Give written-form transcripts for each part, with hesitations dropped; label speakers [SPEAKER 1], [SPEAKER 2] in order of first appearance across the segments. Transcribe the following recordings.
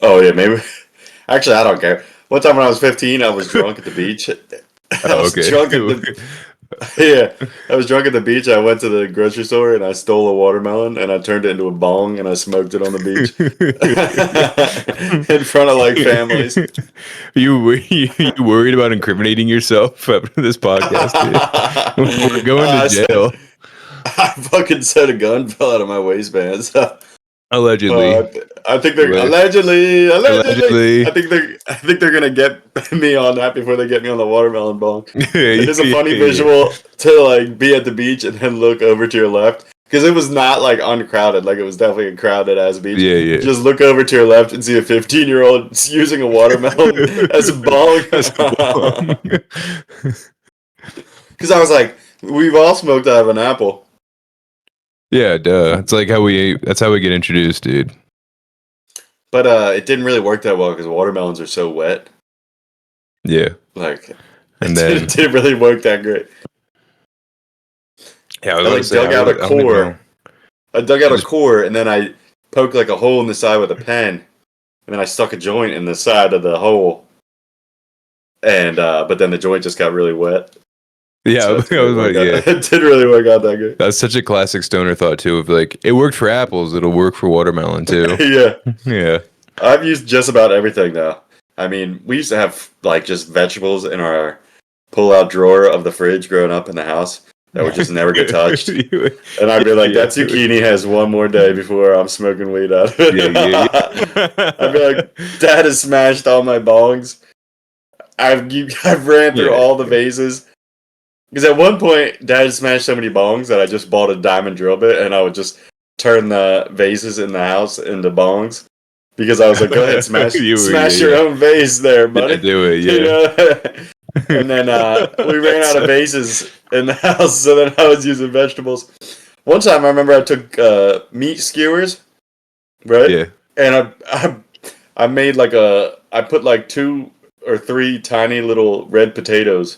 [SPEAKER 1] Oh yeah, maybe. Actually, I don't care. One time when I was 15, I was drunk at the beach. I
[SPEAKER 2] Oh,
[SPEAKER 1] was
[SPEAKER 2] okay.
[SPEAKER 1] drunk at the yeah. I was drunk at the beach. I went to the grocery store and I stole a watermelon and I turned it into a bong and I smoked it on the beach in front of like families.
[SPEAKER 2] You worried about incriminating yourself after this podcast, dude? We're going to
[SPEAKER 1] I,
[SPEAKER 2] jail.
[SPEAKER 1] I fucking said a gun fell out of my waistband. So,
[SPEAKER 2] Allegedly.
[SPEAKER 1] I think they're
[SPEAKER 2] Alleg-
[SPEAKER 1] allegedly.
[SPEAKER 2] Allegedly.
[SPEAKER 1] I think they're gonna get me on that before they get me on the watermelon bong. It is a funny
[SPEAKER 2] Yeah.
[SPEAKER 1] visual to like be at the beach and then look over to your left because it was not like uncrowded, like it was definitely a crowded ass beach.
[SPEAKER 2] Yeah, yeah.
[SPEAKER 1] Just look over to your left and see a 15-year-old using a watermelon as a bong.
[SPEAKER 2] That's bomb.
[SPEAKER 1] Because I was like, we've all smoked out of an apple.
[SPEAKER 2] Yeah, duh. It's like that's how we get introduced, dude.
[SPEAKER 1] But it didn't really work that well because watermelons are so wet.
[SPEAKER 2] Yeah.
[SPEAKER 1] Like,
[SPEAKER 2] And then
[SPEAKER 1] it didn't really work that great.
[SPEAKER 2] yeah,
[SPEAKER 1] I like dug out a core. I dug out a core and then I poked like a hole in the side with a pen, and then I stuck a joint in the side of the hole. And but then the joint just got really wet.
[SPEAKER 2] Yeah,
[SPEAKER 1] So
[SPEAKER 2] I was like, yeah.
[SPEAKER 1] it didn't really work out that good.
[SPEAKER 2] That's such a classic stoner thought too. Of like, it worked for apples, it'll work for watermelon too.
[SPEAKER 1] Yeah.
[SPEAKER 2] Yeah.
[SPEAKER 1] I've used just about everything though. I mean, we used to have like just vegetables in our pull-out drawer of the fridge growing up in the house that would just never get touched. And I'd be like, that zucchini has one more day before I'm smoking weed out of it.
[SPEAKER 2] Yeah.
[SPEAKER 1] I'd be like, Dad has smashed all my bongs. I've ran through all the vases. Because at one point, Dad smashed so many bongs that I just bought a diamond drill bit and I would just turn the vases in the house into bongs. Because I was like, go ahead, smash your own vase there, buddy.
[SPEAKER 2] Yeah, do it, yeah.
[SPEAKER 1] You know? And then we ran out of vases in the house, so then I was using vegetables. One time I remember I took meat skewers, right?
[SPEAKER 2] Yeah.
[SPEAKER 1] And I made I put like 2 or 3 tiny little red potatoes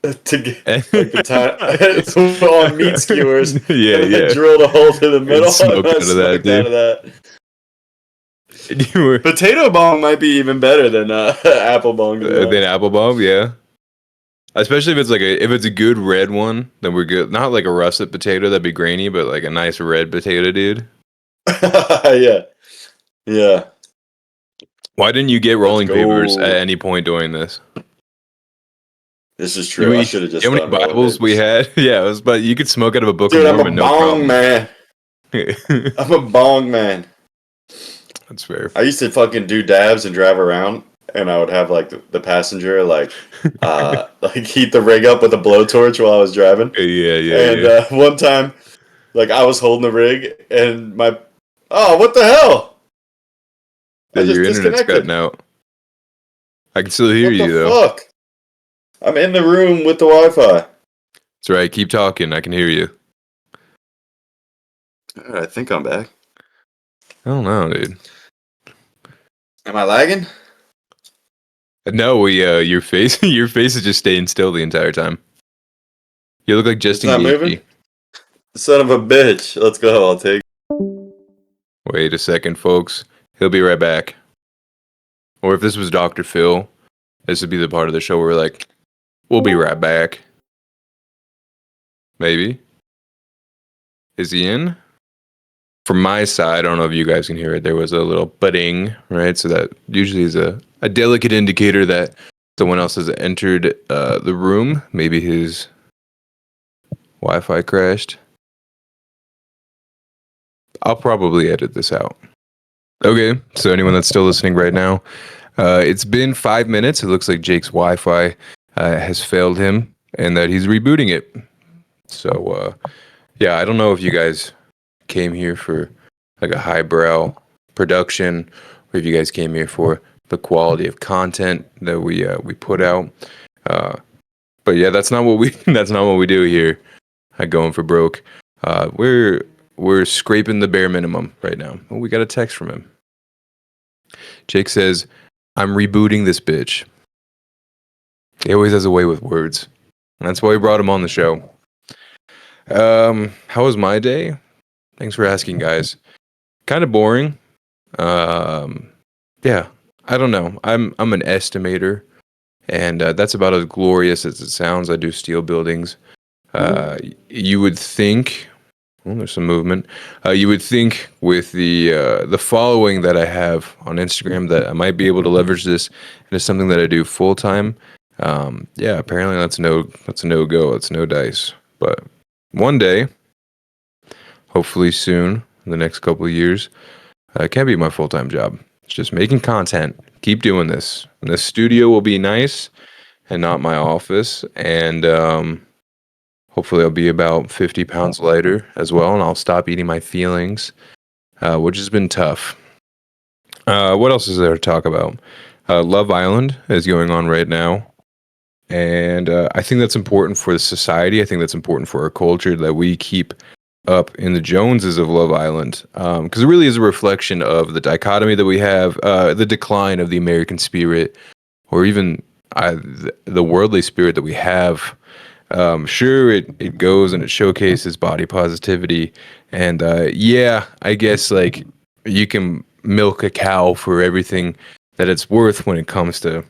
[SPEAKER 1] to get like the on meat skewers.
[SPEAKER 2] Yeah,
[SPEAKER 1] and
[SPEAKER 2] yeah.
[SPEAKER 1] Drilled a hole through the middle
[SPEAKER 2] And smoked out of that, dude.
[SPEAKER 1] out of that. Potato bong might be even better than apple bong.
[SPEAKER 2] Than apple bomb, yeah. Especially if it's like if it's a good red one, then we're good. Not like a russet potato that'd be grainy, but like a nice red potato, dude.
[SPEAKER 1] Yeah. Yeah.
[SPEAKER 2] Why didn't you get rolling papers at any point during this?
[SPEAKER 1] This is true. I should have just.
[SPEAKER 2] How many Bibles we had? Yeah, it was, but you could smoke out of a book.
[SPEAKER 1] Dude,
[SPEAKER 2] of Mormon,
[SPEAKER 1] I'm a bong man. I'm a bong man.
[SPEAKER 2] That's fair.
[SPEAKER 1] I used to fucking do dabs and drive around, and I would have like the passenger like heat the rig up with a blowtorch while I was driving.
[SPEAKER 2] Yeah.
[SPEAKER 1] And one time, like I was holding the rig, and what the hell?
[SPEAKER 2] Yeah, your internet's cutting out. I can still hear you though.
[SPEAKER 1] Fuck? I'm in the room with the Wi-Fi.
[SPEAKER 2] That's right. Keep talking. I can hear you.
[SPEAKER 1] I think I'm back.
[SPEAKER 2] I don't know, dude.
[SPEAKER 1] Am I lagging?
[SPEAKER 2] No, your face is just staying still the entire time. You look like Justin
[SPEAKER 1] Gaethje. Moving? Son of a bitch. Let's go. I'll take.
[SPEAKER 2] Wait a second, folks. He'll be right back. Or if this was Dr. Phil, this would be the part of the show where we're like, we'll be right back. Maybe. Is he in? From my side, I don't know if you guys can hear it. There was a little ba-ding, right? So that usually is a delicate indicator that someone else has entered the room. Maybe his Wi-Fi crashed. I'll probably edit this out. Okay, so anyone that's still listening right now, it's been 5 minutes. It looks like Jake's Wi-Fi has failed him and that he's rebooting it. So, yeah, I don't know if you guys came here for like a highbrow production or if you guys came here for the quality of content that we put out. But yeah, that's not what we do here at Going for Broke. We're scraping the bare minimum right now. Oh, we got a text from him. Jake says, "I'm rebooting this bitch." He always has a way with words. And that's why we brought him on the show. How was my day? Thanks for asking, guys. Kind of boring. Yeah, I don't know. I'm an estimator, and that's about as glorious as it sounds. I do steel buildings. You would think. Well, there's some movement. You would think with the following that I have on Instagram that I might be able to leverage this into something that I do full time. Yeah, apparently that's a no go. It's no dice. But one day, hopefully soon, in the next couple of years, it can be my full time job. It's just making content. Keep doing this. And the studio will be nice and not my office. And hopefully I'll be about 50 pounds lighter as well, and I'll stop eating my feelings, which has been tough. What else is there to talk about? Love Island is going on right now. And I think that's important for the society. I think that's important for our culture that we keep up in the Joneses of Love Island, because it really is a reflection of the dichotomy that we have, the decline of the American spirit, or even the worldly spirit that we have. Sure, it goes and it showcases body positivity, and yeah, I guess like you can milk a cow for everything that it's worth when it comes to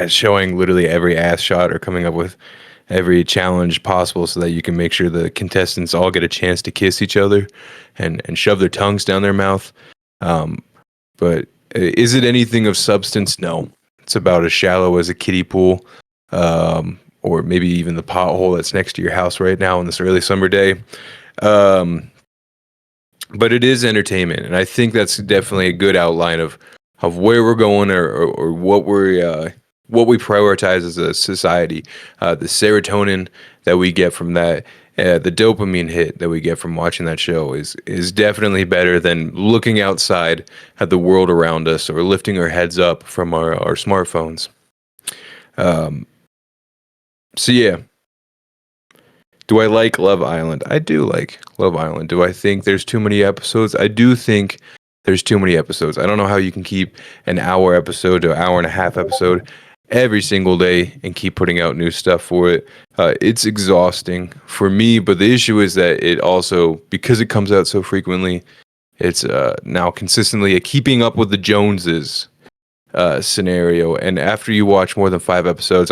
[SPEAKER 2] showing literally every ass shot or coming up with every challenge possible so that you can make sure the contestants all get a chance to kiss each other and shove their tongues down their mouth. But is it anything of substance? No. It's about as shallow as a kiddie pool, or maybe even the pothole that's next to your house right now on this early summer day. But it is entertainment, and I think that's definitely a good outline of where we're going or what we prioritize as a society. The serotonin that we get from that, the dopamine hit that we get from watching that show is definitely better than looking outside at the world around us or lifting our heads up from our smartphones. So yeah. Do I like Love Island? I do like Love Island. Do I think there's too many episodes? I do think there's too many episodes. I don't know how you can keep an hour episode to an hour and a half episode every single day and keep putting out new stuff for it. It's exhausting for me, but the issue is that it also, because it comes out so frequently, it's now consistently a keeping up with the Joneses scenario. And after you watch more than 5 episodes,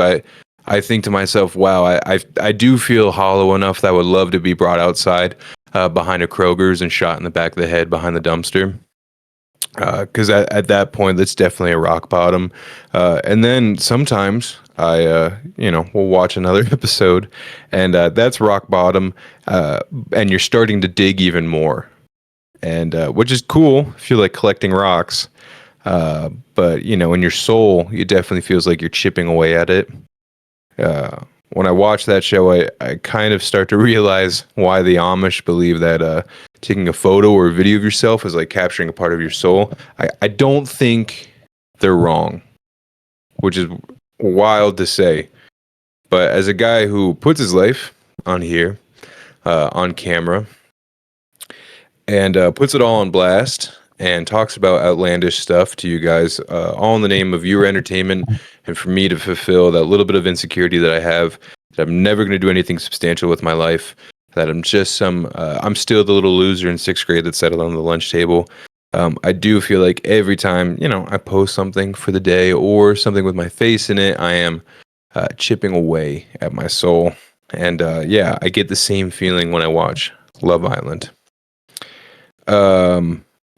[SPEAKER 2] I think to myself, wow, I do feel hollow enough that I would love to be brought outside behind a Kroger's and shot in the back of the head behind the dumpster. Because at that point, that's definitely a rock bottom. And then sometimes I, will watch another episode, and that's rock bottom, and you're starting to dig even more, and which is cool if you like collecting rocks. But in your soul, it definitely feels like you're chipping away at it. When I watch that show, I kind of start to realize why the Amish believe that taking a photo or a video of yourself is like capturing a part of your soul. I don't think they're wrong, which is wild to say. But as a guy who puts his life on here, on camera, and puts it all on blast, and talks about outlandish stuff to you guys, all in the name of your entertainment and for me to fulfill that little bit of insecurity that I have, that I'm never going to do anything substantial with my life, that I'm just I'm still the little loser in 6th grade that sat on the lunch table. I do feel like every time, I post something for the day or something with my face in it, I am chipping away at my soul. And yeah, I get the same feeling when I watch Love Island.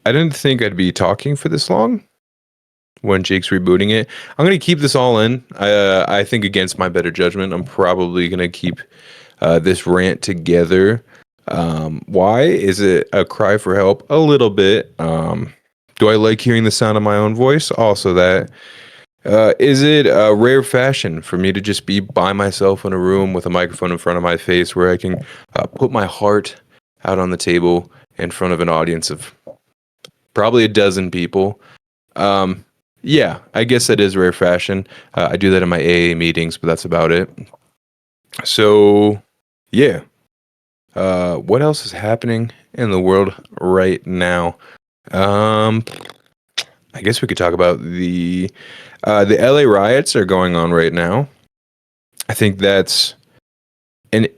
[SPEAKER 2] I didn't think I'd be talking for this long when Jake's rebooting it. I'm going to keep this all in. I think against my better judgment, I'm probably going to keep this rant together. Why? Is it a cry for help? A little bit. Do I like hearing the sound of my own voice? Also that. Is it a rare fashion for me to just be by myself in a room with a microphone in front of my face where I can put my heart out on the table in front of an audience of probably a dozen people? Yeah, I guess that is rare fashion. I do that in my AA meetings, but that's about it. So, yeah. What else is happening in the world right now? I guess we could talk about the LA riots are going on right now. I think that's an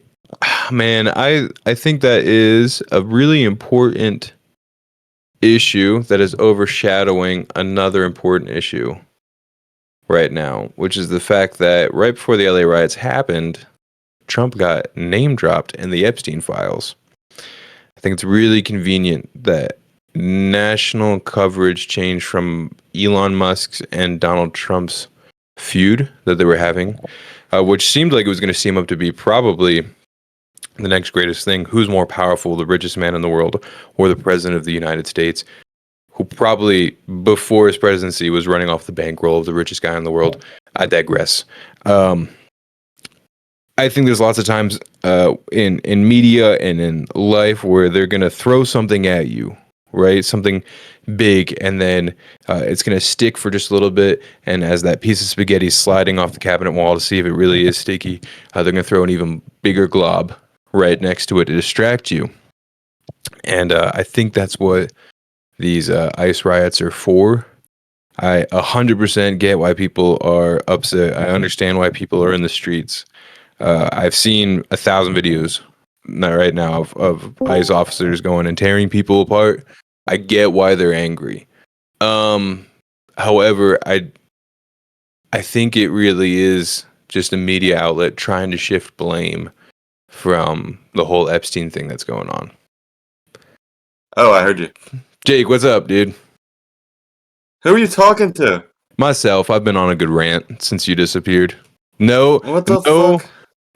[SPEAKER 2] man. I think that is a really important issue that is overshadowing another important issue right now, which is the fact that right before the LA riots happened, Trump got name dropped in the Epstein files. I think it's really convenient that national coverage changed from Elon Musk's and Donald Trump's feud that they were having, which seemed like it was going to seem up to be probably the next greatest thing. Who's more powerful, the richest man in the world or the president of the United States, who probably before his presidency was running off the bankroll of the richest guy in the world? I digress. I think there's lots of times in media and in life where they're going to throw something at you, right? Something big, and then it's going to stick for just a little bit. And as that piece of spaghetti is sliding off the cabinet wall to see if it really is sticky, they're going to throw an even bigger glob right next to it to distract you. And I think that's what these ICE riots are for. I 100% get why people are upset. I understand why people are in the streets. I've seen 1,000 videos right now of ICE officers going and tearing people apart. I get why they're angry. However, I think it really is just a media outlet trying to shift blame from the whole Epstein thing that's going on.
[SPEAKER 1] Oh, I heard you.
[SPEAKER 2] Jake, what's up, dude?
[SPEAKER 1] Who are you talking to?
[SPEAKER 2] Myself. I've been on a good rant since you disappeared. No,
[SPEAKER 1] What the fuck?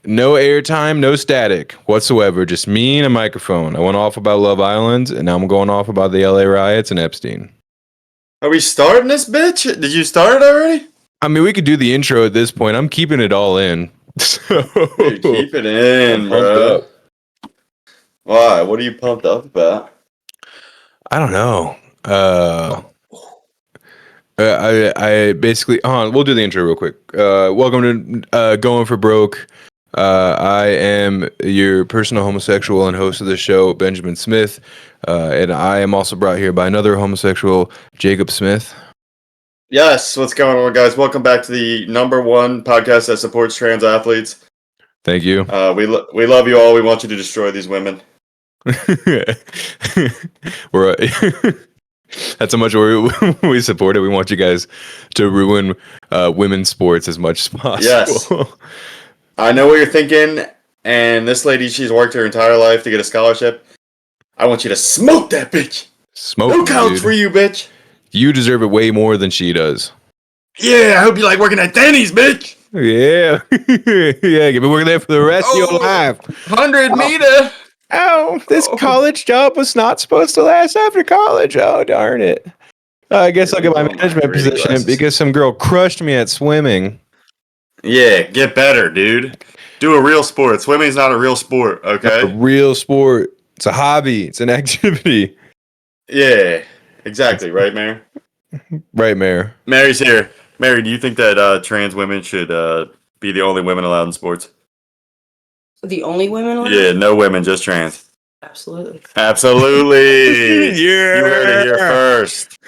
[SPEAKER 2] No airtime, no static whatsoever. Just me and a microphone. I went off about Love Island, and now I'm going off about the LA riots and Epstein.
[SPEAKER 1] Are we starting this bitch? Did you start it already?
[SPEAKER 2] I mean, we could do the intro at this point. I'm keeping it all in.
[SPEAKER 1] Dude, keep it in, bro. Why? What are you pumped up about?
[SPEAKER 2] I don't know. I basically, we'll do the intro real quick. Welcome to Going for Broke. I am your personal homosexual and host of the show, Benjamin Smith. And I am also brought here by another homosexual, Jacob Smith.
[SPEAKER 1] Yes, what's going on, guys? Welcome back to the #1 podcast that supports trans athletes.
[SPEAKER 2] Thank you.
[SPEAKER 1] We love you all. We want you to destroy these women.
[SPEAKER 2] We're that's how much we support it. We want you guys to ruin women's sports as much as possible.
[SPEAKER 1] Yes. I know what you're thinking, and this lady, she's worked her entire life to get a scholarship. I want you to smoke that bitch.
[SPEAKER 2] Smoke.
[SPEAKER 1] No counts for you, bitch.
[SPEAKER 2] You deserve it way more than she does.
[SPEAKER 1] Yeah, I hope you like working at Denny's, bitch.
[SPEAKER 2] Yeah. Yeah, you've been working there for the rest of your life.
[SPEAKER 1] 100 meter.
[SPEAKER 2] Oh, this college job was not supposed to last after college. Oh, darn it. I guess I'll get my management position because some girl crushed me at swimming.
[SPEAKER 1] Yeah, get better, dude. Do a real sport. Swimming's not a real sport, okay?
[SPEAKER 2] Not a real sport. It's a hobby. It's an activity.
[SPEAKER 1] Yeah, exactly. Right, Mary?
[SPEAKER 2] Right, Mayor.
[SPEAKER 1] Mary's here. Mary, do you think that trans women should be the only women allowed in sports?
[SPEAKER 3] The only women allowed?
[SPEAKER 1] Yeah, no women, just trans.
[SPEAKER 3] Absolutely.
[SPEAKER 1] Absolutely.
[SPEAKER 2] Yeah.
[SPEAKER 1] You heard it here first.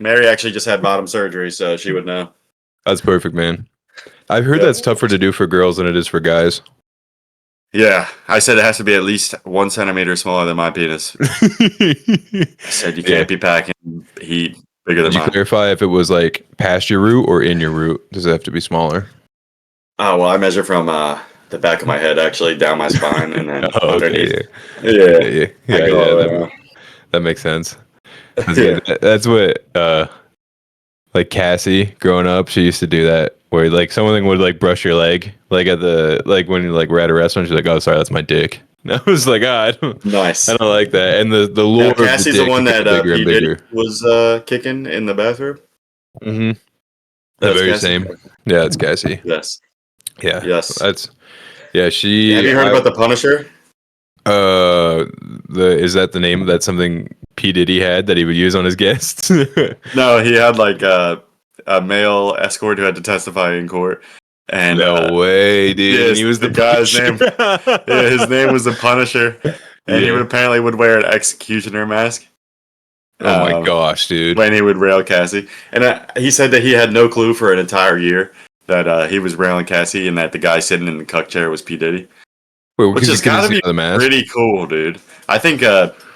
[SPEAKER 1] Mary actually just had bottom surgery, so she would know.
[SPEAKER 2] That's perfect, man. I've heard that's tougher to do for girls than it is for guys.
[SPEAKER 1] Yeah, I said it has to be at least 1 centimeter smaller than my penis. I said you can't be packing heat bigger than
[SPEAKER 2] Did you
[SPEAKER 1] mine.
[SPEAKER 2] clarify if it was like past your root or in your root? Does it have to be smaller?
[SPEAKER 1] Oh, well, I measure from the back of my head, actually, down my spine, and then underneath.
[SPEAKER 2] Okay,
[SPEAKER 1] Yeah.
[SPEAKER 2] That makes sense. That's what like Cassie growing up, she used to do that where like someone would like brush your leg like at the like when you like were at a restaurant, she's like, oh sorry, that's my dick. And I was like, I don't like that. And the lore of
[SPEAKER 1] Cassie's the one that
[SPEAKER 2] bigger and bigger
[SPEAKER 1] was kicking in the bathroom.
[SPEAKER 2] Mm-hmm. The very
[SPEAKER 1] Cassie?
[SPEAKER 2] same. Yeah, it's Cassie.
[SPEAKER 1] Yes.
[SPEAKER 2] Yeah.
[SPEAKER 1] Yes.
[SPEAKER 2] She.
[SPEAKER 1] Have you heard about the Punisher?
[SPEAKER 2] Is that the name? That's something P. Diddy had that he would use on his guests?
[SPEAKER 1] No, he had like a male escort who had to testify in court. And
[SPEAKER 2] no way, dude.
[SPEAKER 1] Yes,
[SPEAKER 2] He was
[SPEAKER 1] the guy's name. Yeah, his name was the Punisher, and he
[SPEAKER 2] Yeah.
[SPEAKER 1] apparently would wear an executioner mask.
[SPEAKER 2] Oh my gosh, dude.
[SPEAKER 1] When he would rail Cassie. And he said that he had no clue for an entire year that he was railing Cassie and that the guy sitting in the cuck chair was P. Diddy.
[SPEAKER 2] Wait,
[SPEAKER 1] Which has got to be
[SPEAKER 2] the mask?
[SPEAKER 1] pretty cool, dude. I think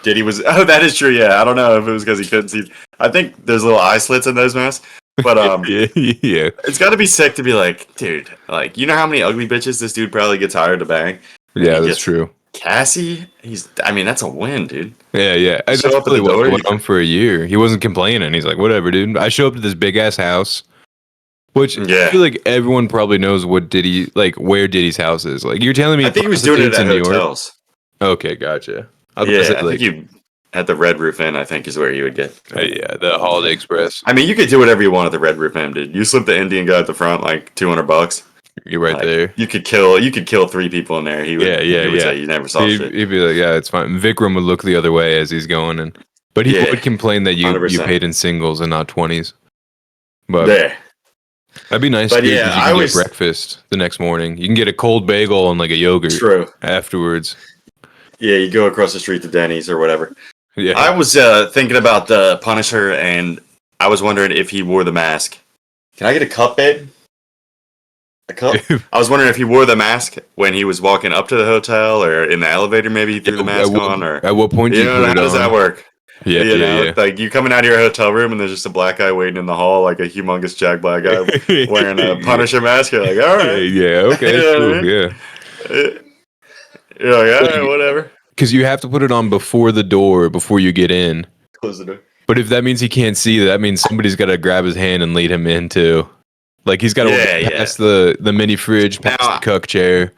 [SPEAKER 1] Diddy was... Oh, that is true, yeah. I don't know if it was because he couldn't see... I think there's little eye slits in those masks. But
[SPEAKER 2] yeah.
[SPEAKER 1] It's got to be sick to be like, dude, like, you know how many ugly bitches this dude probably gets hired to bang?
[SPEAKER 2] Yeah, that's true.
[SPEAKER 1] Cassie, that's a win, dude.
[SPEAKER 2] Yeah. That's
[SPEAKER 1] Show up at
[SPEAKER 2] really
[SPEAKER 1] the door,
[SPEAKER 2] what went on for a year. He wasn't complaining. He's like, whatever, dude. I show up to this big ass house, which I feel like everyone probably knows where Diddy's house is. Like, you're telling me,
[SPEAKER 1] I think he was doing it at hotels.
[SPEAKER 2] Okay, gotcha.
[SPEAKER 1] I think you at the Red Roof Inn, I think is where you would get.
[SPEAKER 2] Yeah, the Holiday Express.
[SPEAKER 1] I mean, you could do whatever you want at the Red Roof Inn, dude. You slip the Indian guy at the front, like $200.
[SPEAKER 2] You're right there.
[SPEAKER 1] You could kill 3 people in there. He would say you never saw shit.
[SPEAKER 2] He'd be like, yeah, it's fine. Vikram would look the other way as he's going, but he would complain that you
[SPEAKER 1] 100%.
[SPEAKER 2] paid in singles and not 20s. But that'd be nice.
[SPEAKER 1] But
[SPEAKER 2] Dude, you can get breakfast the next morning. You can get a cold bagel and like a yogurt.
[SPEAKER 1] True.
[SPEAKER 2] Afterwards.
[SPEAKER 1] Yeah, you go across the street to Denny's or whatever.
[SPEAKER 2] Yeah.
[SPEAKER 1] I was thinking about the Punisher, and I was wondering if he wore the mask. Can I get a cup, babe? A cup? I was wondering if he wore the mask when he was walking up to the hotel or in the elevator. Maybe he threw the mask on. Or
[SPEAKER 2] at what point do you put it
[SPEAKER 1] how does
[SPEAKER 2] on?
[SPEAKER 1] that work?
[SPEAKER 2] Yeah.
[SPEAKER 1] Like you coming out of your hotel room and there's just a black guy waiting in the hall, like a humongous Jack Black guy wearing a Punisher mask. You're like, all right,
[SPEAKER 2] okay, cool, yeah.
[SPEAKER 1] You're like, all right, whatever.
[SPEAKER 2] Because you have to put it on before the door, before you get in.
[SPEAKER 1] Close the door.
[SPEAKER 2] But if that means he can't see, that means somebody's got to grab his hand and lead him in too. Like he's got to pass the mini fridge, past the cuck chair.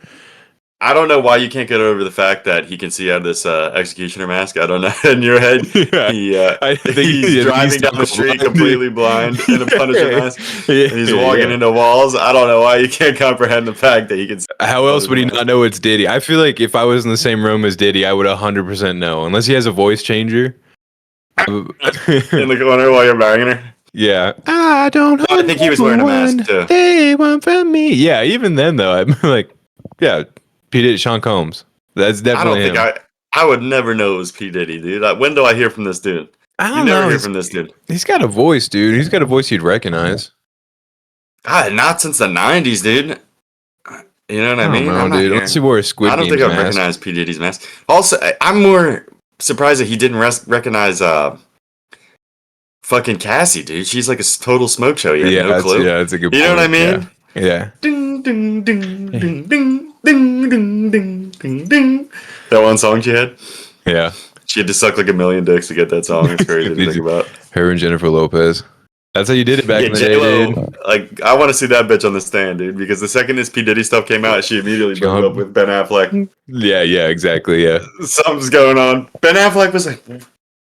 [SPEAKER 1] I don't know why you can't get over the fact that he can see out of this executioner mask. I don't know. In your head, he's driving down the street completely blind in a Punisher mask. And he's walking into walls. I don't know why you can't comprehend the fact that he can see.
[SPEAKER 2] How else would he not know it's Diddy? I feel like if I was in the same room as Diddy, I would 100% know. Unless he has a voice changer.
[SPEAKER 1] In the corner while you're banging her.
[SPEAKER 2] Yeah. I don't know.
[SPEAKER 1] I think he was wearing a mask too.
[SPEAKER 2] They want from me. Yeah, even then though, I'm like, yeah, P. Diddy, Sean Combs. That's definitely him.
[SPEAKER 1] I would never know it was P. Diddy, dude. Like, when do I hear from this dude?
[SPEAKER 2] I don't know.
[SPEAKER 1] Never hear from this dude.
[SPEAKER 2] He's got a voice, dude. He's got a voice you'd recognize.
[SPEAKER 1] God, not since the 90s, dude. You know what I mean?
[SPEAKER 2] Know, dude. Let's see where Squid Game's
[SPEAKER 1] I don't think I recognize P. Diddy's mask. Also, I'm more surprised that he didn't recognize fucking Cassie, dude. She's like a total smoke show. You had no clue.
[SPEAKER 2] Yeah, that's a good point.
[SPEAKER 1] You know what I mean?
[SPEAKER 2] Yeah.
[SPEAKER 1] Ding, ding, ding, ding, ding, ding, ding, ding, ding, ding. That one song she had?
[SPEAKER 2] Yeah.
[SPEAKER 1] She had to suck like a million dicks to get that song. It's crazy to think about.
[SPEAKER 2] Her and Jennifer Lopez. That's how you did it back in the day, dude.
[SPEAKER 1] Like, I want to see that bitch on the stand, dude, because the second this P. Diddy stuff came out, she immediately broke up with Ben Affleck.
[SPEAKER 2] Yeah, exactly, yeah.
[SPEAKER 1] Something's going on. Ben Affleck was like,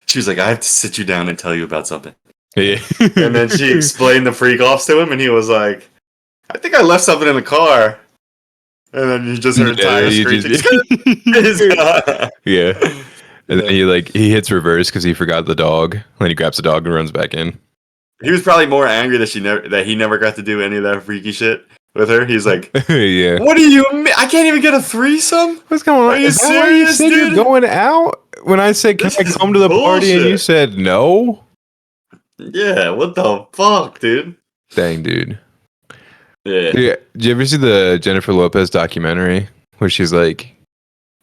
[SPEAKER 1] she was like, I have to sit you down and tell you about something.
[SPEAKER 2] Yeah.
[SPEAKER 1] And then she explained the freak offs to him, and he was like, I think I left something in the car. And then you just heard tires screeching.
[SPEAKER 2] Yeah. And then he hits reverse because he forgot the dog. And then he grabs the dog and runs back in.
[SPEAKER 1] He was probably more angry that he never got to do any of that freaky shit with her. He's like,
[SPEAKER 2] yeah.
[SPEAKER 1] What do you mean? I can't even get a threesome?
[SPEAKER 2] What's going on?
[SPEAKER 1] Are you serious, dude?
[SPEAKER 2] You're going out? When I said, can I come to the party? And you said no?
[SPEAKER 1] Yeah, what the fuck, dude?
[SPEAKER 2] Dang, dude.
[SPEAKER 1] Yeah.
[SPEAKER 2] Did you ever see the Jennifer Lopez documentary where she's like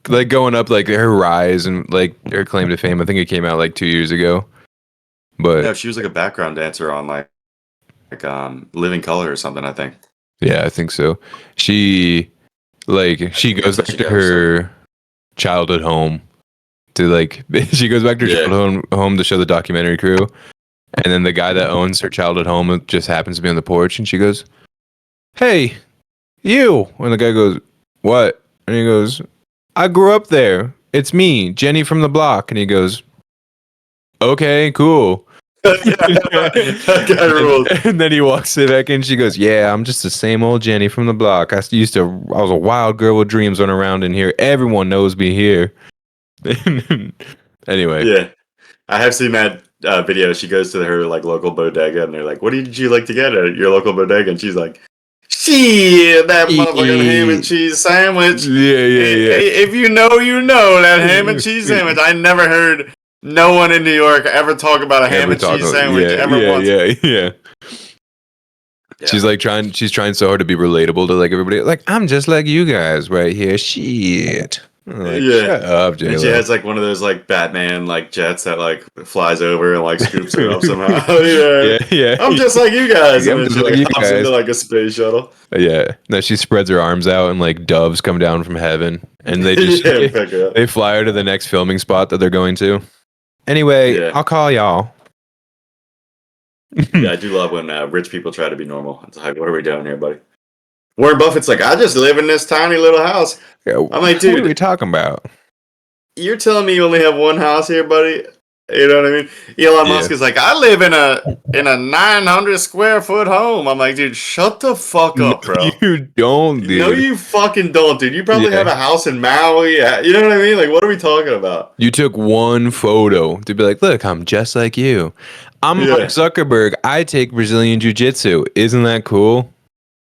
[SPEAKER 2] going up like her rise and like her claim to fame? I think it came out like 2 years ago. But
[SPEAKER 1] no, she was like a background dancer on like Living Color or something, I think.
[SPEAKER 2] Yeah, I think so. She goes back to her childhood home she goes back to her childhood home to show the documentary crew. And then the guy that owns her childhood home just happens to be on the porch, and she goes, "Hey, you." And the guy goes, "What?" And he goes, "I grew up there. It's me, Jenny from the block." And he goes, "Okay, cool."
[SPEAKER 1] That guy rules.
[SPEAKER 2] And then he walks it back in. She goes, "Yeah, I'm just the same old Jenny from the block. I was a wild girl with dreams running around in here. Everyone knows me here." Anyway.
[SPEAKER 1] Yeah. I have seen that video. She goes to her like local bodega and they're like, "What did you like to get at your local bodega?" And she's like, "Shit, that motherfucking ham and cheese sandwich."
[SPEAKER 2] Yeah.
[SPEAKER 1] If you know, you know that ham and cheese sandwich. I never heard No one in New York ever talk about a ham and cheese sandwich once.
[SPEAKER 2] Yeah. She's like she's trying so hard to be relatable to like everybody. Like, I'm just like you guys right here. Shit. Like, shut up, J-Lo.
[SPEAKER 1] And she has like one of those like Batman like jets that like flies over and like scoops her up somehow.
[SPEAKER 2] Yeah.
[SPEAKER 1] I'm just like you guys.
[SPEAKER 2] Yeah,
[SPEAKER 1] And then she like hops into like a space shuttle.
[SPEAKER 2] Yeah. No, she spreads her arms out and like doves come down from heaven and they just
[SPEAKER 1] pick her up.
[SPEAKER 2] they fly her to the next filming spot that they're going to. Anyway, I'll call y'all.
[SPEAKER 1] Yeah, I do love when rich people try to be normal. It's like, what are we doing here, buddy? Warren Buffett's like, I just live in this tiny little house.
[SPEAKER 2] Yeah,
[SPEAKER 1] I'm like, dude,
[SPEAKER 2] what are we talking about?
[SPEAKER 1] You're telling me you only have one house here, buddy? You know what I mean? Elon Musk is like, I live in a 900 square foot home. I'm like, dude, shut the fuck up, bro.
[SPEAKER 2] You don't, dude.
[SPEAKER 1] No, you fucking don't, dude. You probably have a house in Maui. You know what I mean? Like, what are we talking about?
[SPEAKER 2] You took one photo to be like, look, I'm just like you. I'm Mark Zuckerberg. I take Brazilian Jiu-Jitsu. Isn't that cool?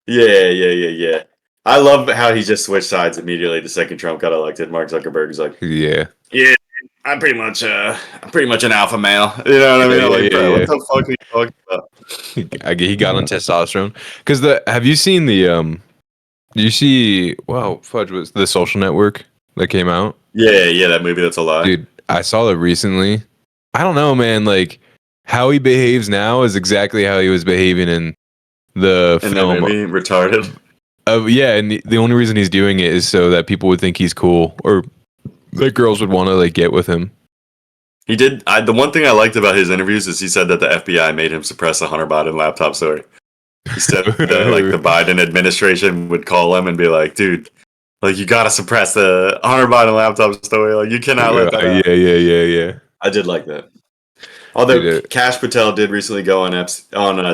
[SPEAKER 1] Yeah. I love how he just switched sides immediately the second Trump got elected. Mark Zuckerberg is like, yeah, I'm pretty much an alpha male. You know what I mean? What the fuck are you talking about?
[SPEAKER 2] He got on testosterone. Because have you seen the do you see? Wow, fudge was the Social Network that came out?
[SPEAKER 1] Yeah, that movie that's a lie.
[SPEAKER 2] Dude, I saw it recently. I don't know, man. Like how he behaves now is exactly how he was behaving in the film.
[SPEAKER 1] That movie, retarded.
[SPEAKER 2] And the only reason he's doing it is so that people would think he's cool, or that girls would want to like get with him.
[SPEAKER 1] He did. The one thing I liked about his interviews is he said that the FBI made him suppress the Hunter Biden laptop story. He said that like the Biden administration would call him and be like, "Dude, like you gotta suppress the Hunter Biden laptop story. Like you cannot let that out."
[SPEAKER 2] Yeah.
[SPEAKER 1] I did like that. Although Kash Patel did recently go on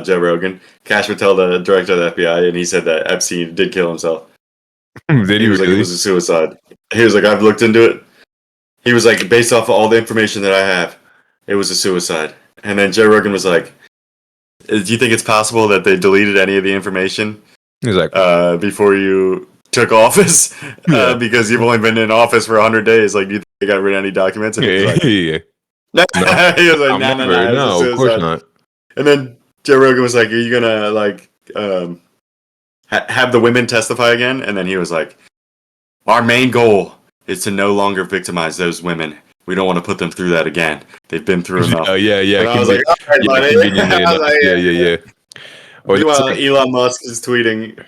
[SPEAKER 1] Joe Rogan. Kash Patel, the director of the FBI, and he said that Epstein did kill himself.
[SPEAKER 2] Did he
[SPEAKER 1] was
[SPEAKER 2] really?
[SPEAKER 1] Like, it was a suicide. He was like, I've looked into it. He was like, based off of all the information that I have, it was a suicide. And then Joe Rogan was like, do you think it's possible that they deleted any of the information?
[SPEAKER 2] He was like,
[SPEAKER 1] before you took office? Because you've only been in office for 100 days. Like, do you think they got rid of any documents? And he was like,
[SPEAKER 2] No.
[SPEAKER 1] he was like, no,
[SPEAKER 2] of course not.
[SPEAKER 1] And then Joe Rogan was like, are you gonna like have the women testify again? And then he was like, our main goal is to no longer victimize those women. We don't want to put them through that again. They've been through enough.
[SPEAKER 2] Yeah.
[SPEAKER 1] And I was like, all right, buddy.
[SPEAKER 2] Yeah.
[SPEAKER 1] Meanwhile, Elon Musk is tweeting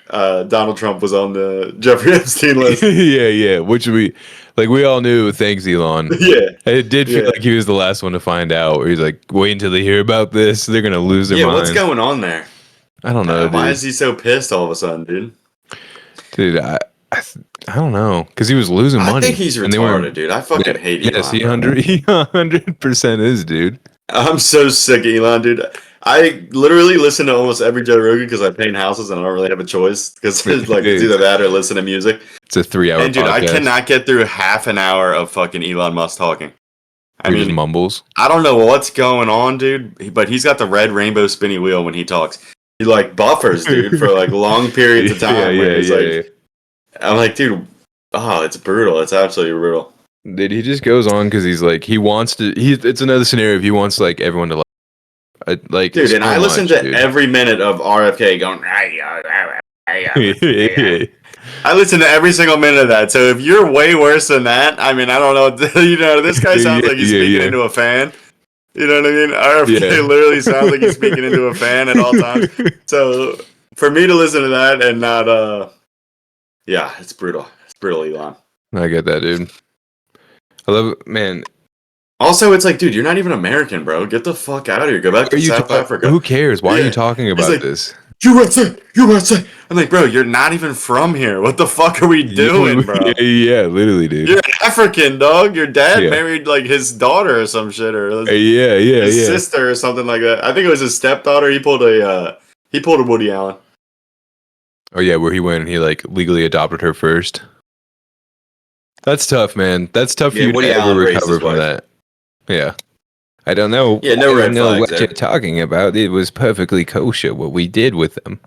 [SPEAKER 1] Donald Trump was on the Jeffrey Epstein list.
[SPEAKER 2] Yeah. Which we all knew. Thanks, Elon.
[SPEAKER 1] Yeah.
[SPEAKER 2] It did feel like he was the last one to find out. Where he's like, wait until they hear about this. They're gonna lose their mind.
[SPEAKER 1] What's going on there?
[SPEAKER 2] I don't know.
[SPEAKER 1] Why is he so pissed all of a sudden, dude?
[SPEAKER 2] Dude, I don't know, because he was losing money.
[SPEAKER 1] I think he's retarded, dude. I fucking hate Elon.
[SPEAKER 2] Yes, he 100% is, dude.
[SPEAKER 1] I'm so sick of Elon, dude. I literally listen to almost every Joe Rogan because I paint houses and I don't really have a choice because it's like it's either that or listen to music.
[SPEAKER 2] It's a 3-hour
[SPEAKER 1] and dude,
[SPEAKER 2] podcast.
[SPEAKER 1] I cannot get through half an hour of fucking Elon Musk talking.
[SPEAKER 2] I mean, just mumbles.
[SPEAKER 1] I don't know what's going on, dude, but he's got the red rainbow spinny wheel when he talks. He like buffers, dude, for like long periods of time. I'm like, dude, it's brutal. It's absolutely brutal.
[SPEAKER 2] Dude, he just goes on because he's like, he wants to. It's another scenario if he wants like everyone to like.
[SPEAKER 1] Dude, and I listen to every minute of RFK going. I listen to every single minute of that. So if you're way worse than that, I mean, I don't know. You know, this guy sounds like he's speaking into a fan. You know what I mean? RFK literally sounds like he's speaking into a fan at all times. So for me to listen to that and not, it's brutal. It's brutal, Elon.
[SPEAKER 2] I get that, dude. I love it, man.
[SPEAKER 1] Also, it's like, dude, you're not even American, bro. Get the fuck out of here. Go back to South Africa.
[SPEAKER 2] Who cares? Why are you talking about this?
[SPEAKER 1] USA. I'm like, bro, you're not even from here. What the fuck are we doing, bro?
[SPEAKER 2] Yeah, literally, dude.
[SPEAKER 1] You're African, dog. Your dad married like his daughter or some shit, or his sister or something like that. I think it was his stepdaughter. He pulled a Woody Allen.
[SPEAKER 2] Oh yeah, where he went and he like legally adopted her first. That's tough, man. That's tough for you to ever recover from that. Yeah. I don't know.
[SPEAKER 1] Yeah, no red flags
[SPEAKER 2] what you're talking about. It was perfectly kosher what we did with them.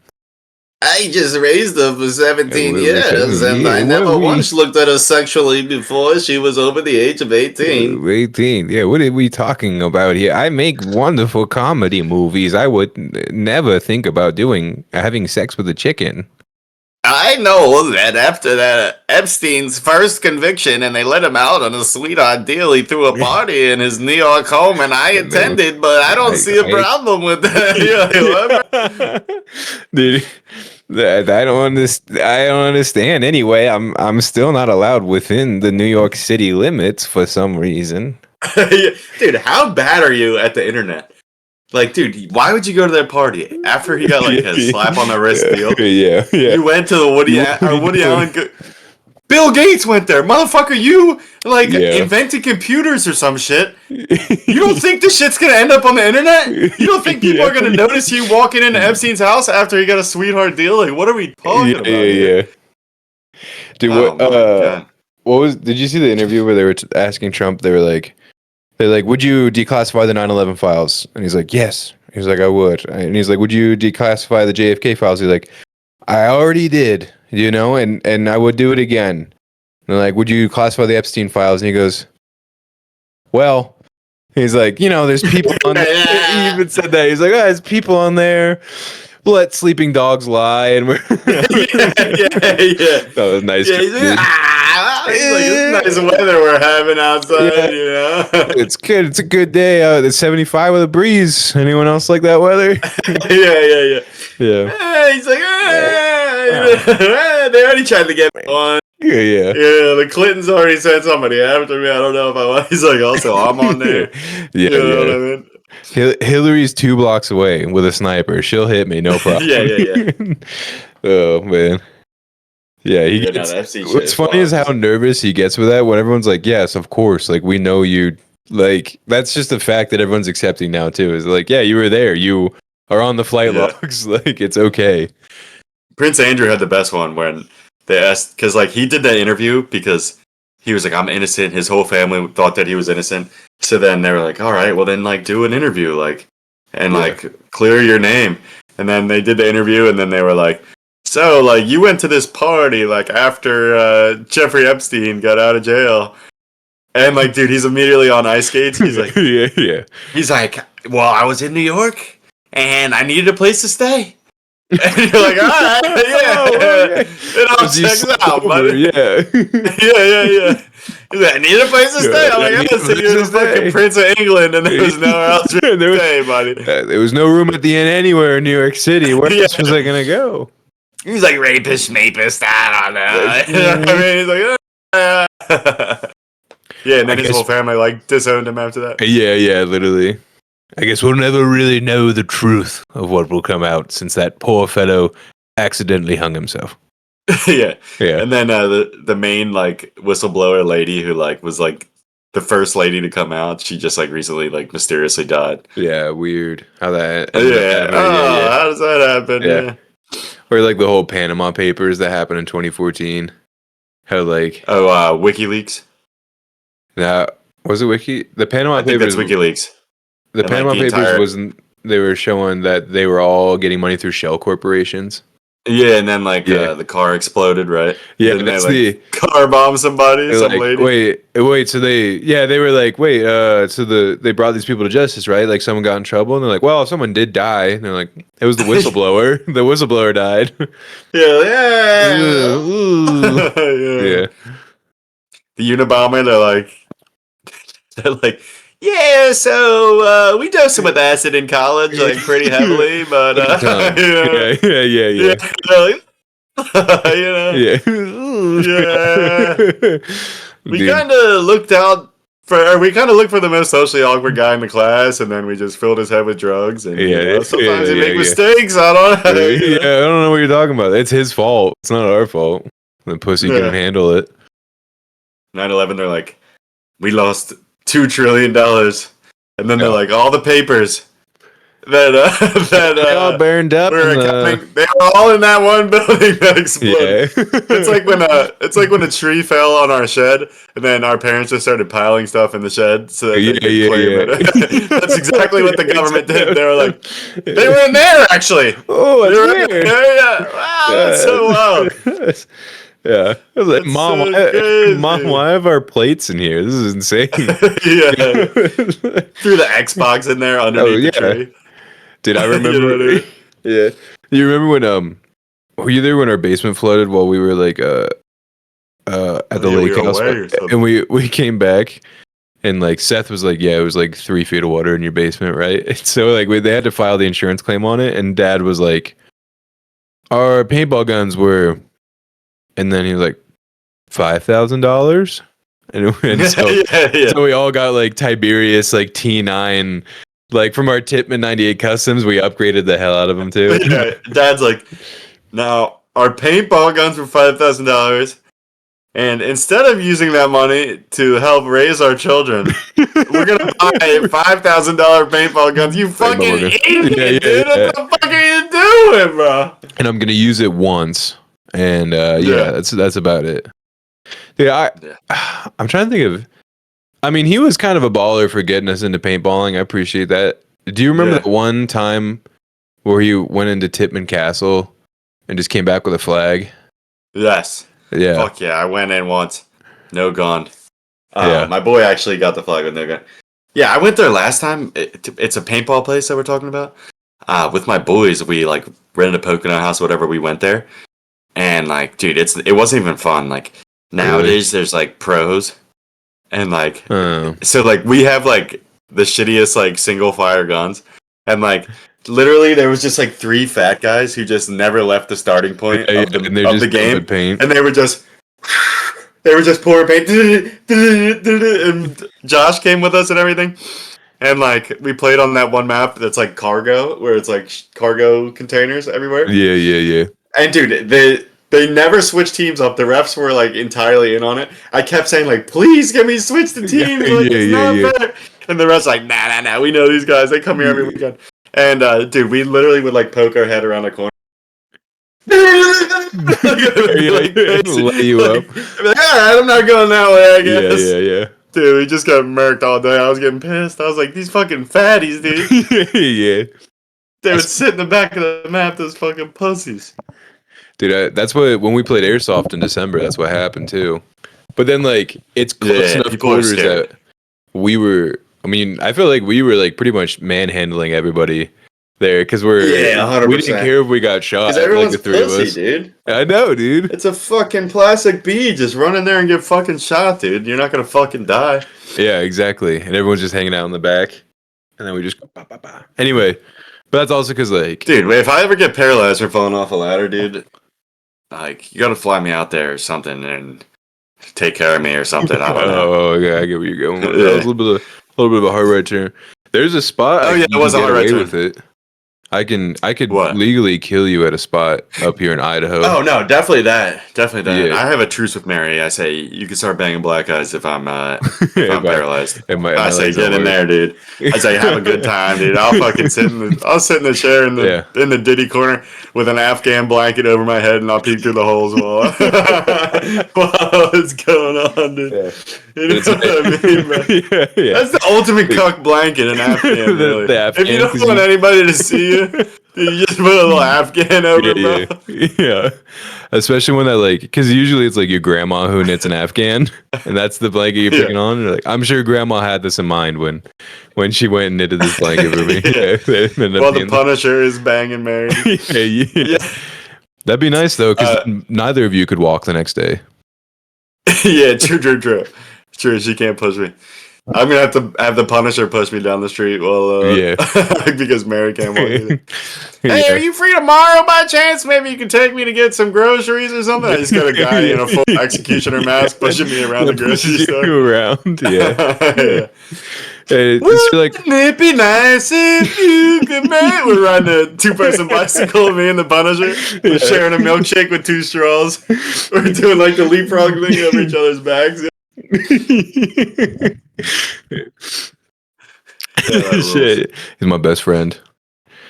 [SPEAKER 1] I just raised her for 17
[SPEAKER 2] Yeah,
[SPEAKER 1] years, and I
[SPEAKER 2] yeah,
[SPEAKER 1] never
[SPEAKER 2] well,
[SPEAKER 1] once looked at her sexually before she was over the age of 18.
[SPEAKER 2] 18. Yeah, what are we talking about here? I make wonderful comedy movies. I would never think about having sex with a chicken.
[SPEAKER 1] I know that after that Epstein's first conviction and they let him out on a sweetheart deal, he threw a party in his New York home and I attended, but I don't see a problem with that.
[SPEAKER 2] Dude, I don't understand. Anyway, I'm still not allowed within the New York City limits for some reason.
[SPEAKER 1] Dude, how bad are you at the internet? Like, dude, why would you go to their party after he got like a slap on the wrist deal?
[SPEAKER 2] Yeah.
[SPEAKER 1] You went to the Woody Allen. Bill Gates went there, motherfucker. You invented computers or some shit. You don't think this shit's gonna end up on the internet? You don't think people are gonna notice you walking into Epstein's house after he got a sweetheart deal? Like, what are we talking about?
[SPEAKER 2] Yeah. Dude, did you see the interview where they were asking Trump? They're like, would you declassify the 9/11 files? And he's like, yes. He's like, I would. And he's like, would you declassify the JFK files? He's like, I already did, and I would do it again. And they're like, would you classify the Epstein files? And he goes, well, he's like, there's people on there. He even said that. He's like, there's people on there. Let sleeping dogs lie. And we're that was nice.
[SPEAKER 1] Yeah, it's nice weather we're having outside,
[SPEAKER 2] It's good. It's a good day. It's 75 with a breeze. Anyone else like that weather?
[SPEAKER 1] Yeah. He's like, they already tried to get me on.
[SPEAKER 2] Yeah.
[SPEAKER 1] The Clintons already sent somebody after me. I don't know if I want. He's like, also, I'm on there.
[SPEAKER 2] Yeah.
[SPEAKER 1] You know what I mean?
[SPEAKER 2] Hillary's 2 blocks away with a sniper. She'll hit me, no problem.
[SPEAKER 1] Yeah.
[SPEAKER 2] Oh man. Yeah, he gets. What's funny is how nervous he gets with that when everyone's like, "Yes, of course." Like we know you. Like that's just the fact that everyone's accepting now too. Is like, yeah, you were there. You are on the flight logs. Like it's okay.
[SPEAKER 1] Prince Andrew had the best one when they asked because like he did that interview because he was like, I'm innocent. His whole family thought that he was innocent. So then they were like, all right, well then like do an interview like clear your name. And then they did the interview and then they were like, so like you went to this party like after Jeffrey Epstein got out of jail. And like, dude, he's immediately on ice skates. He's like,
[SPEAKER 2] yeah.
[SPEAKER 1] He's like, well, I was in New York and I needed a place to stay. And you're like, all right, it all checks out, buddy.
[SPEAKER 2] Yeah.
[SPEAKER 1] He's like, I need a place to stay. I'm like, I said you're the fucking Prince of England, and there was nowhere else to stay, buddy.
[SPEAKER 2] There was no room at the inn anywhere in New York City. Where else was I gonna go?
[SPEAKER 1] He's like rapist, mapist. I don't know. You know what I mean? He's like, yeah, and then his whole family like disowned him after that.
[SPEAKER 2] Yeah, literally. I guess we'll never really know the truth of what will come out since that poor fellow accidentally hung himself.
[SPEAKER 1] Yeah. And then the main like whistleblower lady who like was like the first lady to come out, she just like recently like mysteriously died.
[SPEAKER 2] Yeah, weird. How that?
[SPEAKER 1] Yeah. How does that happen?
[SPEAKER 2] Yeah. Or like the whole Panama Papers that happened in 2014. How like
[SPEAKER 1] WikiLeaks.
[SPEAKER 2] Now was it the Panama
[SPEAKER 1] Papers?
[SPEAKER 2] Papers?
[SPEAKER 1] That's WikiLeaks.
[SPEAKER 2] The Panama Papers wasn't. They were showing that they were all getting money through shell corporations.
[SPEAKER 1] Yeah, and then like the car exploded, right?
[SPEAKER 2] Yeah,
[SPEAKER 1] and
[SPEAKER 2] that's
[SPEAKER 1] they, like, car bombed somebody, some
[SPEAKER 2] like,
[SPEAKER 1] lady.
[SPEAKER 2] Wait. So they were like, wait. So they brought these people to justice, right? Like someone got in trouble, and they're like, well, someone did die. And they're like, it was the whistleblower. The whistleblower died.
[SPEAKER 1] Yeah. The Unabomber, they're like. Yeah, so we dosed him with acid in college, like pretty heavily, but
[SPEAKER 2] yeah.
[SPEAKER 1] We kind of looked for the most socially awkward guy in the class, and then we just filled his head with drugs. And sometimes he make mistakes. I don't know.
[SPEAKER 2] I don't know what you're talking about. It's his fault. It's not our fault. The pussy can handle it.
[SPEAKER 1] 9/11. They're like, we lost $2 trillion, and then they're like, all the papers.
[SPEAKER 2] They all burned up.
[SPEAKER 1] were
[SPEAKER 2] in the-
[SPEAKER 1] accounting. They were all in that one building that exploded.
[SPEAKER 2] Yeah.
[SPEAKER 1] It's like when a tree fell on our shed, and then our parents just started piling stuff in the shed so that they could claim it. That's exactly what the government did. They were like, they were in there actually.
[SPEAKER 2] Oh,
[SPEAKER 1] They
[SPEAKER 2] it's
[SPEAKER 1] were in
[SPEAKER 2] weird.
[SPEAKER 1] there, yeah. Wow, that's so wild.
[SPEAKER 2] Yeah. I was like,
[SPEAKER 1] That's
[SPEAKER 2] Mom,
[SPEAKER 1] so
[SPEAKER 2] why,
[SPEAKER 1] crazy.
[SPEAKER 2] Mom, why have our plates in here? This is insane.
[SPEAKER 1] Yeah, threw the Xbox in there underneath the
[SPEAKER 2] yeah.
[SPEAKER 1] tree.
[SPEAKER 2] Did I
[SPEAKER 1] You know
[SPEAKER 2] remember?
[SPEAKER 1] what I mean?
[SPEAKER 2] Yeah. You remember when were you there when our basement flooded while we were like at the
[SPEAKER 1] yeah,
[SPEAKER 2] lake
[SPEAKER 1] we were
[SPEAKER 2] house?
[SPEAKER 1] away or something.
[SPEAKER 2] And we came back and like Seth was like, yeah, it was like 3 feet of water in your basement, right? And so like they had to file the insurance claim on it, and Dad was like, our paintball guns were, and then he was like, $5,000, and so
[SPEAKER 1] yeah.
[SPEAKER 2] so we all got like Tiberius like T9, like from our Titman 98 Customs. We upgraded the hell out of them too.
[SPEAKER 1] Yeah, Dad's like, now our paintball guns were $5,000, and instead of using that money to help raise our children, we're gonna buy $5,000 paintball guns. You fucking
[SPEAKER 2] Paintball guns.
[SPEAKER 1] idiot,
[SPEAKER 2] Yeah,
[SPEAKER 1] dude!
[SPEAKER 2] yeah.
[SPEAKER 1] What the fuck are you doing, bro?
[SPEAKER 2] And I'm gonna use it once, and
[SPEAKER 1] Yeah.
[SPEAKER 2] yeah, that's about it. Yeah, I'm trying to think of. I mean, he was kind of a baller for getting us into paintballing. I appreciate that. Do you remember
[SPEAKER 1] Yeah.
[SPEAKER 2] that one time where he went into Titman Castle and just came back with a flag?
[SPEAKER 1] Yes.
[SPEAKER 2] Yeah.
[SPEAKER 1] Fuck yeah, I went in once. No gun.
[SPEAKER 2] Yeah.
[SPEAKER 1] My boy actually got the flag with no gun. Yeah, I went there last time. It's a paintball place that we're talking about. With my boys, we like rented a Pocono house, whatever. We went there, and like, dude, it wasn't even fun. Like nowadays, there's like pros, and like
[SPEAKER 2] Oh.
[SPEAKER 1] so like we have like the shittiest like single fire guns, and like literally there was just like 3 fat guys who just never left the starting point
[SPEAKER 2] Yeah,
[SPEAKER 1] of the,
[SPEAKER 2] and they're
[SPEAKER 1] of
[SPEAKER 2] just
[SPEAKER 1] the game.
[SPEAKER 2] dumping paint.
[SPEAKER 1] And they were just pouring paint. And Josh came with us and everything. And like we played on that one map that's like cargo, where it's like cargo containers everywhere.
[SPEAKER 2] Yeah.
[SPEAKER 1] And dude, they never switched teams up. The refs were like entirely in on it. I kept saying like, please get me switch the teams. Like, it's not fair. And the refs like, nah. We know these guys. They come here every weekend. And dude, we literally would like poke our head around the corner.
[SPEAKER 2] Let you up.
[SPEAKER 1] Like, all right, I'm not going that way, I guess.
[SPEAKER 2] Yeah.
[SPEAKER 1] Dude, we just got murked all day. I was getting pissed. I was like, these fucking fatties, dude.
[SPEAKER 2] Yeah.
[SPEAKER 1] They would sit in the back of the map, those fucking pussies.
[SPEAKER 2] Dude, that's what when we played airsoft in December. That's what happened too. But then, like, it's close
[SPEAKER 1] Yeah,
[SPEAKER 2] enough
[SPEAKER 1] people are
[SPEAKER 2] quarters
[SPEAKER 1] scared.
[SPEAKER 2] that we were. I mean, I feel like we were like pretty much manhandling everybody there because
[SPEAKER 1] Yeah, 100%.
[SPEAKER 2] we didn't care if we got shot.
[SPEAKER 1] Because
[SPEAKER 2] Like
[SPEAKER 1] everyone's
[SPEAKER 2] the 3 of
[SPEAKER 1] pussy,
[SPEAKER 2] us.
[SPEAKER 1] dude.
[SPEAKER 2] I know, dude.
[SPEAKER 1] It's a fucking plastic bead. Just run in there and get fucking shot, dude. You're not gonna fucking die.
[SPEAKER 2] Yeah, exactly. And everyone's just hanging out in the back, and then we just go bah, bah, bah. Anyway. But that's also because like,
[SPEAKER 1] Dude, wait, if I ever get paralyzed from falling off a ladder, dude, like you gotta fly me out there or something and take care of me or something. I don't know.
[SPEAKER 2] oh, okay, I get where you're going. That
[SPEAKER 1] Yeah.
[SPEAKER 2] was a little bit of a hard right turn. There's a spot.
[SPEAKER 1] Oh,
[SPEAKER 2] I
[SPEAKER 1] yeah,
[SPEAKER 2] can
[SPEAKER 1] it was a
[SPEAKER 2] get
[SPEAKER 1] hard right
[SPEAKER 2] away
[SPEAKER 1] turn.
[SPEAKER 2] with it. I could
[SPEAKER 1] What?
[SPEAKER 2] legally kill you at a spot up here in Idaho.
[SPEAKER 1] Oh no, definitely that. Definitely that.
[SPEAKER 2] Yeah.
[SPEAKER 1] I have a truce with Mary. I say you can start banging black eyes if I'm
[SPEAKER 2] If
[SPEAKER 1] paralyzed.
[SPEAKER 2] if my
[SPEAKER 1] I say
[SPEAKER 2] legs
[SPEAKER 1] get
[SPEAKER 2] don't
[SPEAKER 1] in
[SPEAKER 2] work.
[SPEAKER 1] there, dude. I say have a good time, dude. I'll fucking sit in the chair in the Diddy corner with an Afghan blanket over my head, and I'll peek through the holes while what's going on, dude.
[SPEAKER 2] Yeah.
[SPEAKER 1] You know what I mean, bro?
[SPEAKER 2] yeah.
[SPEAKER 1] That's the ultimate cuck blanket in Afghan,
[SPEAKER 2] The-
[SPEAKER 1] really.
[SPEAKER 2] the Afghan,
[SPEAKER 1] if you don't
[SPEAKER 2] 'cause
[SPEAKER 1] want
[SPEAKER 2] you-
[SPEAKER 1] anybody to see you, you just put a little Afghan over,
[SPEAKER 2] yeah,
[SPEAKER 1] bro.
[SPEAKER 2] yeah. Especially when that like, because usually it's like your grandma who knits an Afghan, and that's the blanket you're picking on. You're like, I'm sure grandma had this in mind when she went and knitted this blanket for me.
[SPEAKER 1] Yeah. Well, the Punisher is banging Mary.
[SPEAKER 2] yeah. That'd be nice though, because neither of you could walk the next day.
[SPEAKER 1] Yeah, true. True, she can't push me. I'm gonna have to have the Punisher push me down the street while
[SPEAKER 2] Yeah.
[SPEAKER 1] because Mary can't walk either.
[SPEAKER 2] Yeah.
[SPEAKER 1] Hey, are you free tomorrow by chance? Maybe you can take me to get some groceries or something. I just got a guy in a full executioner mask pushing me around the grocery
[SPEAKER 2] Pushes you
[SPEAKER 1] store.
[SPEAKER 2] around, yeah.
[SPEAKER 1] Yeah.
[SPEAKER 2] Hey,
[SPEAKER 1] Wouldn't
[SPEAKER 2] it's like,
[SPEAKER 1] it be nice if you could make... We're riding a 2-person bicycle, me and the Punisher. We're sharing a milkshake with 2 straws. We're doing like the leapfrog thing over each other's backs. Yeah, that rules.
[SPEAKER 2] shit. He's my best friend.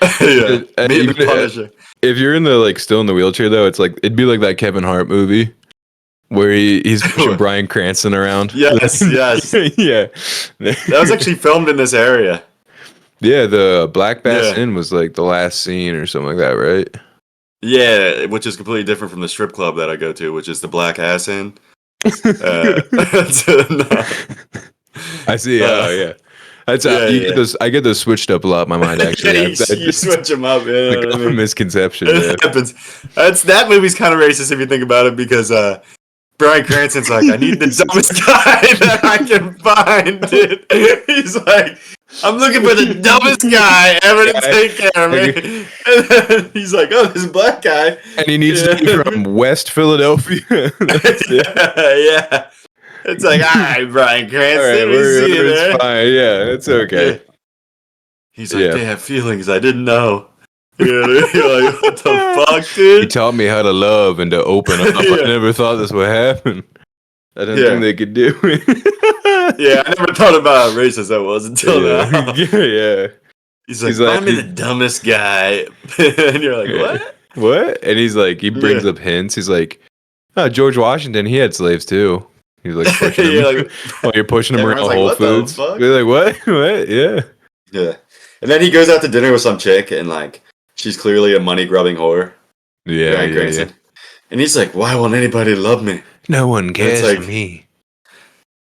[SPEAKER 1] Yeah,
[SPEAKER 2] And
[SPEAKER 1] me and the
[SPEAKER 2] even,
[SPEAKER 1] Punisher.
[SPEAKER 2] if you're in the like still in the wheelchair though, it's like it'd be like that Kevin Hart movie where he's pushing Bryan Cranston around.
[SPEAKER 1] Yes, yes.
[SPEAKER 2] Yeah.
[SPEAKER 1] That was actually filmed in this area.
[SPEAKER 2] Yeah, the Black Bass
[SPEAKER 1] Yeah.
[SPEAKER 2] Inn was like the last scene or something like that, right?
[SPEAKER 1] Yeah, which is completely different from the strip club that I go to, which is the Black Ass Inn. No.
[SPEAKER 2] I see. Oh yeah. That's
[SPEAKER 1] Yeah,
[SPEAKER 2] you
[SPEAKER 1] yeah.
[SPEAKER 2] get those. I get those switched up a lot in my mind. Actually,
[SPEAKER 1] Yeah, you switch them up. You know
[SPEAKER 2] Like
[SPEAKER 1] what I
[SPEAKER 2] a
[SPEAKER 1] mean?
[SPEAKER 2] misconception.
[SPEAKER 1] It
[SPEAKER 2] Yeah.
[SPEAKER 1] happens. That movie's kind of racist if you think about it, because Bryan Cranston's like, I need the dumbest guy that I can find, dude. He's like, I'm looking for the dumbest guy ever to take care of me. And then he's like, oh, this black guy.
[SPEAKER 2] And he needs to be from West Philadelphia. That's it.
[SPEAKER 1] Yeah. It's like, all right, Bryan
[SPEAKER 2] All
[SPEAKER 1] Cranston,
[SPEAKER 2] right,
[SPEAKER 1] we see you
[SPEAKER 2] it's
[SPEAKER 1] there.
[SPEAKER 2] fine. Yeah, it's okay.
[SPEAKER 1] Yeah. He's like,
[SPEAKER 2] Yeah.
[SPEAKER 1] they have feelings I didn't know. You know what I mean? You're like, what the fuck,
[SPEAKER 2] He
[SPEAKER 1] dude?
[SPEAKER 2] taught me how to love and to open up.
[SPEAKER 1] Yeah.
[SPEAKER 2] I never thought this would happen. I didn't
[SPEAKER 1] Yeah.
[SPEAKER 2] think they could do it.
[SPEAKER 1] Yeah, I never thought about how racist that was until now.
[SPEAKER 2] yeah.
[SPEAKER 1] He's like,
[SPEAKER 2] He's like-
[SPEAKER 1] find me the dumbest guy. And you're like, what?
[SPEAKER 2] What? And he's like, he brings
[SPEAKER 1] Yeah.
[SPEAKER 2] up hints. He's like, oh, George Washington, he had slaves too. He's like pushing him.
[SPEAKER 1] You're like,
[SPEAKER 2] While you're pushing him
[SPEAKER 1] Everyone's
[SPEAKER 2] around
[SPEAKER 1] like,
[SPEAKER 2] Whole
[SPEAKER 1] what the
[SPEAKER 2] Foods.
[SPEAKER 1] fuck?
[SPEAKER 2] You're like, what? What? Yeah.
[SPEAKER 1] yeah. And then he goes out to dinner with some chick, and like, she's clearly a money grubbing whore.
[SPEAKER 2] Yeah,
[SPEAKER 1] Bryan
[SPEAKER 2] yeah,
[SPEAKER 1] Cranston.
[SPEAKER 2] yeah.
[SPEAKER 1] And he's like, why won't anybody love me?
[SPEAKER 2] No one cares
[SPEAKER 1] like-
[SPEAKER 2] for me.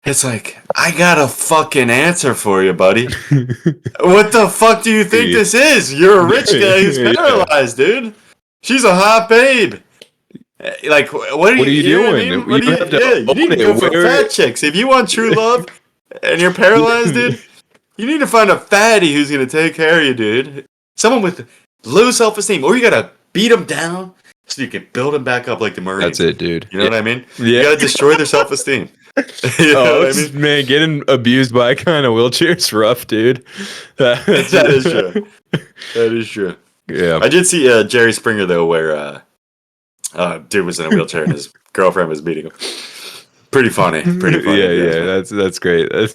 [SPEAKER 1] It's like, I got a fucking answer for you, buddy. What the fuck do you think
[SPEAKER 2] Yeah.
[SPEAKER 1] this is? You're a rich guy who's
[SPEAKER 2] Yeah.
[SPEAKER 1] paralyzed, dude. She's a hot babe. Like, what are
[SPEAKER 2] What are you
[SPEAKER 1] know what I
[SPEAKER 2] doing?
[SPEAKER 1] mean? What
[SPEAKER 2] You
[SPEAKER 1] do you,
[SPEAKER 2] have to
[SPEAKER 1] yeah, you need to
[SPEAKER 2] own it.
[SPEAKER 1] go for
[SPEAKER 2] Where-
[SPEAKER 1] fat chicks. If you want true love and you're paralyzed, dude, you need to find a fatty who's going to take care of you, dude. Someone with low self-esteem. Or you got to beat them down so you can build them back up like the Marines.
[SPEAKER 2] That's it, dude.
[SPEAKER 1] You know what I mean?
[SPEAKER 2] Yeah.
[SPEAKER 1] You got to destroy their self-esteem. You know
[SPEAKER 2] Oh,
[SPEAKER 1] what I
[SPEAKER 2] it's-
[SPEAKER 1] mean?
[SPEAKER 2] man, getting abused by a kind of wheelchair's rough, dude.
[SPEAKER 1] That is true. That is true.
[SPEAKER 2] Yeah.
[SPEAKER 1] I did see Jerry Springer though, where dude was in a wheelchair and his girlfriend was beating him. Pretty funny. Pretty funny.
[SPEAKER 2] Yeah. That's great. That's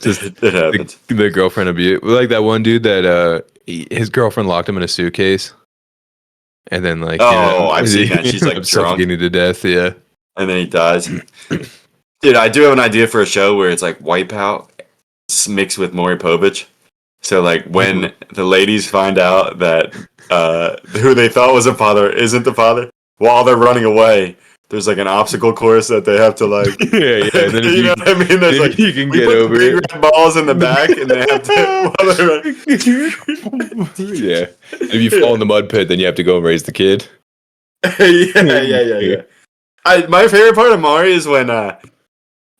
[SPEAKER 2] just
[SPEAKER 1] It happens.
[SPEAKER 2] the girlfriend abuse. Like that one dude that his girlfriend locked him in a suitcase, and then like
[SPEAKER 1] I've seen that. She's like drunk,
[SPEAKER 2] suffocating to death. Yeah.
[SPEAKER 1] and then he dies. Dude, I do have an idea for a show where it's like Wipeout mixed with Maury Povich. So like when the ladies find out that who they thought was a father isn't the father, while they're running away, there's like an obstacle course that they have to like.
[SPEAKER 2] Yeah. And then if
[SPEAKER 1] You know what I mean? There's
[SPEAKER 2] if
[SPEAKER 1] like
[SPEAKER 2] you can
[SPEAKER 1] we
[SPEAKER 2] get
[SPEAKER 1] put
[SPEAKER 2] over
[SPEAKER 1] big
[SPEAKER 2] it.
[SPEAKER 1] red balls in the back, and they have to. While they're running.
[SPEAKER 2] Yeah. If you fall in the mud pit, then you have to go and raise the kid.
[SPEAKER 1] yeah. My favorite part of Mari is when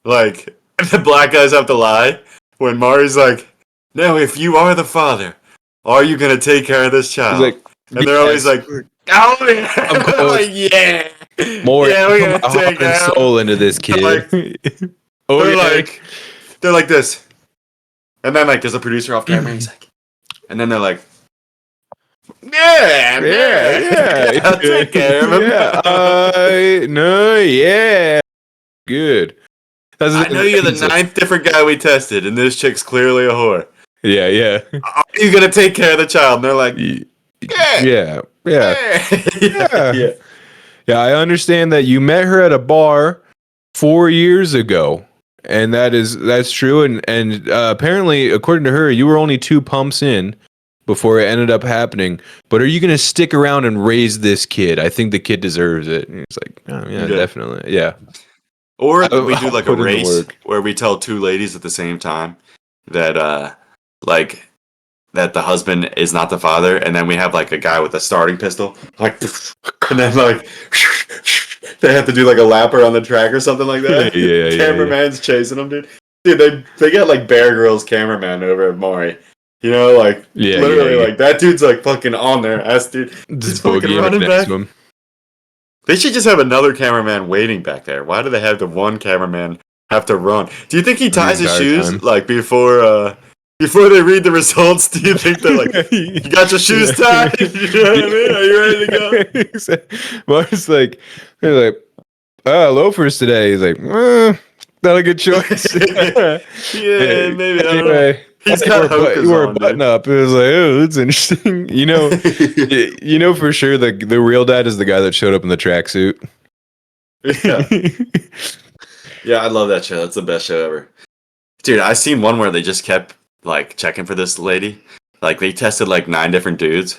[SPEAKER 1] like the black guys have to lie. When Mari's like, "Now, if you are the father, are you gonna take care of this
[SPEAKER 2] He's
[SPEAKER 1] child?"
[SPEAKER 2] like,
[SPEAKER 1] and they're always
[SPEAKER 2] "Yes."
[SPEAKER 1] like, "Oh yeah,
[SPEAKER 2] Of course.
[SPEAKER 1] like, yeah,
[SPEAKER 2] more
[SPEAKER 1] yeah, we're gonna
[SPEAKER 2] heart
[SPEAKER 1] take
[SPEAKER 2] and
[SPEAKER 1] care."
[SPEAKER 2] soul into this kid. Oh,
[SPEAKER 1] They're like this, and then like there's a producer off camera. And he's like, and then they're like. Yeah, I'll take care of him.
[SPEAKER 2] Yeah. Good.
[SPEAKER 1] I know you're the ninth different guy we tested, and this chick's clearly a whore.
[SPEAKER 2] Yeah.
[SPEAKER 1] Are you gonna take care of the child? And they're like,
[SPEAKER 2] Yeah.
[SPEAKER 1] yeah.
[SPEAKER 2] Yeah, I understand that you met her at a bar 4 years ago. And that's true. And apparently, according to her, you were only 2 pumps in before it ended up happening. But are you going to stick around and raise this kid? I think the kid deserves it. And he's like, oh, yeah, definitely. Yeah.
[SPEAKER 1] Or we do
[SPEAKER 2] I'll
[SPEAKER 1] like a
[SPEAKER 2] put in the
[SPEAKER 1] race
[SPEAKER 2] work.
[SPEAKER 1] where we tell 2 ladies at the same time that like that the husband is not the father, and then we have like a guy with a starting pistol, like, and then like they have to do like a lapper on the track or something like that.
[SPEAKER 2] Yeah.
[SPEAKER 1] Cameraman's chasing them, dude. Dude, they got like Bear Grylls cameraman over at Maury. You know, like literally, like that dude's like fucking on their ass, dude.
[SPEAKER 2] Just
[SPEAKER 1] fucking
[SPEAKER 2] boogie
[SPEAKER 1] running
[SPEAKER 2] next
[SPEAKER 1] back.
[SPEAKER 2] to him.
[SPEAKER 1] They should just have another cameraman waiting back there. Why do they have the one cameraman have to run? Do you think he ties his
[SPEAKER 2] entire
[SPEAKER 1] shoes
[SPEAKER 2] time.
[SPEAKER 1] like before they read the results? Do you think they're like, you got your shoes tied? You know what I mean? Are you ready to go?
[SPEAKER 2] Mark's like, they're like, loafers today. He's like, not a good choice.
[SPEAKER 1] Yeah, maybe. I don't know.
[SPEAKER 2] Anyway,
[SPEAKER 1] He's got
[SPEAKER 2] he wore a
[SPEAKER 1] Hoka's
[SPEAKER 2] button
[SPEAKER 1] on,
[SPEAKER 2] up. It was like, oh, that's interesting.
[SPEAKER 1] dude.
[SPEAKER 2] You know for sure the real dad is the guy that showed up in the tracksuit.
[SPEAKER 1] Yeah. Yeah, I love that show. That's the best show ever. Dude, I seen one where they just kept like checking for this lady. Like they tested like 9 different dudes.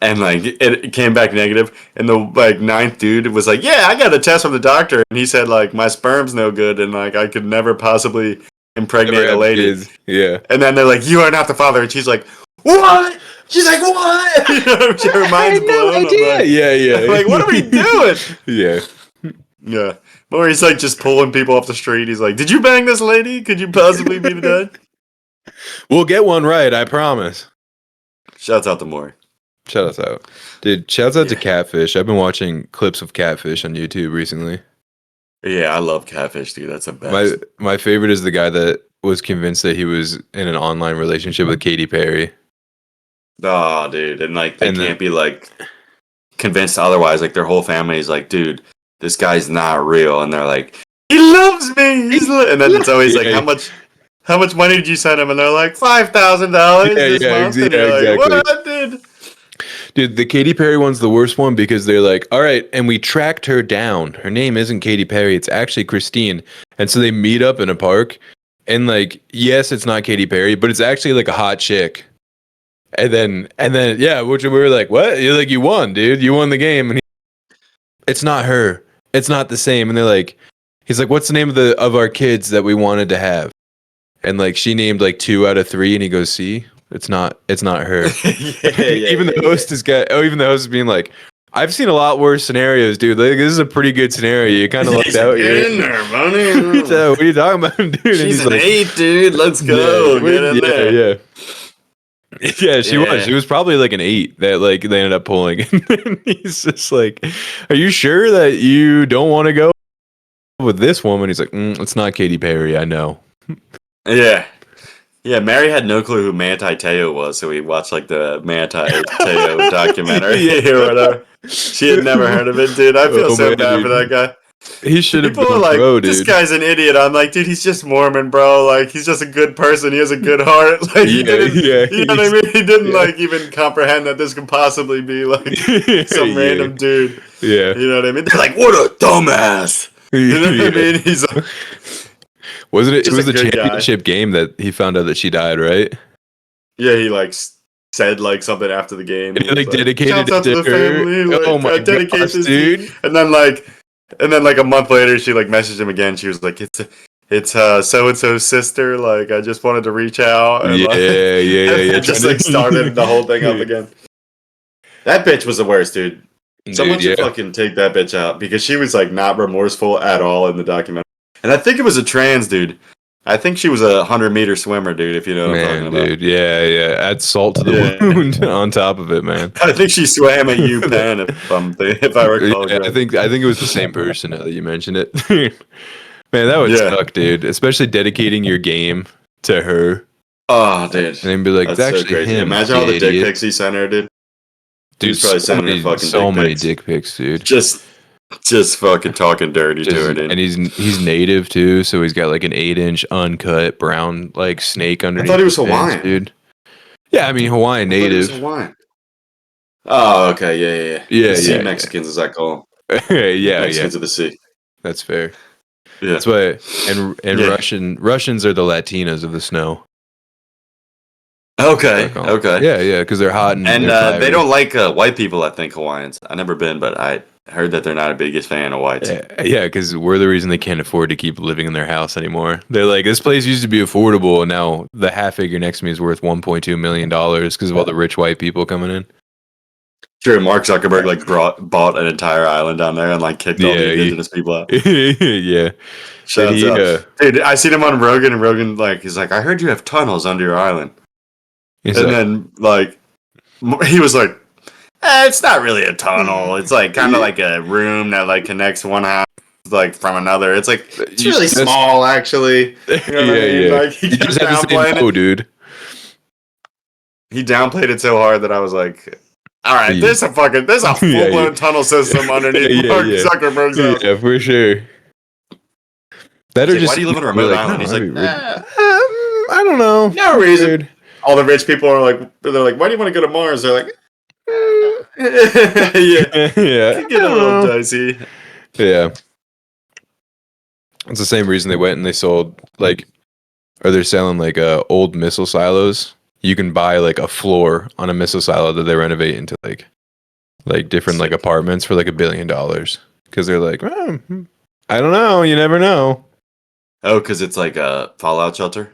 [SPEAKER 1] And like it came back negative. And the like 9th dude was like, yeah, I got a test from the doctor. And he said like my sperm's no good and like I could never possibly impregnate
[SPEAKER 2] Never
[SPEAKER 1] a
[SPEAKER 2] have
[SPEAKER 1] lady.
[SPEAKER 2] kids. Yeah.
[SPEAKER 1] And then they're like, you are not the father. And she's like, what? She's like, what? Her mind's blown. I'm like,
[SPEAKER 2] yeah.
[SPEAKER 1] I'm like, what are we doing?
[SPEAKER 2] Yeah.
[SPEAKER 1] Yeah. Or he's like just pulling people off the street. He's like, did you bang this lady? Could you possibly be the dad?
[SPEAKER 2] We'll get one right, I promise.
[SPEAKER 1] Shouts out to Maury.
[SPEAKER 2] Shout us out. Dude, shouts out to
[SPEAKER 1] Yeah.
[SPEAKER 2] Catfish. I've been watching clips of Catfish on YouTube recently.
[SPEAKER 1] Yeah, I love Catfish, dude. That's the best.
[SPEAKER 2] My favorite is the guy that was convinced that he was in an online relationship with Katy Perry.
[SPEAKER 1] Oh, dude. And like they
[SPEAKER 2] And then-
[SPEAKER 1] can't be like convinced otherwise. Like their whole family is like, dude, this guy's not real. And they're like, he loves me. And then it's always like,
[SPEAKER 2] Yeah.
[SPEAKER 1] how much money did you send him? And they're like, $5,000 this month. And you're like,
[SPEAKER 2] exactly.
[SPEAKER 1] what, dude?
[SPEAKER 2] Dude, the Katy Perry one's the worst one because they're like, all right, and we tracked her down. Her name isn't Katy Perry, it's actually Christine. And so they meet up in a park, and like, yes, it's not Katy Perry, but it's actually like a hot chick. And then, yeah, which we were like, what? You're like, you won, dude. You won the game. And it's not her. It's not the same. And they're like, he's like, what's the name of our kids that we wanted to have? And like, she named like 2 out of 3, and he goes, see, it's not her. Even the host is being like, I've seen a lot worse scenarios, dude. Like, this is a pretty good scenario. You kind of lucked out
[SPEAKER 1] Get
[SPEAKER 2] here.
[SPEAKER 1] in there, money.
[SPEAKER 2] So, what are you talking about, dude? And
[SPEAKER 1] She's
[SPEAKER 2] he's
[SPEAKER 1] an
[SPEAKER 2] like,
[SPEAKER 1] 8, dude. Let's go. Get in there.
[SPEAKER 2] Yeah. Yeah, she
[SPEAKER 1] Yeah.
[SPEAKER 2] was. She was probably like an 8 that like they ended up pulling. And then he's just like, "Are you sure that you don't want to go with this woman?" He's like, "It's not Katy Perry. I know."
[SPEAKER 1] Yeah. Yeah, Mary had no clue who Manti Teo was, so we watched like the Manti Teo documentary or whatever. She had never heard of it, dude. I feel
[SPEAKER 2] Oh,
[SPEAKER 1] so
[SPEAKER 2] man,
[SPEAKER 1] bad
[SPEAKER 2] dude.
[SPEAKER 1] for that guy.
[SPEAKER 2] He should have
[SPEAKER 1] People
[SPEAKER 2] been
[SPEAKER 1] are like,
[SPEAKER 2] pro,
[SPEAKER 1] this
[SPEAKER 2] dude.
[SPEAKER 1] guy's an idiot. I'm like, dude, he's just Mormon, bro. Like, he's just a good person. He has a good heart. Like, he didn't, you know what I mean? He didn't like even comprehend that this could possibly be like some random dude.
[SPEAKER 2] Yeah.
[SPEAKER 1] You know what I mean? They're like, what a dumbass. You know what I mean? He's like,
[SPEAKER 2] Wasn't it? It
[SPEAKER 1] Just
[SPEAKER 2] was
[SPEAKER 1] a
[SPEAKER 2] the
[SPEAKER 1] good guy.
[SPEAKER 2] championship game that he found out that she died, right?
[SPEAKER 1] yeah, he like said like something after the game.
[SPEAKER 2] And he like dedicated
[SPEAKER 1] Shouts
[SPEAKER 2] it
[SPEAKER 1] out to
[SPEAKER 2] to
[SPEAKER 1] the
[SPEAKER 2] her.
[SPEAKER 1] family. Like,
[SPEAKER 2] Oh my
[SPEAKER 1] I dedicate
[SPEAKER 2] gosh,
[SPEAKER 1] this
[SPEAKER 2] dude.
[SPEAKER 1] to you. And then like a month later, she like messaged him again. She was like, it's so and so's sister. Like, I just wanted to reach out. And,
[SPEAKER 2] Yeah,
[SPEAKER 1] like,
[SPEAKER 2] yeah.
[SPEAKER 1] just like started the whole thing up again. That bitch was the worst, dude. Someone
[SPEAKER 2] Dude,
[SPEAKER 1] should
[SPEAKER 2] yeah.
[SPEAKER 1] fucking take that bitch out because she was like not remorseful at all in the documentary. And I think it was a trans dude. I think she was a 100-meter swimmer, dude. If you know what I'm
[SPEAKER 2] Man,
[SPEAKER 1] talking about.
[SPEAKER 2] dude, yeah. Add salt to the
[SPEAKER 1] Yeah.
[SPEAKER 2] wound on top of it, man.
[SPEAKER 1] I think she swam at UPenn, if I recall.
[SPEAKER 2] Yeah, I
[SPEAKER 1] correctly.
[SPEAKER 2] think it was the same person now that you mentioned it. Man, that would
[SPEAKER 1] Yeah.
[SPEAKER 2] suck, dude. Especially dedicating your game to her
[SPEAKER 1] Oh, dude.
[SPEAKER 2] and then be like,
[SPEAKER 1] That's
[SPEAKER 2] "It's
[SPEAKER 1] so
[SPEAKER 2] actually
[SPEAKER 1] crazy.
[SPEAKER 2] him."
[SPEAKER 1] Imagine all the
[SPEAKER 2] you
[SPEAKER 1] dick
[SPEAKER 2] idiot."
[SPEAKER 1] pics he sent her, dude.
[SPEAKER 2] Dude,
[SPEAKER 1] He's probably sending her fucking
[SPEAKER 2] so
[SPEAKER 1] dick
[SPEAKER 2] many
[SPEAKER 1] pics.
[SPEAKER 2] dick pics, dude.
[SPEAKER 1] Just fucking talking dirty to her, dude.
[SPEAKER 2] And he's native too, so he's got like an 8-inch uncut brown like snake underneath.
[SPEAKER 1] thought he was
[SPEAKER 2] his pants,
[SPEAKER 1] Hawaiian.
[SPEAKER 2] dude. Yeah, I mean Hawaiian
[SPEAKER 1] I thought he was
[SPEAKER 2] native.
[SPEAKER 1] Hawaiian. Oh, okay, yeah.
[SPEAKER 2] Yeah,
[SPEAKER 1] Sea
[SPEAKER 2] yeah,
[SPEAKER 1] Mexicans, as I call them.
[SPEAKER 2] yeah.
[SPEAKER 1] Mexicans of the sea.
[SPEAKER 2] That's fair.
[SPEAKER 1] Yeah.
[SPEAKER 2] That's why and
[SPEAKER 1] Yeah.
[SPEAKER 2] Russians are the Latinas of the snow.
[SPEAKER 1] Okay.
[SPEAKER 2] I call 'em.
[SPEAKER 1] Okay.
[SPEAKER 2] Yeah, because they're hot and
[SPEAKER 1] And
[SPEAKER 2] they're
[SPEAKER 1] they
[SPEAKER 2] fiery.
[SPEAKER 1] don't like white people. I think Hawaiians. I've never been, but I heard that they're not a biggest fan of whites.
[SPEAKER 2] Yeah, because we're the reason they can't afford to keep living in their house anymore. They're like, this place used to be affordable, and now the half acre next to me is worth $1.2 million because of all the rich white people coming in.
[SPEAKER 1] Sure, Mark Zuckerberg like bought an entire island down there and like kicked all
[SPEAKER 2] Yeah,
[SPEAKER 1] the
[SPEAKER 2] he-
[SPEAKER 1] indigenous people out.
[SPEAKER 2] Yeah.
[SPEAKER 1] Shouts
[SPEAKER 2] he,
[SPEAKER 1] out. Dude, I seen him on Rogan, and Rogan like he's like, I heard you have tunnels under your island,
[SPEAKER 2] He's
[SPEAKER 1] and
[SPEAKER 2] like,
[SPEAKER 1] then like he was like, it's not really a tunnel. It's like kind of like a room that like connects one house like from another. It's like it's
[SPEAKER 2] You
[SPEAKER 1] really
[SPEAKER 2] just-
[SPEAKER 1] small, actually. You know what I mean?
[SPEAKER 2] yeah.
[SPEAKER 1] Like, he
[SPEAKER 2] You
[SPEAKER 1] kept
[SPEAKER 2] just have to say
[SPEAKER 1] downplaying
[SPEAKER 2] no,
[SPEAKER 1] it.
[SPEAKER 2] dude.
[SPEAKER 1] He downplayed it so hard that I was like, all right,
[SPEAKER 2] Yeah.
[SPEAKER 1] there's a full
[SPEAKER 2] Yeah,
[SPEAKER 1] blown
[SPEAKER 2] yeah.
[SPEAKER 1] tunnel system underneath
[SPEAKER 2] Yeah,
[SPEAKER 1] Mark
[SPEAKER 2] yeah.
[SPEAKER 1] Zuckerberg's house.
[SPEAKER 2] Yeah, for sure. That
[SPEAKER 1] He's
[SPEAKER 2] or
[SPEAKER 1] like,
[SPEAKER 2] just
[SPEAKER 1] why do you live on a
[SPEAKER 2] be
[SPEAKER 1] remote
[SPEAKER 2] like,
[SPEAKER 1] island?
[SPEAKER 2] "No,
[SPEAKER 1] He's
[SPEAKER 2] that'd
[SPEAKER 1] like,
[SPEAKER 2] be I don't know.
[SPEAKER 1] No reason.
[SPEAKER 2] Dude.
[SPEAKER 1] All the rich people are like, they're like, why do you want to go to Mars? They're like, yeah,
[SPEAKER 2] Yeah.
[SPEAKER 1] it could get a little dicey.
[SPEAKER 2] Yeah. It's the same reason they went and they sold like, or they're selling like old missile silos. You can buy like a floor on a missile silo that they renovate into like different like apartments for like $1 billion because they're like, oh, I don't know, you never know.
[SPEAKER 1] Oh, because it's like a fallout shelter.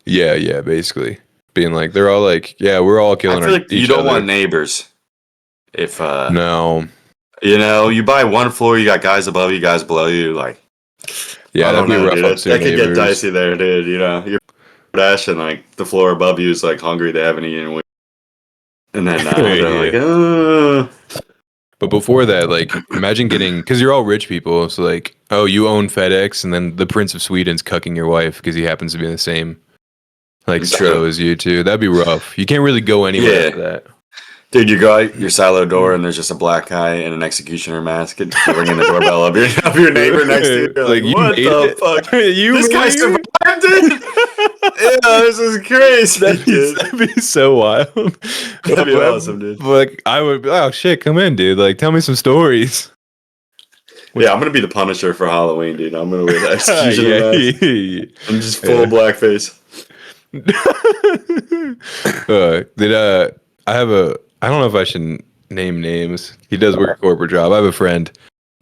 [SPEAKER 2] Yeah, basically being like they're all like, yeah, we're all killing.
[SPEAKER 1] I feel like you
[SPEAKER 2] each
[SPEAKER 1] don't
[SPEAKER 2] other.
[SPEAKER 1] want neighbors. If
[SPEAKER 2] No,
[SPEAKER 1] you know, you buy one floor, you got guys above you, guys below you, like.
[SPEAKER 2] yeah, that'd be rough.
[SPEAKER 1] Dude. That could get dicey there, dude. You know, you're Dash and like the floor above you is like hungry, they haven't eaten, and then they're like,
[SPEAKER 2] But before that, like, imagine getting, because you're all rich people, so like, oh, you own FedEx, and then the Prince of Sweden's cucking your wife because he happens to be in the same like
[SPEAKER 1] It's
[SPEAKER 2] silo
[SPEAKER 1] true.
[SPEAKER 2] as you too. That'd be rough. You can't really go anywhere
[SPEAKER 1] Yeah.
[SPEAKER 2] after that.
[SPEAKER 1] Dude, you go out your silo door and there's just a black guy in an executioner mask and ringing the doorbell of your neighbor next to you. You're like,
[SPEAKER 2] you
[SPEAKER 1] what
[SPEAKER 2] made
[SPEAKER 1] the
[SPEAKER 2] it?
[SPEAKER 1] fuck?
[SPEAKER 2] You
[SPEAKER 1] This guy
[SPEAKER 2] made it?
[SPEAKER 1] survived it? Yeah, this is crazy.
[SPEAKER 2] That'd be so wild.
[SPEAKER 1] That'd be awesome, dude.
[SPEAKER 2] Like, I would be, oh shit, come in, dude. Like, tell me some stories.
[SPEAKER 1] Yeah, I'm gonna be the Punisher for Halloween, dude. I'm gonna wear the executioner mask.
[SPEAKER 2] Yeah.
[SPEAKER 1] I'm just full blackface.
[SPEAKER 2] I don't know if I should name names. He does work a corporate job. I have a friend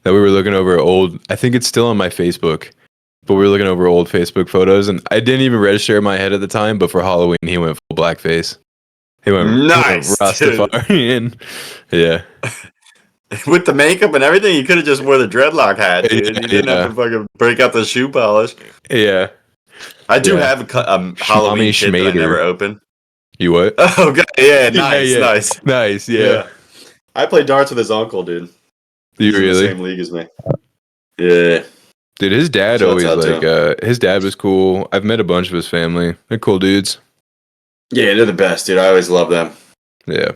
[SPEAKER 2] that we were looking over old, I think it's still on my Facebook, but we were looking over old Facebook photos and I didn't even register in my head at the time, but for Halloween he went full blackface. He went
[SPEAKER 1] Nice,
[SPEAKER 2] Rastafarian. Yeah.
[SPEAKER 1] With the makeup and everything, you could have just wore the dreadlock hat, dude. You didn't have to fucking break out the shoe polish.
[SPEAKER 2] Yeah.
[SPEAKER 1] I do
[SPEAKER 2] Yeah.
[SPEAKER 1] have a Halloween kit that I
[SPEAKER 2] Schmader.
[SPEAKER 1] never opened.
[SPEAKER 2] You what?
[SPEAKER 1] Oh, God. Yeah, nice, nice.
[SPEAKER 2] Nice, yeah.
[SPEAKER 1] I played darts with his uncle, dude.
[SPEAKER 2] You
[SPEAKER 1] He's in the
[SPEAKER 2] really?
[SPEAKER 1] same league as me. Yeah.
[SPEAKER 2] Dude, his dad
[SPEAKER 1] Shouts
[SPEAKER 2] always
[SPEAKER 1] out to
[SPEAKER 2] like his dad was cool. I've met a bunch of his family. They're cool dudes.
[SPEAKER 1] Yeah, they're the best, dude. I always love them.
[SPEAKER 2] Yeah.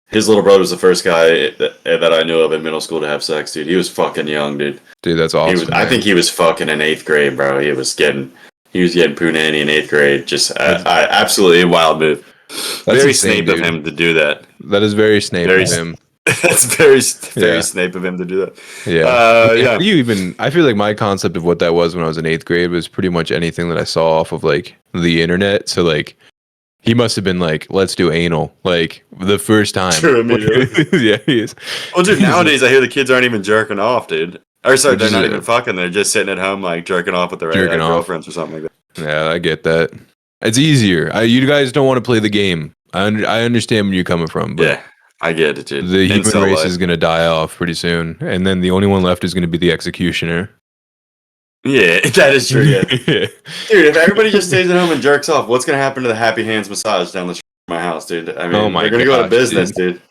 [SPEAKER 1] His little brother was the first guy that I knew of in middle school to have sex, dude. He was fucking young, dude.
[SPEAKER 2] Dude, that's awesome.
[SPEAKER 1] I think he was fucking in 8th grade, bro. He was getting punani in 8th grade. Just absolutely a wild move. Very
[SPEAKER 2] insane,
[SPEAKER 1] Snape of
[SPEAKER 2] dude.
[SPEAKER 1] him to do that.
[SPEAKER 2] That is very Snape
[SPEAKER 1] Very
[SPEAKER 2] of him.
[SPEAKER 1] That's very
[SPEAKER 2] Yeah.
[SPEAKER 1] Snape of him to do that.
[SPEAKER 2] Yeah.
[SPEAKER 1] Yeah.
[SPEAKER 2] You even I feel like my concept of what that was when I was in 8th grade was pretty much anything that I saw off of like the internet. So like he must have been like, let's do anal, like the first time.
[SPEAKER 1] True, immediately.
[SPEAKER 2] Yeah, he is.
[SPEAKER 1] Well, dude, nowadays I hear the kids aren't even jerking off, dude. Or sorry, they're
[SPEAKER 2] Which
[SPEAKER 1] not
[SPEAKER 2] is
[SPEAKER 1] even fucking. They're just sitting at home like jerking off with their
[SPEAKER 2] Jerking off.
[SPEAKER 1] girlfriends or something like that.
[SPEAKER 2] Yeah, I get that. It's easier. You guys don't want to play the game. I understand where you're coming from, but
[SPEAKER 1] Yeah, I get it, dude.
[SPEAKER 2] the human
[SPEAKER 1] Incel
[SPEAKER 2] race
[SPEAKER 1] life.
[SPEAKER 2] is going to die off pretty soon, and then the only one left is going to be the executioner.
[SPEAKER 1] Yeah, that is true. Yeah.
[SPEAKER 2] Yeah.
[SPEAKER 1] Dude, if everybody just stays at home and jerks off, what's gonna happen to the Happy Hands massage down the street from my house, dude? I mean,
[SPEAKER 2] Oh my
[SPEAKER 1] they're gonna go out of
[SPEAKER 2] gosh,
[SPEAKER 1] business, dude.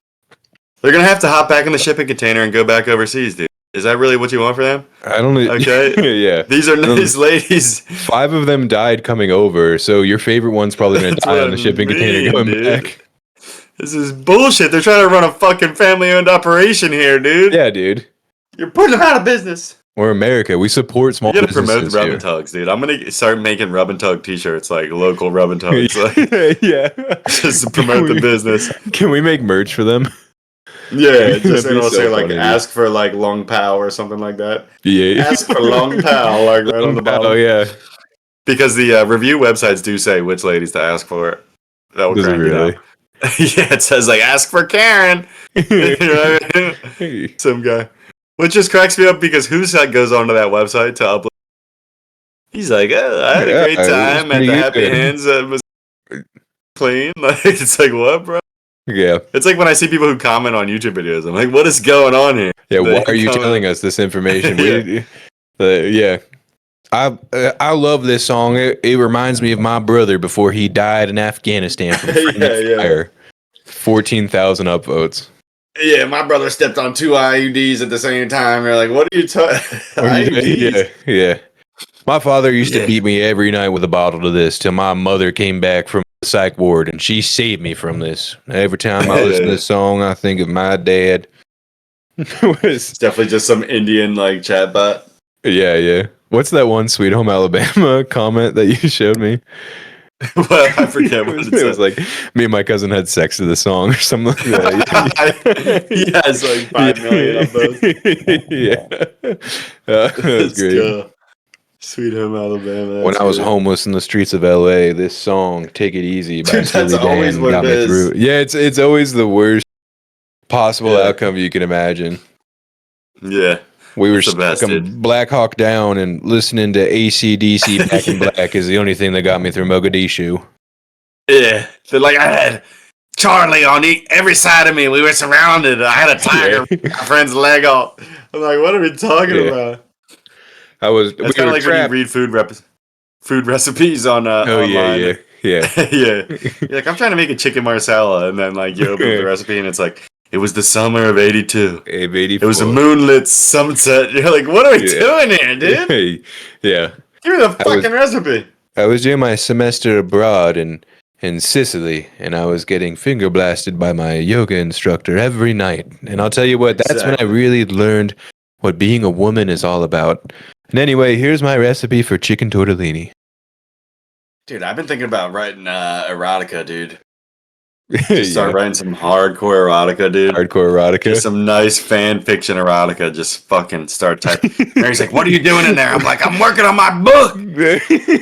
[SPEAKER 1] They're gonna have to hop back in the shipping container and go back overseas, dude. Is that really what you want for them?
[SPEAKER 2] I don't know.
[SPEAKER 1] Okay.
[SPEAKER 2] Yeah.
[SPEAKER 1] These are nice ladies.
[SPEAKER 2] 5 of them died coming over, so your favorite one's probably going to
[SPEAKER 1] That's
[SPEAKER 2] die
[SPEAKER 1] what
[SPEAKER 2] on the
[SPEAKER 1] I
[SPEAKER 2] shipping container
[SPEAKER 1] mean,
[SPEAKER 2] going
[SPEAKER 1] dude.
[SPEAKER 2] back.
[SPEAKER 1] This is bullshit. They're trying to run a fucking family-owned operation here, dude.
[SPEAKER 2] Yeah, dude.
[SPEAKER 1] You're putting them out of business.
[SPEAKER 2] We're America. We support small
[SPEAKER 1] You gotta promote the
[SPEAKER 2] businesses
[SPEAKER 1] rub
[SPEAKER 2] here.
[SPEAKER 1] and tugs, dude. I'm gonna start making rub and tug t-shirts, like local rub and tugs, like
[SPEAKER 2] Yeah.
[SPEAKER 1] just to promote the business.
[SPEAKER 2] Can we make merch for them?
[SPEAKER 1] Yeah, just
[SPEAKER 2] That'd be
[SPEAKER 1] it'll
[SPEAKER 2] so
[SPEAKER 1] say like
[SPEAKER 2] funny, dude.
[SPEAKER 1] ask for like Long Pal or something like that.
[SPEAKER 2] Yeah.
[SPEAKER 1] Ask for Long Pal, like right on the bottom.
[SPEAKER 2] Oh, yeah.
[SPEAKER 1] Because the review websites do say which ladies to ask for. That will
[SPEAKER 2] Does it
[SPEAKER 1] crank it
[SPEAKER 2] really?
[SPEAKER 1] up. Yeah, it says like ask for Karen. You know what I mean? Some guy. Which just cracks me up because who goes onto that website to upload? He's like, oh, I had a
[SPEAKER 2] Yeah,
[SPEAKER 1] great
[SPEAKER 2] it was
[SPEAKER 1] time at
[SPEAKER 2] pretty
[SPEAKER 1] the Happy
[SPEAKER 2] good.
[SPEAKER 1] Hands. Was clean. Like it's like what, bro?
[SPEAKER 2] Yeah.
[SPEAKER 1] It's like when I see people who comment on YouTube videos. I'm like, what is going on here?
[SPEAKER 2] Yeah, why
[SPEAKER 1] They
[SPEAKER 2] are you
[SPEAKER 1] comment-
[SPEAKER 2] telling us this information?
[SPEAKER 1] Yeah.
[SPEAKER 2] Yeah. I love this song. It reminds me of my brother before he died in Afghanistan from friendly
[SPEAKER 1] Yeah.
[SPEAKER 2] fire. 14,000 upvotes.
[SPEAKER 1] Yeah, my brother stepped on 2 IUDs at the same time. You're like, what are you talking?
[SPEAKER 2] Yeah. My father used
[SPEAKER 1] Yeah.
[SPEAKER 2] to beat me every night with a bottle of this till my mother came back from the psych ward and she saved me from this. Every time I listen to this song, I think of my dad.
[SPEAKER 1] It's definitely just some Indian like chatbot.
[SPEAKER 2] Yeah. What's that one Sweet Home Alabama comment that you showed me?
[SPEAKER 1] Well, I forget what
[SPEAKER 2] It was like me and my cousin had sex to the song or something like that.
[SPEAKER 1] He has like 5 million of those.
[SPEAKER 2] Yeah, that was
[SPEAKER 1] Let's
[SPEAKER 2] great.
[SPEAKER 1] go. Sweet Home Alabama.
[SPEAKER 2] When
[SPEAKER 1] that's
[SPEAKER 2] I was
[SPEAKER 1] good.
[SPEAKER 2] homeless in the streets of LA, this song "Take It Easy" by
[SPEAKER 1] Dude, that's
[SPEAKER 2] Steely
[SPEAKER 1] always
[SPEAKER 2] Dan
[SPEAKER 1] what
[SPEAKER 2] got
[SPEAKER 1] it
[SPEAKER 2] me
[SPEAKER 1] is.
[SPEAKER 2] through. Yeah, it's always the worst possible
[SPEAKER 1] Yeah.
[SPEAKER 2] outcome you can imagine.
[SPEAKER 1] Yeah.
[SPEAKER 2] We were
[SPEAKER 1] It's the best,
[SPEAKER 2] stuck in Black Hawk Down, and listening to AC/DC Back in
[SPEAKER 1] Yeah.
[SPEAKER 2] Black is the only thing that got me through Mogadishu.
[SPEAKER 1] Yeah. So like I had Charlie on every side of me. We were surrounded. I had a tiger my friend's leg off. I'm like, what are we talking
[SPEAKER 2] Yeah.
[SPEAKER 1] about?
[SPEAKER 2] I was.
[SPEAKER 1] That's
[SPEAKER 2] we
[SPEAKER 1] kind
[SPEAKER 2] were
[SPEAKER 1] of like when you
[SPEAKER 2] trapped.
[SPEAKER 1] read food recipes on
[SPEAKER 2] Oh
[SPEAKER 1] online.
[SPEAKER 2] yeah.
[SPEAKER 1] Yeah. You're like, I'm trying to make a chicken marsala, and then like you open up the recipe and it's like, it was the summer of '82.
[SPEAKER 2] Abe 84.
[SPEAKER 1] It was a moonlit sunset. You're like, what are we
[SPEAKER 2] Yeah.
[SPEAKER 1] doing here, dude?
[SPEAKER 2] Yeah.
[SPEAKER 1] Give me the
[SPEAKER 2] was-
[SPEAKER 1] fucking recipe.
[SPEAKER 2] I was doing my semester abroad in Sicily, and I was getting finger blasted by my yoga instructor every night. And I'll tell you what, that's when I
[SPEAKER 1] Exactly.
[SPEAKER 2] really learned what being a woman is all about. And anyway, here's my recipe for chicken tortellini.
[SPEAKER 1] Dude, I've been thinking about writing erotica, dude.
[SPEAKER 2] Yeah.
[SPEAKER 1] Just start writing some hardcore erotica, dude.
[SPEAKER 2] Hardcore erotica.
[SPEAKER 1] Just some nice fan fiction erotica. Just fucking start typing. Mary's like, what are you doing in there? I'm like, I'm working on my book.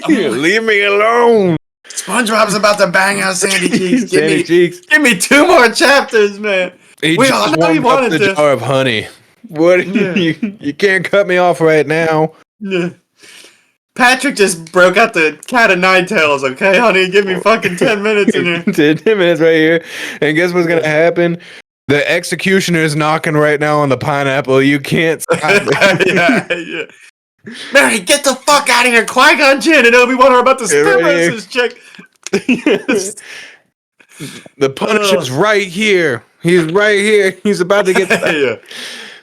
[SPEAKER 2] Leave me alone.
[SPEAKER 1] SpongeBob's about to bang out Sandy Cheeks.
[SPEAKER 2] Sandy Cheeks.
[SPEAKER 1] Give me 2 more chapters, man.
[SPEAKER 2] He
[SPEAKER 1] We
[SPEAKER 2] just
[SPEAKER 1] all know he
[SPEAKER 2] warmed up
[SPEAKER 1] wanted
[SPEAKER 2] the
[SPEAKER 1] to.
[SPEAKER 2] jar of honey. What?
[SPEAKER 1] Yeah.
[SPEAKER 2] You can't cut me off right now.
[SPEAKER 1] Yeah. Patrick just broke out the cat of nine tails, okay, honey? Give me fucking 10 minutes in here.
[SPEAKER 2] 10 minutes right here. And guess what's going to happen? The executioner is knocking right now on the pineapple. You can't stop it.
[SPEAKER 1] yeah. Mary, get the fuck out of here. Qui-Gon Jinn and Obi-Wan are about to
[SPEAKER 2] Yeah,
[SPEAKER 1] spit
[SPEAKER 2] right here.
[SPEAKER 1] this chick.
[SPEAKER 2] The Punisher's right here. He's right here. He's about to get...
[SPEAKER 1] Yeah.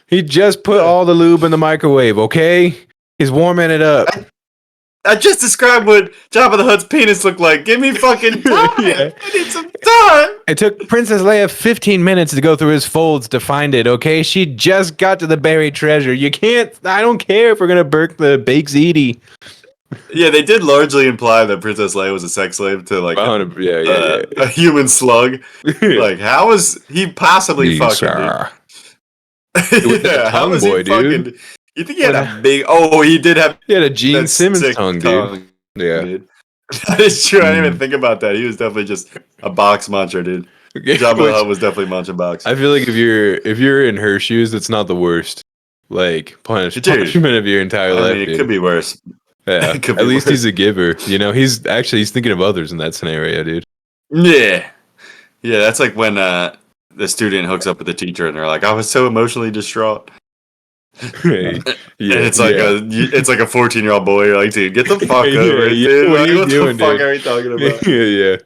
[SPEAKER 2] He just put all the lube in the microwave, okay? He's warming it up.
[SPEAKER 1] I just described what Jabba the Hutt's penis looked like. Give me fucking time.
[SPEAKER 2] Yeah.
[SPEAKER 1] I need some time.
[SPEAKER 2] It took Princess Leia 15 minutes to go through his folds to find it, okay? She just got to the buried treasure. You can't... I don't care if we're going to burk the Bakes Edie.
[SPEAKER 1] Yeah, they did largely imply that Princess Leia was a sex slave to like a human slug. Like, how was he possibly fucking?
[SPEAKER 2] With that
[SPEAKER 1] how
[SPEAKER 2] tongue
[SPEAKER 1] was
[SPEAKER 2] boy,
[SPEAKER 1] he
[SPEAKER 2] dude.
[SPEAKER 1] fucking? You think he had a big? Oh, he did have
[SPEAKER 2] He had a Gene
[SPEAKER 1] that
[SPEAKER 2] Simmons
[SPEAKER 1] sick
[SPEAKER 2] tongue, dude. Yeah.
[SPEAKER 1] dude. That is true. I didn't even think about that. He was definitely just a box muncher, dude. Jabba the
[SPEAKER 2] Which-
[SPEAKER 1] Hutt was definitely munching box.
[SPEAKER 2] I feel like if you're in her shoes, it's not the worst. Like
[SPEAKER 1] Dude.
[SPEAKER 2] punishment of your entire
[SPEAKER 1] I
[SPEAKER 2] life.
[SPEAKER 1] mean, it
[SPEAKER 2] dude.
[SPEAKER 1] could be worse.
[SPEAKER 2] Yeah.
[SPEAKER 1] it could
[SPEAKER 2] At
[SPEAKER 1] be
[SPEAKER 2] least
[SPEAKER 1] worse.
[SPEAKER 2] he's a giver. You know, he's thinking of others in that scenario, dude.
[SPEAKER 1] Yeah, yeah. That's like when the student hooks up with the teacher, and they're like, "I was so emotionally distraught."
[SPEAKER 2] Yeah,
[SPEAKER 1] And it's like it's like a 14-year-old boy. You're like, dude, get the fuck
[SPEAKER 2] Yeah,
[SPEAKER 1] over it,
[SPEAKER 2] yeah.
[SPEAKER 1] dude.
[SPEAKER 2] What are
[SPEAKER 1] Like,
[SPEAKER 2] you
[SPEAKER 1] what
[SPEAKER 2] doing,
[SPEAKER 1] the fuck
[SPEAKER 2] dude?
[SPEAKER 1] are you talking about?
[SPEAKER 2] yeah.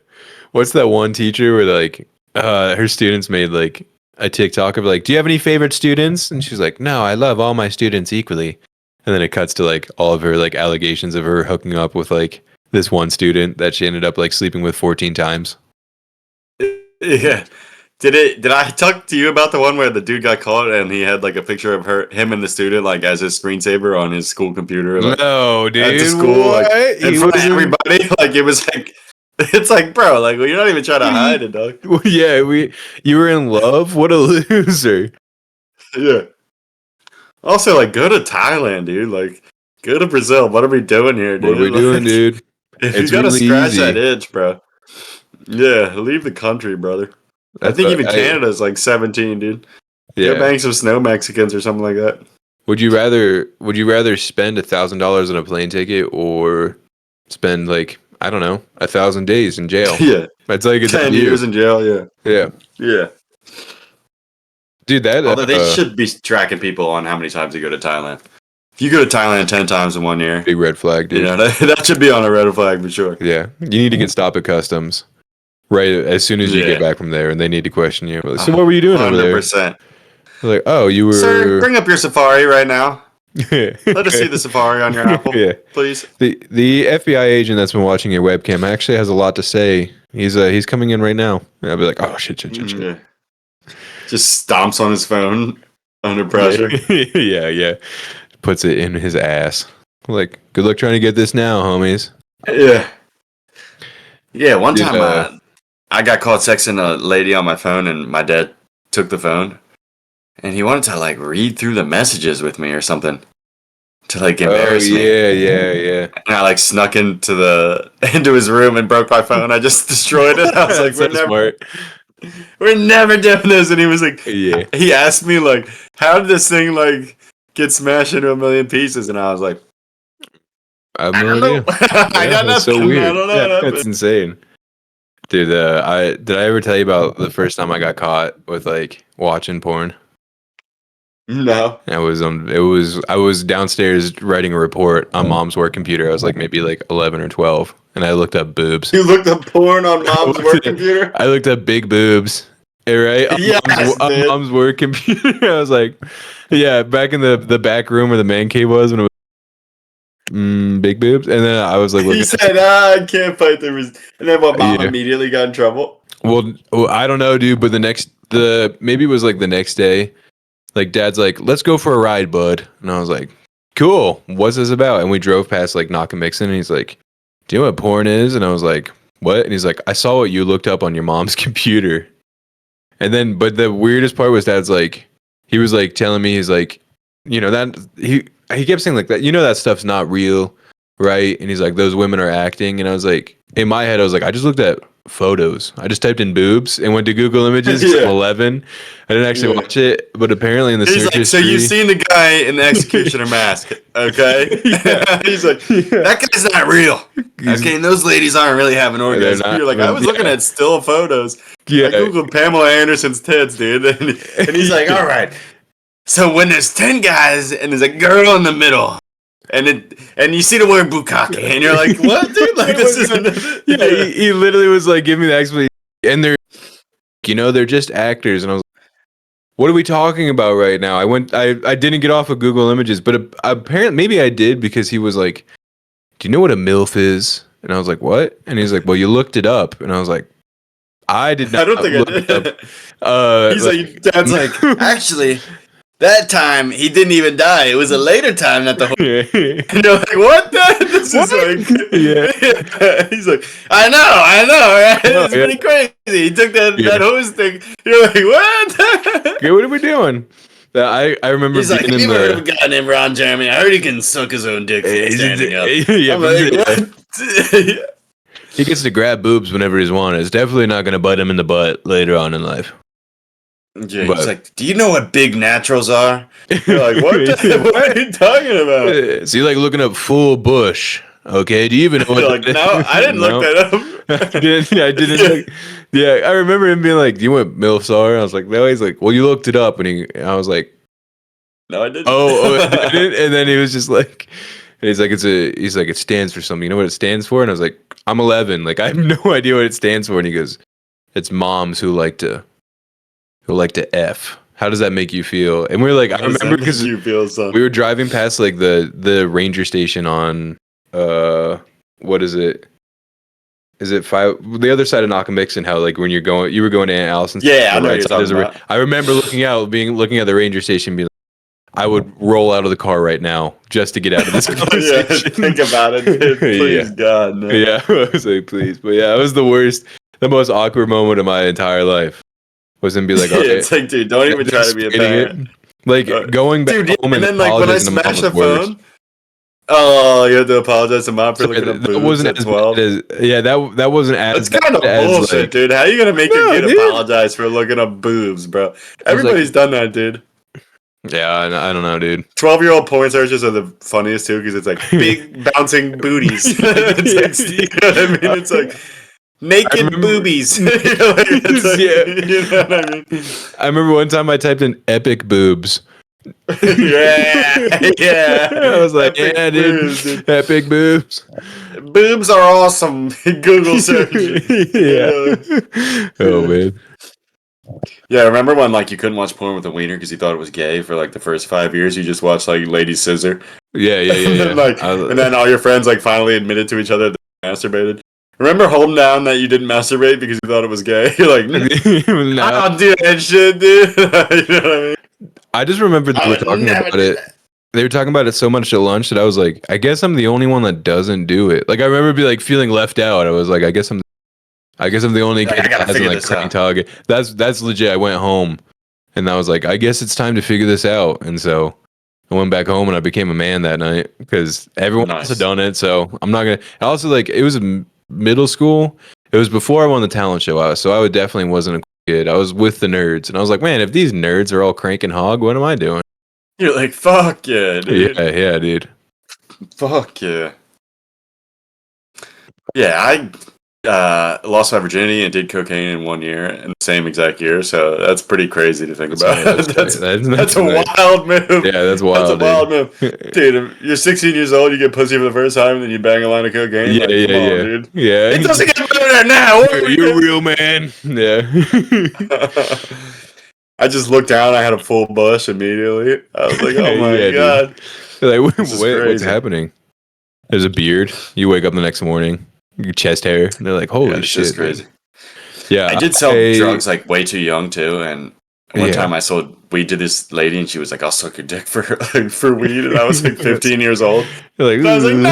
[SPEAKER 2] What's that one teacher where like her students made like a TikTok of like, do you have any favorite students? And she's like, no, I love all my students equally. And then it cuts to like all of her like allegations of her hooking up with like this one student that she ended up like sleeping with 14 times.
[SPEAKER 1] Yeah. Did I talk to you about the one where the dude got caught and he had like a picture of him and the student like as his screensaver on his school computer? Like,
[SPEAKER 2] No, dude.
[SPEAKER 1] at the school, like,
[SPEAKER 2] what?
[SPEAKER 1] in
[SPEAKER 2] He
[SPEAKER 1] front of
[SPEAKER 2] was in-
[SPEAKER 1] everybody? Like it was like, it's like, bro, like well, you're not even trying to hide it, dog.
[SPEAKER 2] Yeah, you were in love? What a loser.
[SPEAKER 1] Yeah. Also, like, go to Thailand, dude. Like, go to Brazil. What are we doing here, dude?
[SPEAKER 2] What are we doing,
[SPEAKER 1] Like,
[SPEAKER 2] dude?
[SPEAKER 1] If
[SPEAKER 2] It's
[SPEAKER 1] you gotta
[SPEAKER 2] really
[SPEAKER 1] scratch
[SPEAKER 2] easy.
[SPEAKER 1] that itch, bro. Yeah, leave the country, brother. I think even Canada's like 17, dude.
[SPEAKER 2] Yeah.
[SPEAKER 1] Go bang some snow Mexicans or something like that.
[SPEAKER 2] Would you rather spend $1,000 on a plane ticket or spend like, I don't know, 1,000 days in jail?
[SPEAKER 1] Yeah.
[SPEAKER 2] That's like it's
[SPEAKER 1] 10 years in jail, yeah.
[SPEAKER 2] Yeah.
[SPEAKER 1] Yeah.
[SPEAKER 2] Dude, that
[SPEAKER 1] Although they should be tracking people on how many times you go to Thailand. If you go to Thailand 10 times in 1 year,
[SPEAKER 2] big red flag, dude.
[SPEAKER 1] you know, that should be on a red flag for sure.
[SPEAKER 2] Yeah. You need to get stopped at customs right as soon as you
[SPEAKER 1] Yeah.
[SPEAKER 2] get back from there and they need to question you. Like, so what were you doing over there?
[SPEAKER 1] 100%.
[SPEAKER 2] They're like, oh, you were
[SPEAKER 1] Sir, bring up your Safari right now. Let
[SPEAKER 2] Let
[SPEAKER 1] us see the Safari on your Apple,
[SPEAKER 2] Yeah.
[SPEAKER 1] please.
[SPEAKER 2] The FBI agent that's been watching your webcam actually has a lot to say. He's coming in right now. And I'll be like, oh shit.
[SPEAKER 1] Yeah. Just stomps on his phone under pressure.
[SPEAKER 2] Yeah. Puts it in his ass. Like, good luck trying to get this now, homies.
[SPEAKER 1] Yeah. Yeah, one
[SPEAKER 2] Dude,
[SPEAKER 1] time I got caught texting a lady on my phone, and my dad took the phone, and he wanted to like read through the messages with me or something to like embarrass me.
[SPEAKER 2] Yeah.
[SPEAKER 1] And I like snuck into his room and broke my phone. I just destroyed it. I was like,
[SPEAKER 2] That's so smart.
[SPEAKER 1] we're never doing this. And he was like,
[SPEAKER 2] Yeah.
[SPEAKER 1] he asked me like, how did this thing like get smashed into a million pieces? And I was like,
[SPEAKER 2] I have
[SPEAKER 1] I
[SPEAKER 2] no
[SPEAKER 1] don't know.
[SPEAKER 2] idea.
[SPEAKER 1] I got
[SPEAKER 2] That's
[SPEAKER 1] nothing.
[SPEAKER 2] so weird.
[SPEAKER 1] I don't know.
[SPEAKER 2] Yeah,
[SPEAKER 1] what
[SPEAKER 2] that's
[SPEAKER 1] happened.
[SPEAKER 2] insane. Dude, did I ever tell you about the first time I got caught with like watching porn?
[SPEAKER 1] No.
[SPEAKER 2] I was downstairs writing a report on mom's work computer. I was like maybe like 11 or 12, and I looked up boobs.
[SPEAKER 1] You looked up porn on mom's work computer?
[SPEAKER 2] I looked up big boobs. Right?
[SPEAKER 1] Yes,
[SPEAKER 2] On
[SPEAKER 1] dude.
[SPEAKER 2] mom's work computer. I was like, yeah, back in the back room where the man cave was when it was big boobs. And then I was like,
[SPEAKER 1] He said, I can't fight the And then what, mom
[SPEAKER 2] Yeah.
[SPEAKER 1] immediately got in trouble?
[SPEAKER 2] well, I don't know, dude, but maybe it was like the next day, like dad's like, let's go for a ride, bud. And I was like, cool, what's this about? And we drove past like Knock-a-Mixon, and he's like, do you know what porn is? And I was like, what? And he's like, I saw what you looked up on your mom's computer. And then, but the weirdest part was dad's like, he was like telling me, he's like, you know, that he kept saying like that, you know, that stuff's not real, right? And he's like, those women are acting. And I was like, in my head, I was like, I just looked at photos. I just typed in boobs and went to Google Images.
[SPEAKER 1] Yeah.
[SPEAKER 2] I'm 11. I didn't actually watch it, but apparently in the
[SPEAKER 1] He's
[SPEAKER 2] search
[SPEAKER 1] like, so
[SPEAKER 2] history,
[SPEAKER 1] you've seen the guy in the executioner mask, okay?
[SPEAKER 2] Yeah.
[SPEAKER 1] He's like, that guy's not real. Okay, and those ladies aren't really having orgasms.
[SPEAKER 2] not.
[SPEAKER 1] You're like, I was looking
[SPEAKER 2] Yeah.
[SPEAKER 1] at still photos. I
[SPEAKER 2] yeah,
[SPEAKER 1] googled Pamela Anderson's tits, dude. And he's like, all right. So when there's 10 guys and there's a girl in the middle, and you see the word bukkake, and you're like, what, dude? Like, this isn't.
[SPEAKER 2] yeah, he literally was like, give me the explanation. And they're, you know, they're just actors. And I was like, what are we talking about right now? I didn't get off of Google Images, but apparently maybe I did, because he was like, do you know what a MILF is? And I was like, what? And he's like, well, you looked it up. And I was like, I did not.
[SPEAKER 1] I don't think I
[SPEAKER 2] look
[SPEAKER 1] did.
[SPEAKER 2] it up.
[SPEAKER 1] He's like, dad's like, actually, that time he didn't even die. It was a later time that the whole. And you're like, what? This is like,
[SPEAKER 2] Yeah.
[SPEAKER 1] He's like, I know, right? It's
[SPEAKER 2] yeah.
[SPEAKER 1] pretty crazy. He took that hose thing. You're like, what?
[SPEAKER 2] Okay, what are we doing? I remember
[SPEAKER 1] He's like,
[SPEAKER 2] being
[SPEAKER 1] have
[SPEAKER 2] in
[SPEAKER 1] you ever heard of
[SPEAKER 2] the.
[SPEAKER 1] a guy named Ron Jeremy? I heard he can suck his own dick from standing up.
[SPEAKER 2] Yeah,
[SPEAKER 1] I'm
[SPEAKER 2] but
[SPEAKER 1] like, what?
[SPEAKER 2] he gets to grab boobs whenever he's wanted. It's definitely not going to bite him in the butt later on in life.
[SPEAKER 1] Yeah,
[SPEAKER 2] But-
[SPEAKER 1] he's like, do you know what big naturals are? You're like, what are you talking about?
[SPEAKER 2] So you like looking up full bush? Okay, do you even know what?
[SPEAKER 1] You're like, no, I didn't look that up.
[SPEAKER 2] I didn't.
[SPEAKER 1] Yeah.
[SPEAKER 2] Look. Yeah, I remember him being like, "Do you know what MILFs are?" I was like, "No." He's like, "Well, you looked it up," and I was like,
[SPEAKER 1] No, I didn't.
[SPEAKER 2] "Oh, I didn't." And then he was just like, "He's like, he's like, it stands for something. You know what it stands for?" And I was like, "I'm 11. Like, I have no idea what it stands for." And he goes, "It's moms who like to F. How does that make you feel?" And we were like, I remember because
[SPEAKER 1] you feel something.
[SPEAKER 2] we were driving past like the ranger station on what is it? Is it the other side of Knock-a-Mixon? How like when you were going to Aunt Allison's.
[SPEAKER 1] Yeah, I
[SPEAKER 2] on
[SPEAKER 1] know
[SPEAKER 2] the
[SPEAKER 1] what
[SPEAKER 2] side,
[SPEAKER 1] you're
[SPEAKER 2] there's a
[SPEAKER 1] talking about.
[SPEAKER 2] I remember looking at the ranger station, being like, I would roll out of the car right now just to get out of this
[SPEAKER 1] Yeah,
[SPEAKER 2] conversation.
[SPEAKER 1] think about it, dude. Please,
[SPEAKER 2] Yeah.
[SPEAKER 1] God, no.
[SPEAKER 2] Yeah, I was like, please, but yeah, it was the most awkward moment of my entire life. Was him be like,
[SPEAKER 1] Yeah,
[SPEAKER 2] okay,
[SPEAKER 1] it's like, dude, don't even try to be a
[SPEAKER 2] explaining
[SPEAKER 1] parent.
[SPEAKER 2] it. Like going back
[SPEAKER 1] Dude,
[SPEAKER 2] home
[SPEAKER 1] and then like when I
[SPEAKER 2] apologizing to mom
[SPEAKER 1] smashed the
[SPEAKER 2] was worse.
[SPEAKER 1] phone. Oh, you had to apologize to mom for
[SPEAKER 2] Sorry,
[SPEAKER 1] looking up
[SPEAKER 2] that
[SPEAKER 1] boobs
[SPEAKER 2] wasn't
[SPEAKER 1] at
[SPEAKER 2] as
[SPEAKER 1] 12.
[SPEAKER 2] bad as, yeah, that wasn't as
[SPEAKER 1] That's kind of
[SPEAKER 2] bad as,
[SPEAKER 1] bullshit,
[SPEAKER 2] like-
[SPEAKER 1] dude. How are you gonna make
[SPEAKER 2] No,
[SPEAKER 1] your kid
[SPEAKER 2] dude.
[SPEAKER 1] apologize for looking up boobs, bro? Everybody's done that, dude.
[SPEAKER 2] Yeah, I don't know, dude.
[SPEAKER 1] 12-year-old porn searches are the funniest too because it's like big bouncing booties. It's like, you know what I mean? It's like naked
[SPEAKER 2] remember-
[SPEAKER 1] boobies. You know, like, it's like,
[SPEAKER 2] Yeah.
[SPEAKER 1] you know what I mean?
[SPEAKER 2] I remember one time I typed in epic boobs.
[SPEAKER 1] yeah.
[SPEAKER 2] I was like,
[SPEAKER 1] Epic
[SPEAKER 2] yeah,
[SPEAKER 1] boobs,
[SPEAKER 2] dude, epic boobs.
[SPEAKER 1] Boobs are awesome. Google search.
[SPEAKER 2] Yeah. Oh man.
[SPEAKER 1] Yeah, remember when like you couldn't watch porn with a wiener because you thought it was gay for like the first 5 years? You just watched like Lady Scissor.
[SPEAKER 2] Yeah.
[SPEAKER 1] And then, like, and then all your friends like finally admitted to each other that they masturbated. Remember holding down that you didn't masturbate because you thought it was gay? You're like,
[SPEAKER 2] No,
[SPEAKER 1] I don't do that shit, dude. You know what I mean?
[SPEAKER 2] I just remember that
[SPEAKER 1] I
[SPEAKER 2] we were
[SPEAKER 1] would
[SPEAKER 2] talking
[SPEAKER 1] never
[SPEAKER 2] about
[SPEAKER 1] do
[SPEAKER 2] it.
[SPEAKER 1] that.
[SPEAKER 2] they were talking about it so much at lunch that I was like, I guess I'm the only one that doesn't do it. Like I remember feeling left out. I was like, I guess I'm the only
[SPEAKER 1] Like,
[SPEAKER 2] kid
[SPEAKER 1] I gotta
[SPEAKER 2] that hasn't
[SPEAKER 1] figure
[SPEAKER 2] like
[SPEAKER 1] this
[SPEAKER 2] cranked
[SPEAKER 1] out.
[SPEAKER 2] hug. That's legit. I went home and I was like, I guess it's time to figure this out. And so I went back home and I became a man that night because everyone else had
[SPEAKER 1] Nice.
[SPEAKER 2] done it. So I'm not gonna. I also like it was middle school. It was before I won the talent show. So I would definitely wasn't a kid. I was with the nerds, and I was like, man, if these nerds are all cranking hog, what am I doing?
[SPEAKER 1] You're like, fuck yeah, dude.
[SPEAKER 2] Yeah, dude.
[SPEAKER 1] Fuck yeah. Yeah, I lost my virginity and did cocaine in 1 year in the same exact year, so that's pretty crazy to think about. That's a
[SPEAKER 2] nice.
[SPEAKER 1] wild move.
[SPEAKER 2] Yeah, that's
[SPEAKER 1] That's a
[SPEAKER 2] wild.
[SPEAKER 1] wild move. Dude, if you're 16 years old, you get pussy for the first time, and then you bang a line of cocaine.
[SPEAKER 2] Yeah,
[SPEAKER 1] like, come on,
[SPEAKER 2] yeah.
[SPEAKER 1] dude.
[SPEAKER 2] Yeah,
[SPEAKER 1] It doesn't get better than that. What are we
[SPEAKER 2] you're a
[SPEAKER 1] doing?
[SPEAKER 2] real man. Yeah.
[SPEAKER 1] I just looked down. I had a full bush immediately. I was like, "Oh my
[SPEAKER 2] Yeah, dude.
[SPEAKER 1] god!"
[SPEAKER 2] Like, wait,
[SPEAKER 1] This is
[SPEAKER 2] what's
[SPEAKER 1] crazy.
[SPEAKER 2] happening? There's a beard. You wake up the next morning, your chest hair, and they're like, "Holy
[SPEAKER 1] Yeah, it's
[SPEAKER 2] shit!"
[SPEAKER 1] just crazy.
[SPEAKER 2] Yeah,
[SPEAKER 1] I did sell drugs like way too young too, and one time I sold weed to this lady, and she was like, "I'll suck your dick for for weed," and I was like 15 years old.
[SPEAKER 2] You're like,
[SPEAKER 1] And I was like, "No!"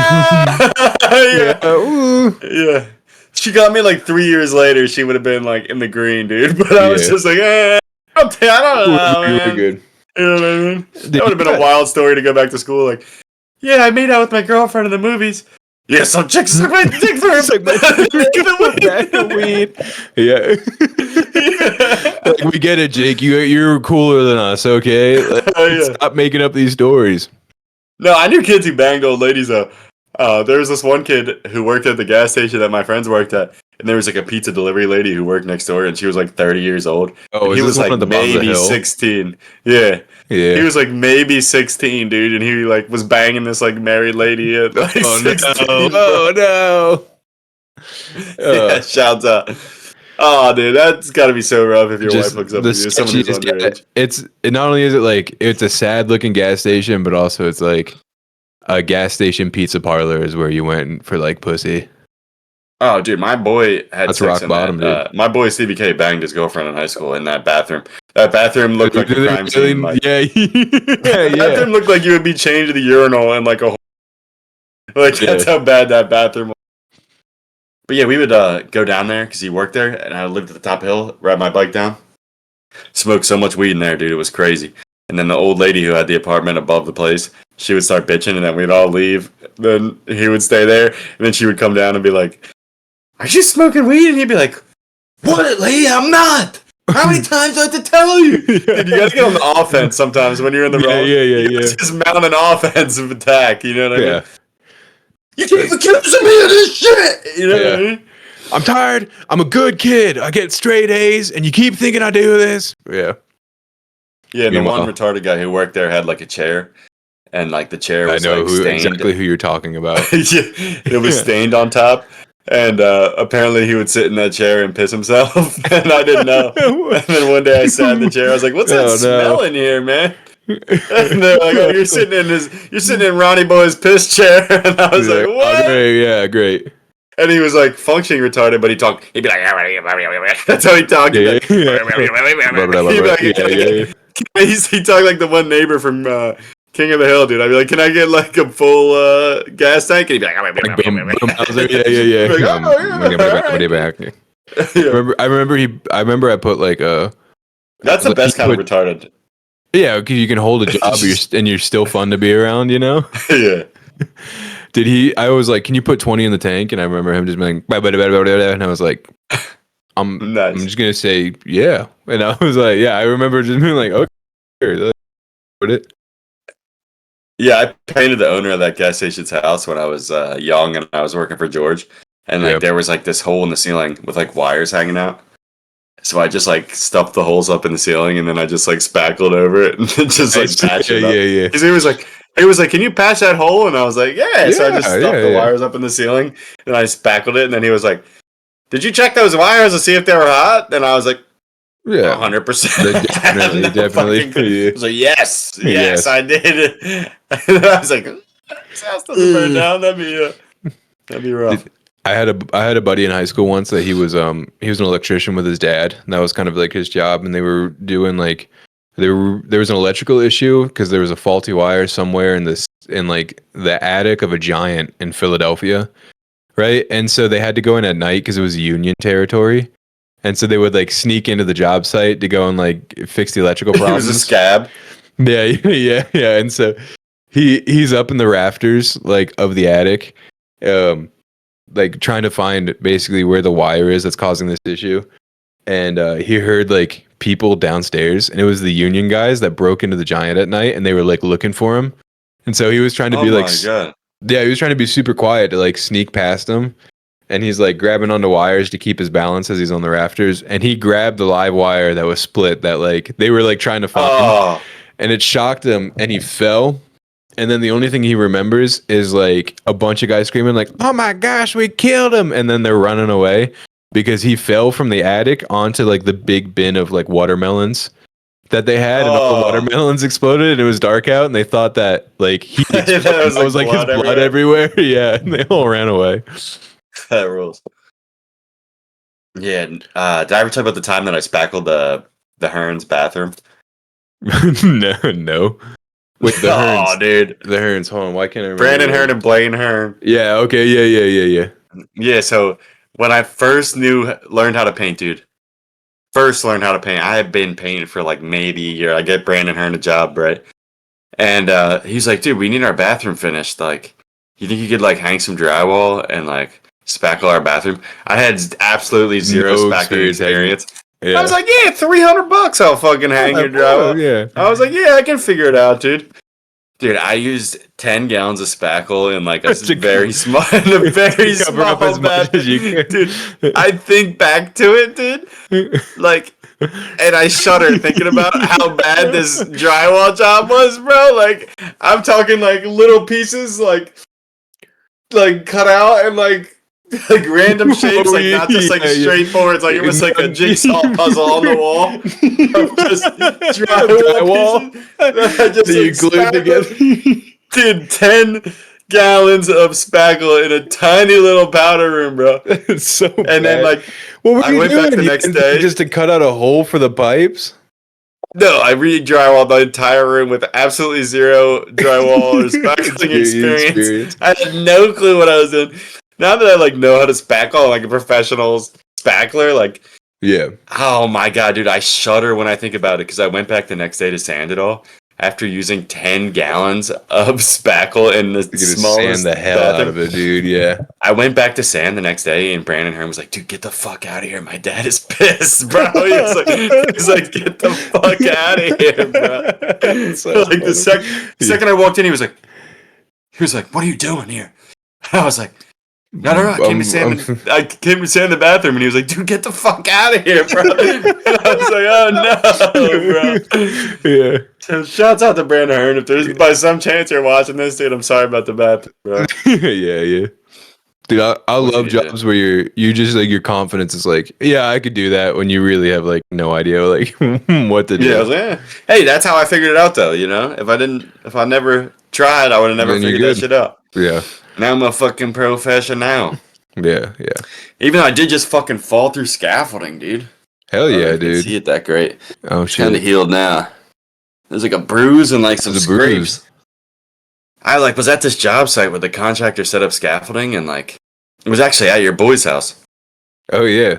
[SPEAKER 2] yeah, ooh.
[SPEAKER 1] yeah. She got me like 3 years later. She would have been like in the green, dude. But I was
[SPEAKER 2] Yeah.
[SPEAKER 1] just like, I don't know,
[SPEAKER 2] Really
[SPEAKER 1] man.
[SPEAKER 2] good.
[SPEAKER 1] You know what I mean? That would have been a wild story to go back to school. Like, yeah, I made out with my girlfriend in the movies. Yeah, some chicks suck my dick for
[SPEAKER 2] It's like the weed. Yeah. Like, we get it, Jake. You're cooler than us, okay? Like,
[SPEAKER 1] Yeah.
[SPEAKER 2] stop making up these stories.
[SPEAKER 1] No, I knew kids who banged old ladies though. There was this one kid who worked at the gas station that my friends worked at, and there was like a pizza delivery lady who worked next door, and she was like 30 years old.
[SPEAKER 2] Oh,
[SPEAKER 1] And he
[SPEAKER 2] is
[SPEAKER 1] was
[SPEAKER 2] this one
[SPEAKER 1] like
[SPEAKER 2] at the bottom of the
[SPEAKER 1] maybe
[SPEAKER 2] hill?
[SPEAKER 1] 16. Yeah.
[SPEAKER 2] Yeah.
[SPEAKER 1] He was like maybe 16, dude, and he like was banging this like married lady at like
[SPEAKER 2] Oh
[SPEAKER 1] 16.
[SPEAKER 2] no! Oh no!
[SPEAKER 1] Yeah, shouts out. Oh, dude, that's got to be so rough if your wife hooks up
[SPEAKER 2] the
[SPEAKER 1] with you. Someone who's
[SPEAKER 2] sketchiest-
[SPEAKER 1] underage.
[SPEAKER 2] It not only is it like it's a sad looking gas station, but also it's like a gas station pizza parlor is where you went for like pussy.
[SPEAKER 1] Oh, dude, my boy had
[SPEAKER 2] That's
[SPEAKER 1] sex
[SPEAKER 2] rock
[SPEAKER 1] in
[SPEAKER 2] bottom,
[SPEAKER 1] that. My boy CBK banged his girlfriend in high school in that bathroom. That bathroom looked like a crime scene. Like,
[SPEAKER 2] yeah,
[SPEAKER 1] that
[SPEAKER 2] yeah.
[SPEAKER 1] bathroom looked like you would be chained to the urinal and like a whole. Like, that's how bad that bathroom was. But yeah, we would go down there because he worked there, and I lived at the top hill, ride my bike down. Smoked so much weed in there, dude. It was crazy. And then the old lady who had the apartment above the place, she would start bitching, and then we'd all leave. Then he would stay there, and then she would come down and be like, "Are you smoking weed?" And he'd be like, "What, lady? I'm not. How many times do I have to tell you?" Dude, you gotta get on the offense sometimes when you're in the wrong.
[SPEAKER 2] Yeah.
[SPEAKER 1] Just mount an offensive attack. You know what I mean?
[SPEAKER 2] Yeah.
[SPEAKER 1] You keep accusing me of this shit. You know what I mean?
[SPEAKER 2] I'm tired. I'm a good kid. I get straight A's, and you keep thinking I do this. Yeah.
[SPEAKER 1] Yeah, and the one
[SPEAKER 2] Meanwhile-
[SPEAKER 1] retarded guy who worked there had like a chair, and like the chair
[SPEAKER 2] I
[SPEAKER 1] was
[SPEAKER 2] know
[SPEAKER 1] like stained.
[SPEAKER 2] exactly who you're talking about.
[SPEAKER 1] Yeah, it was stained on top, and apparently he would sit in that chair and piss himself, and I didn't know. And then one day I sat in the chair. I was like, "What's that
[SPEAKER 2] Oh, no.
[SPEAKER 1] smell in here, man?" And they're like, "Oh, you're sitting in Ronnie Boy's piss chair," and I was
[SPEAKER 2] He's
[SPEAKER 1] like,
[SPEAKER 2] like,
[SPEAKER 1] "What?"
[SPEAKER 2] "Oh, great, yeah, great.
[SPEAKER 1] And he was like functioning retarded, but he'd be like, "That's how he talked."
[SPEAKER 2] Yeah,
[SPEAKER 1] He'd be
[SPEAKER 2] yeah.
[SPEAKER 1] like,
[SPEAKER 2] Yeah.
[SPEAKER 1] he talked like the one neighbor from King of the Hill, dude. I'd be like, "Can I get like a full gas tank?" And he'd be like,
[SPEAKER 2] Like, boom, boom. I was like, yeah.
[SPEAKER 1] Like,
[SPEAKER 2] Yeah. I remember I put like a
[SPEAKER 1] That's the
[SPEAKER 2] Like,
[SPEAKER 1] best
[SPEAKER 2] he
[SPEAKER 1] kind of
[SPEAKER 2] put-
[SPEAKER 1] retarded.
[SPEAKER 2] yeah, because you can hold a job and you're still fun to be around, you know?
[SPEAKER 1] Yeah.
[SPEAKER 2] I was like, can you put 20 in the tank? And I remember him just being like, and I was like, I'm
[SPEAKER 1] Nice.
[SPEAKER 2] just gonna say yeah. And I was like, yeah, I remember just being like, okay, sure, put it.
[SPEAKER 1] Yeah, I painted the owner of that gas station's house when I was young and I was working for George. And like
[SPEAKER 2] Yep.
[SPEAKER 1] there was like this hole in the ceiling with like wires hanging out. So I just like stuffed the holes up in the ceiling and then I just like spackled over it and just like patched it up.
[SPEAKER 2] Yeah.
[SPEAKER 1] Because he was like, "Can you patch that hole?" And I was like, "Yeah." So I just
[SPEAKER 2] Yeah,
[SPEAKER 1] stuffed the
[SPEAKER 2] yeah.
[SPEAKER 1] wires up in the ceiling and I spackled it. And then he was like, "Did you check those wires to see if they were hot?" And I was like,
[SPEAKER 2] Yeah.
[SPEAKER 1] 100%.
[SPEAKER 2] Definitely.
[SPEAKER 1] I was like, yes,
[SPEAKER 2] Yes.
[SPEAKER 1] I did. And I was like, "This house doesn't burn down. That'd be rough."
[SPEAKER 2] I had a buddy in high school once that he was an electrician with his dad, and that was kind of like his job, and they were doing like there was an electrical issue because there was a faulty wire somewhere in like the attic of a Giant in Philadelphia, right? And so they had to go in at night because it was Union territory, and so they would like sneak into the job site to go and like fix the electrical
[SPEAKER 1] It
[SPEAKER 2] problems.
[SPEAKER 1] was a scab.
[SPEAKER 2] Yeah, yeah. And so he's up in the rafters like of the attic, like trying to find basically where the wire is that's causing this issue. And he heard like people downstairs, and it was the Union guys that broke into the Giant at night, and they were like looking for him. And so he was trying to be like,
[SPEAKER 1] God.
[SPEAKER 2] yeah, he was trying to be super quiet to like sneak past them. And he's like grabbing onto wires to keep his balance as he's on the rafters. And he grabbed the live wire that was split that like they were like trying to find.
[SPEAKER 1] Oh,
[SPEAKER 2] And it shocked him, and he fell. And then the only thing he remembers is like a bunch of guys screaming like, "Oh my gosh, we killed him!" And then they're running away because he fell from the attic onto like the big bin of like watermelons that they had, and all the watermelons exploded, and it was dark out, and they thought that like he was like his blood everywhere. Yeah, and they all ran away.
[SPEAKER 1] That rules. Yeah. Did I ever tell you about the time that I spackled the Hearns bathroom?
[SPEAKER 2] No. With the Hearns.
[SPEAKER 1] Dude.
[SPEAKER 2] The Hearns. Hold on. Why can't I remember?
[SPEAKER 1] Brandon Hearn and Blaine Hearn.
[SPEAKER 2] Yeah. Okay. Yeah.
[SPEAKER 1] Yeah. So when I first learned how to paint, dude. I had been painting for like maybe a year. I get Brandon Hearn a job, right? And he's like, dude, we need our bathroom finished. Like, you think you could like hang some drywall and like spackle our bathroom? I had absolutely zero spackling experience.
[SPEAKER 2] Yeah.
[SPEAKER 1] I was like, yeah, $300 I'll fucking hang your drywall.
[SPEAKER 2] Yeah.
[SPEAKER 1] I was like, yeah, I can figure it out, dude. Dude, I used 10 gallons of spackle in like a very small
[SPEAKER 2] as much as you can.
[SPEAKER 1] Dude, I think back to it, dude. Like, and I shudder thinking about how bad this drywall job was, bro. Like, I'm talking like little pieces, like cut out and like random shapes, like not just like straightforward. It's like it was like a jigsaw puzzle on the wall of just drywall pieces that just
[SPEAKER 2] you glued together.
[SPEAKER 1] Dude, 10 gallons of spackle in a tiny little powder room, bro.
[SPEAKER 2] It's so bad.
[SPEAKER 1] And then like
[SPEAKER 2] what were
[SPEAKER 1] I
[SPEAKER 2] you
[SPEAKER 1] went
[SPEAKER 2] doing?
[SPEAKER 1] back the next day
[SPEAKER 2] Just to cut out a hole for the pipes?
[SPEAKER 1] No, I re-drywalled the entire room with absolutely zero drywall or spackling experience. I had no clue what I was doing. Now that I like know how to spackle like a professional spackler, like
[SPEAKER 2] yeah.
[SPEAKER 1] Oh my god, dude, I shudder when I think about it because I went back the next day to sand it all after using 10 gallons of spackle in the smallest
[SPEAKER 2] sand the hell
[SPEAKER 1] bathroom.
[SPEAKER 2] out of it, dude. Yeah.
[SPEAKER 1] I went back to sand the next day, and Brandon Hearn was like, "Dude, get the fuck out of here! My dad is pissed, bro." He's like, "Get the fuck out of here, bro!" So like the second I walked in, he was like, "What are you doing here?" And I was like, No. I came to sand the bathroom, and he was like, "Dude, get the fuck out of here, bro." And I was like, "Oh no, bro."
[SPEAKER 2] Yeah.
[SPEAKER 1] So shouts out to Brandon Hearn. If there's by some chance you're watching this, dude, I'm sorry about the bathroom, bro.
[SPEAKER 2] yeah. Dude, I love jobs where you just like your confidence is like, yeah, I could do that when you really have like no idea like what to do.
[SPEAKER 1] Yeah, I was like, yeah. Hey, that's how I figured it out though, you know? If I never tried, I would have never figured that shit out.
[SPEAKER 2] Yeah.
[SPEAKER 1] Now I'm a fucking professional.
[SPEAKER 2] Yeah.
[SPEAKER 1] Even though I did just fucking fall through scaffolding, dude.
[SPEAKER 2] Hell yeah,
[SPEAKER 1] I
[SPEAKER 2] dude.
[SPEAKER 1] see it that great.
[SPEAKER 2] Oh shit.
[SPEAKER 1] Kinda healed now. There's like a bruise and like some scrapes. I like was at this job site where the contractor set up scaffolding and like it was actually at your boy's house.
[SPEAKER 2] Oh yeah.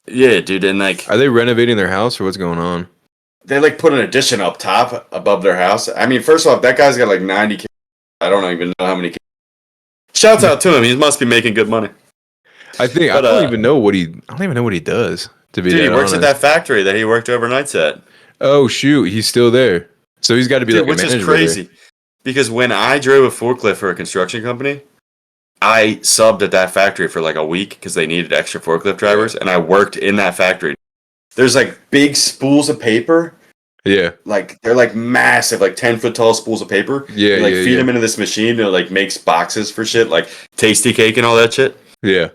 [SPEAKER 1] Yeah, dude, and like
[SPEAKER 2] are they renovating their house or what's going on?
[SPEAKER 1] They like put an addition up top above their house. I mean, first off, that guy's got like 90 kids. I don't even know how many kids. Shouts out to him. He must be making good money.
[SPEAKER 2] I don't even know what he does, to be
[SPEAKER 1] dude, he works
[SPEAKER 2] honest.
[SPEAKER 1] at that factory that he worked overnights at.
[SPEAKER 2] Oh shoot, he's still there. So he's got to be like a manager. Which is crazy.
[SPEAKER 1] There. Because when I drove a forklift for a construction company, I subbed at that factory for like a week because they needed extra forklift drivers, and I worked in that factory. There's like big spools of paper.
[SPEAKER 2] Yeah.
[SPEAKER 1] Like they're like massive, like 10-foot tall spools of paper.
[SPEAKER 2] Yeah.
[SPEAKER 1] You like feed them into this machine and it like makes boxes for shit, like Tasty Cake and all that shit.
[SPEAKER 2] Yeah.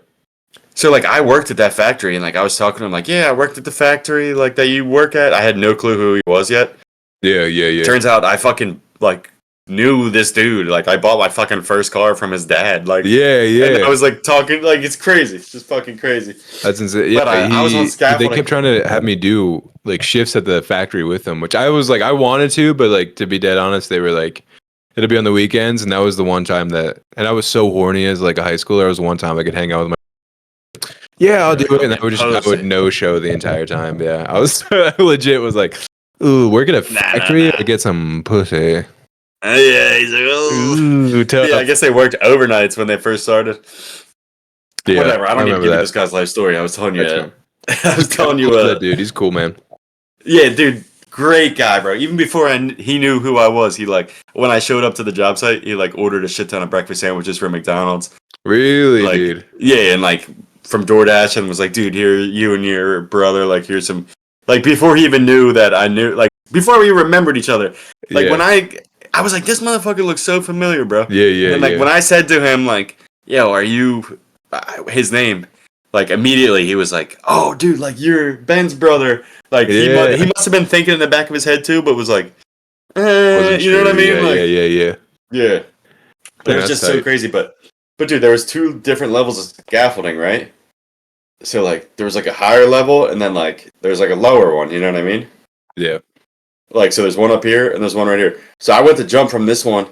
[SPEAKER 1] So like I worked at that factory and like I was talking to him like, yeah, I worked at the factory like that you work at. I had no clue who he was yet.
[SPEAKER 2] Yeah.
[SPEAKER 1] Turns out I fucking like knew this dude. Like I bought my fucking first car from his dad. Like
[SPEAKER 2] Yeah,
[SPEAKER 1] and
[SPEAKER 2] yeah.
[SPEAKER 1] I was like talking like it's crazy. It's just fucking crazy.
[SPEAKER 2] That's insane. Yeah,
[SPEAKER 1] But I was on
[SPEAKER 2] they
[SPEAKER 1] scaffolding.
[SPEAKER 2] kept trying to have me do like shifts at the factory with them, which I was like, I wanted to, but like to be dead honest, they were like, it'll be on the weekends, and that was the one time that, and I was so horny as like a high schooler. It was the one time I could hang out with my. Yeah, I'll do it, and I would no show the entire time. Yeah, I was legit was like, ooh, work at a factory or get some pussy.
[SPEAKER 1] Yeah, he's like, oh.
[SPEAKER 2] Ooh, tough.
[SPEAKER 1] Yeah, I guess they worked overnights when they first started.
[SPEAKER 2] Yeah,
[SPEAKER 1] Whatever. I don't need to
[SPEAKER 2] remember
[SPEAKER 1] give you
[SPEAKER 2] that.
[SPEAKER 1] this guy's life story. I was telling you.
[SPEAKER 2] That's
[SPEAKER 1] I was telling you.
[SPEAKER 2] that dude, he's cool, man.
[SPEAKER 1] Yeah, dude, great guy, bro. Even before he knew who I was, he like when I showed up to the job site, he like ordered a shit ton of breakfast sandwiches from McDonald's.
[SPEAKER 2] Really,
[SPEAKER 1] Like,
[SPEAKER 2] dude.
[SPEAKER 1] yeah, and like from DoorDash, and was like, dude, here, you and your brother, like, here's some. Like before he even knew that I knew, like before we remembered each other. Like
[SPEAKER 2] Yeah.
[SPEAKER 1] when I was like, this motherfucker looks so familiar, bro.
[SPEAKER 2] Yeah, yeah,
[SPEAKER 1] And like
[SPEAKER 2] yeah.
[SPEAKER 1] when I said to him, like, yo, are you his name? Like immediately he was like, oh, dude, like you're Ben's brother. Like
[SPEAKER 2] Yeah.
[SPEAKER 1] he must have been thinking in the back of his head too, but was like,
[SPEAKER 2] Wasn't
[SPEAKER 1] you know what I
[SPEAKER 2] sure.
[SPEAKER 1] mean?
[SPEAKER 2] Yeah,
[SPEAKER 1] Like,
[SPEAKER 2] yeah.
[SPEAKER 1] yeah. But
[SPEAKER 2] Yeah,
[SPEAKER 1] it was
[SPEAKER 2] that's
[SPEAKER 1] just so
[SPEAKER 2] tight.
[SPEAKER 1] crazy. But dude, there was 2 different levels of scaffolding, right? So like there was like a higher level, and then like there's like a lower one. You know what I mean?
[SPEAKER 2] Yeah.
[SPEAKER 1] Like so, there's one up here and there's one right here. So I went to jump from this one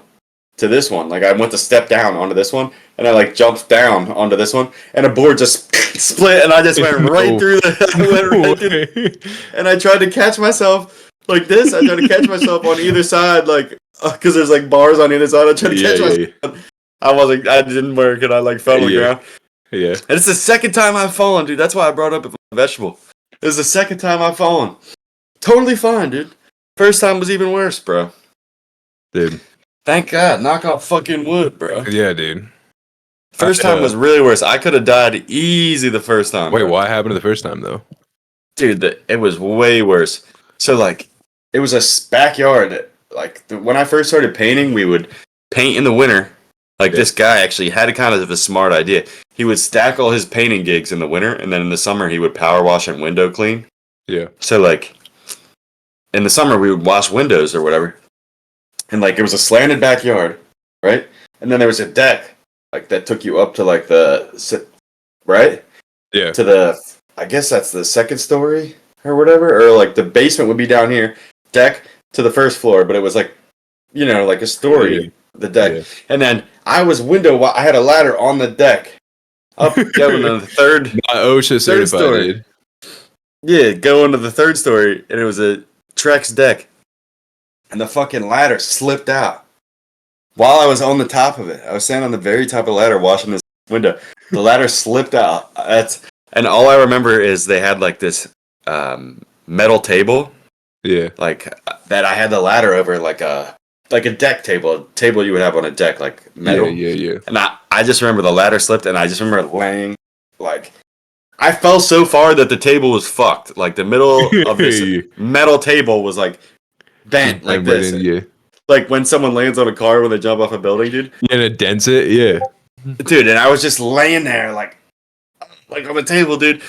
[SPEAKER 1] to this one. Like I went to step down onto this one, and I like jumped down onto this one, and a board just split, and I just went right
[SPEAKER 2] No.
[SPEAKER 1] through the. I went right through, and I tried to catch myself like this. I tried to catch myself on either side, like because there's like bars on either side. I tried to catch myself. I didn't work, and I like fell on the
[SPEAKER 2] Yeah.
[SPEAKER 1] ground.
[SPEAKER 2] Yeah.
[SPEAKER 1] And it's the second time I've fallen, dude. That's why I brought up a vegetable. It was the second time I've fallen. Totally fine, dude. First time was even worse, bro.
[SPEAKER 2] Dude.
[SPEAKER 1] Thank God. Knock off fucking wood, bro.
[SPEAKER 2] Yeah, dude.
[SPEAKER 1] First time was really worse. I could have died easy the first time.
[SPEAKER 2] Wait,
[SPEAKER 1] bro.
[SPEAKER 2] what happened the first time though?
[SPEAKER 1] Dude, it was way worse. So, like, it was a backyard. Like, when I first started painting, we would paint in the winter. Like, this guy actually had a kind of a smart idea. He would stack all his painting gigs in the winter, and then in the summer, he would power wash and window clean.
[SPEAKER 2] Yeah.
[SPEAKER 1] So, like, in the summer, we would wash windows or whatever. And, like, it was a slanted backyard, right? And then there was a deck, like, that took you up to, like, right?
[SPEAKER 2] Yeah.
[SPEAKER 1] To the, I guess that's the second story or whatever. Or, like, the basement would be down here, deck to the first floor. But it was, like, you know, like a story,
[SPEAKER 2] Yeah.
[SPEAKER 1] the deck.
[SPEAKER 2] Yeah.
[SPEAKER 1] And then I was I had a ladder on the deck. Up, going to the third.
[SPEAKER 2] Not OSHA certified,
[SPEAKER 1] story.
[SPEAKER 2] dude.
[SPEAKER 1] Yeah, going to the third story, and it was a Trex deck. And the fucking ladder slipped out. While I was on the top of it. I was standing on the very top of the ladder washing this window. The ladder slipped out. And all I remember is they had like this metal table.
[SPEAKER 2] Yeah.
[SPEAKER 1] Like that I had the ladder over like a deck table. A table you would have on a deck, like metal.
[SPEAKER 2] Yeah.
[SPEAKER 1] And I just remember the ladder slipped, and I just remember laying, like, I fell so far that the table was fucked. Like, the middle of this metal table was, like, bent like this.
[SPEAKER 2] Yeah.
[SPEAKER 1] Like, when someone lands on a car when they jump off a building, dude.
[SPEAKER 2] And it dents it, yeah.
[SPEAKER 1] Dude, and I was just laying there, like on the table, dude.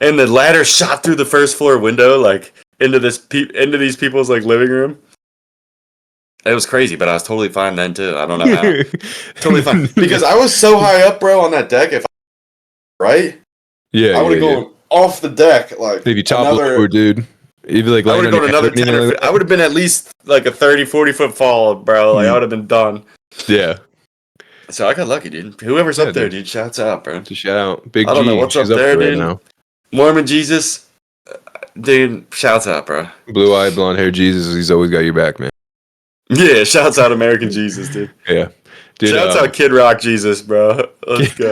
[SPEAKER 1] And the ladder shot through the first floor window, like, into these people's, like, living room. It was crazy, but I was totally fine then, too. I don't know how. Totally fine. Because I was so high up, bro, on that deck, right?
[SPEAKER 2] Yeah.
[SPEAKER 1] I would have gone off the deck, like,
[SPEAKER 2] If you topple over, dude. You'd be like,
[SPEAKER 1] I would have
[SPEAKER 2] laying
[SPEAKER 1] gone
[SPEAKER 2] on your
[SPEAKER 1] another
[SPEAKER 2] head or
[SPEAKER 1] 10
[SPEAKER 2] anything
[SPEAKER 1] or
[SPEAKER 2] like
[SPEAKER 1] I would have been at least, like, a 30, 40-foot fall, bro. Like, I would have been done.
[SPEAKER 2] that. Yeah.
[SPEAKER 1] So I got lucky, dude. Whoever's up there,
[SPEAKER 2] dude.
[SPEAKER 1] dude, shouts out, bro.
[SPEAKER 2] Just shout out. Big
[SPEAKER 1] I don't
[SPEAKER 2] G.
[SPEAKER 1] know what's
[SPEAKER 2] She's
[SPEAKER 1] up there,
[SPEAKER 2] right
[SPEAKER 1] dude.
[SPEAKER 2] now.
[SPEAKER 1] Mormon Jesus, dude, shouts out, bro.
[SPEAKER 2] Blue-eyed, blonde-haired Jesus. He's always got your back, man.
[SPEAKER 1] Yeah, shouts out American Jesus, dude.
[SPEAKER 2] Yeah. Dude,
[SPEAKER 1] Shouts out Kid Rock Jesus, bro. Let's go.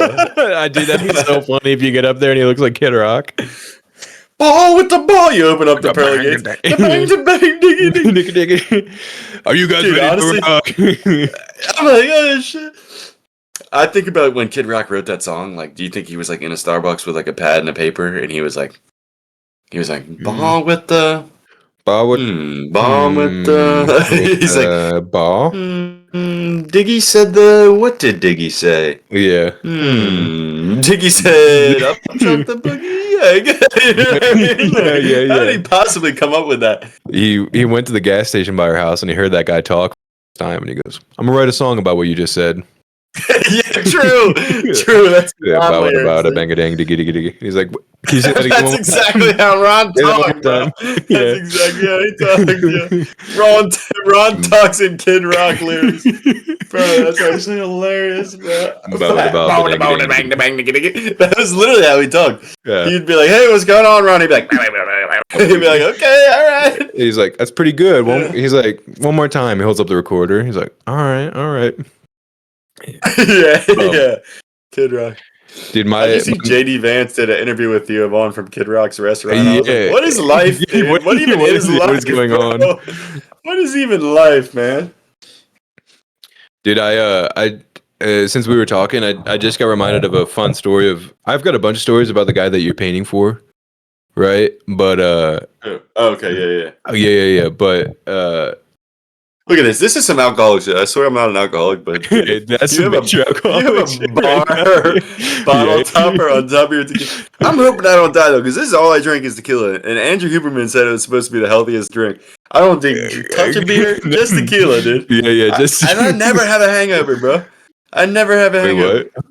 [SPEAKER 2] Dude, that'd be so funny if you get up there and he looks like Kid Rock.
[SPEAKER 1] Ball with the ball. You open up the pearly gates. The bang, the bang, diggy, diggy.
[SPEAKER 2] Are you guys
[SPEAKER 1] Dude,
[SPEAKER 2] ready
[SPEAKER 1] honestly-
[SPEAKER 2] for rock?
[SPEAKER 1] I'm like, oh shit. I think about when Kid Rock wrote that song. Like, do you think he was like in a Starbucks with like a pad and a paper, and he was like, ball with the,
[SPEAKER 2] Ball with
[SPEAKER 1] ball with the. He's like,
[SPEAKER 2] ball.
[SPEAKER 1] Diggy said the. What did Diggy say?
[SPEAKER 2] Yeah.
[SPEAKER 1] Diggy said, up truck the boogie. You know what I mean? Like,
[SPEAKER 2] Yeah.
[SPEAKER 1] How did he possibly come up with that?
[SPEAKER 2] He went to the gas station by her house and he heard that guy talk time, and he goes, "I'm gonna write a song about what you just said."
[SPEAKER 1] Yeah, true. True. That's
[SPEAKER 2] Yeah,
[SPEAKER 1] Ron lyrics,
[SPEAKER 2] about a
[SPEAKER 1] dude.
[SPEAKER 2] bang a dang diggy diggy diggy. He's like, "Can you say that again one
[SPEAKER 1] That's
[SPEAKER 2] more
[SPEAKER 1] exactly
[SPEAKER 2] time?"
[SPEAKER 1] how Ron
[SPEAKER 2] Say that one
[SPEAKER 1] talks,
[SPEAKER 2] more
[SPEAKER 1] bro.
[SPEAKER 2] time.
[SPEAKER 1] That's
[SPEAKER 2] Yeah.
[SPEAKER 1] exactly how he talks. Yeah. Ron talks in Kid Rock lyrics. Bro, that's actually hilarious, bro. That was literally how he talked.
[SPEAKER 2] Yeah.
[SPEAKER 1] He'd be like, "Hey, what's going on, Ron?" He'd be like, he'd be like, "Okay, all right."
[SPEAKER 2] He's like, "That's pretty good."
[SPEAKER 1] Yeah.
[SPEAKER 2] He's like, "One more time." He holds up the recorder. He's like, "All right, all right."
[SPEAKER 1] Yeah. Kid Rock.
[SPEAKER 2] Dude,
[SPEAKER 1] I just see JD Vance did an interview with Theo Vaughn from Kid Rock's restaurant. I was
[SPEAKER 2] Yeah.
[SPEAKER 1] like, what is life, dude? What even is life?
[SPEAKER 2] What is going
[SPEAKER 1] bro?
[SPEAKER 2] on?
[SPEAKER 1] What is even life, man?
[SPEAKER 2] Dude, I since we were talking, I just got reminded of a fun story of. I've got a bunch of stories about the guy that you're painting for, right? But
[SPEAKER 1] Okay, yeah.
[SPEAKER 2] yeah. But
[SPEAKER 1] Look at this. This is some alcoholic shit. I swear I'm not an alcoholic, but
[SPEAKER 2] that's
[SPEAKER 1] you have a bottle topper on top of your tequila. I'm hoping I don't die though, because this is all I drink is tequila. And Andrew Huberman said it was supposed to be the healthiest drink. I don't think touch a beer, just tequila, dude.
[SPEAKER 2] Yeah, just.
[SPEAKER 1] And I never have a hangover, bro. I never have a hangover.
[SPEAKER 2] What?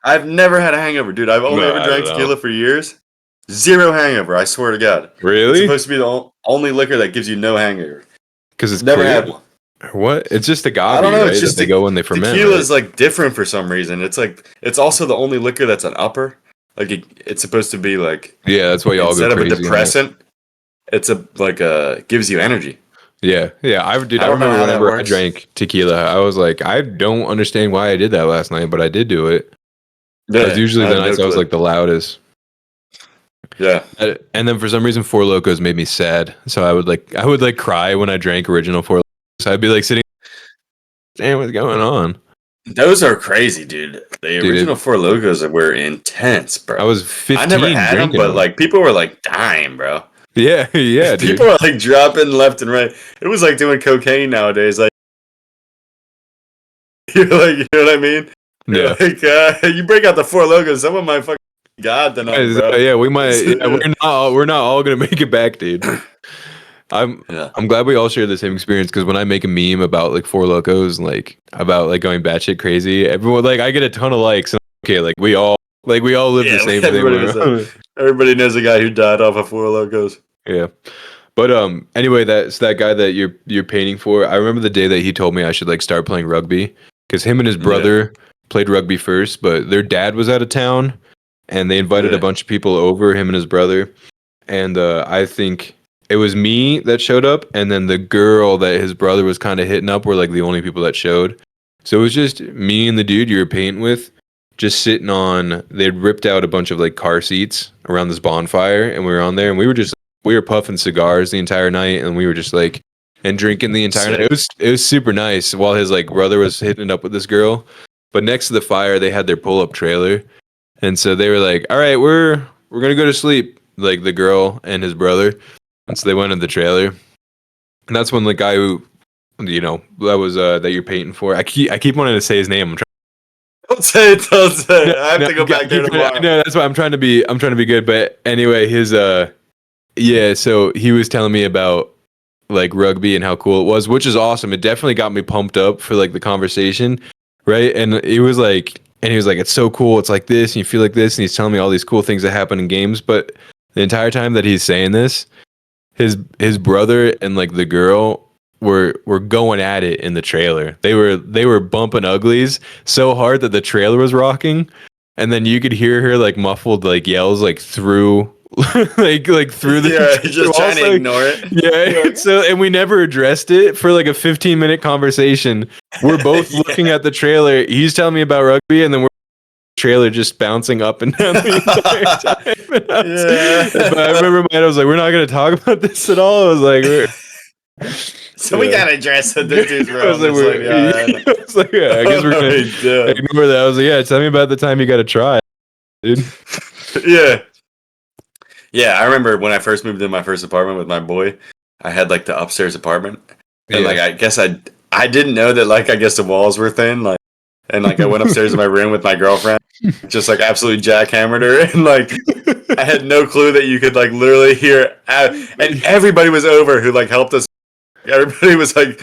[SPEAKER 1] I've never had a hangover, dude. I've only ever drank tequila for years. Zero hangover. I swear to God.
[SPEAKER 2] Really?
[SPEAKER 1] It's supposed to be the only liquor that gives you no hangover.
[SPEAKER 2] Because it's
[SPEAKER 1] Never
[SPEAKER 2] clear?
[SPEAKER 1] had one.
[SPEAKER 2] What? It's just agave,
[SPEAKER 1] I don't know.
[SPEAKER 2] right?
[SPEAKER 1] It's just
[SPEAKER 2] that they go when they ferment.
[SPEAKER 1] Tequila
[SPEAKER 2] right?
[SPEAKER 1] is like different for some reason. It's like it's also the only liquor that's an upper. Like it's supposed to be like
[SPEAKER 2] Yeah, that's why y'all
[SPEAKER 1] instead
[SPEAKER 2] go
[SPEAKER 1] of
[SPEAKER 2] crazy.
[SPEAKER 1] a depressant, it's a gives you energy.
[SPEAKER 2] Yeah. I
[SPEAKER 1] don't know
[SPEAKER 2] remember
[SPEAKER 1] how that
[SPEAKER 2] whenever I
[SPEAKER 1] works.
[SPEAKER 2] drank tequila, I was like, I don't understand why I did that last night, but I did do it.
[SPEAKER 1] Yeah,
[SPEAKER 2] Because usually
[SPEAKER 1] I
[SPEAKER 2] the
[SPEAKER 1] have no
[SPEAKER 2] nights I was
[SPEAKER 1] clue.
[SPEAKER 2] like the loudest.
[SPEAKER 1] Yeah.
[SPEAKER 2] And then for some reason, Four Locos made me sad, so I would like cry when I drank original Four Locos. So I'd be like sitting, damn, what's going on?
[SPEAKER 1] Those are crazy, dude. The original Four Locos were intense, bro.
[SPEAKER 2] I was 15.
[SPEAKER 1] I never had them,
[SPEAKER 2] drinking
[SPEAKER 1] but like people were like dying, bro.
[SPEAKER 2] yeah, dude.
[SPEAKER 1] People were like dropping left and right. It was like doing cocaine nowadays. Like you're like, you know what I mean?
[SPEAKER 2] Yeah.
[SPEAKER 1] Like you break out the Four Locos, someone might fucking God tonight, bro.
[SPEAKER 2] Yeah, we might. Yeah, we're not all gonna make it back, dude. I'm glad we all share the same experience because when I make a meme about like Four Locos and like about like going batshit crazy, everyone like I get a ton of likes. And, okay, like we all live the same thing.
[SPEAKER 1] Everybody knows a guy who died off of Four Locos.
[SPEAKER 2] Yeah, but anyway, that's that guy that you're painting for. I remember the day that he told me I should like start playing rugby because him and his brother played rugby first, but their dad was out of town and they invited a bunch of people over, him and his brother, and I think. It was me that showed up, and then the girl that his brother was kind of hitting up were like the only people that showed. So it was just me and the dude you were painting with, just sitting on. They'd ripped out a bunch of like car seats around this bonfire, and we were on there, and we were puffing cigars the entire night, and we were just like and drinking the entire night. It was super nice while his like brother was hitting it up with this girl. But next to the fire, they had their pull up trailer, and so they were like, "All right, we're gonna go to sleep." Like the girl and his brother. And so they went in the trailer, and that's when the guy who, you know, that was that you're painting for. I keep wanting to say his name.
[SPEAKER 1] Don't say it. I have to go back there tomorrow.
[SPEAKER 2] No, that's why I'm trying to be good. But anyway, his yeah. So he was telling me about like rugby and how cool it was, which is awesome. It definitely got me pumped up for like the conversation, right? And he was like, it's so cool. It's like this, and you feel like this, and he's telling me all these cool things that happen in games. But the entire time that he's saying this. His brother and like the girl were going at it in the trailer. They were bumping uglies so hard that the trailer was rocking, and then you could hear her like muffled like yells like through like through the
[SPEAKER 1] just trying to ignore it.
[SPEAKER 2] Yeah. So and we never addressed it for like a 15-minute conversation. We're both looking at the trailer. He's telling me about rugby, and then we're trailer just bouncing up and down the entire time. But I remember I was like, we're not going to talk about this at all. I was like,
[SPEAKER 1] we got to address that this dude's wrong. I was
[SPEAKER 2] like, I guess we're going to ignore that. I was like, yeah, tell me about the time you got to try, dude.
[SPEAKER 1] Yeah, I remember when I first moved in my first apartment with my boy, I had like the upstairs apartment. And like, I guess I didn't know that like, I guess the walls were thin. Like, and like I went upstairs to my room with my girlfriend, just like absolutely jackhammered her, and like I had no clue that you could like literally hear, and everybody was over who like helped us. Everybody was like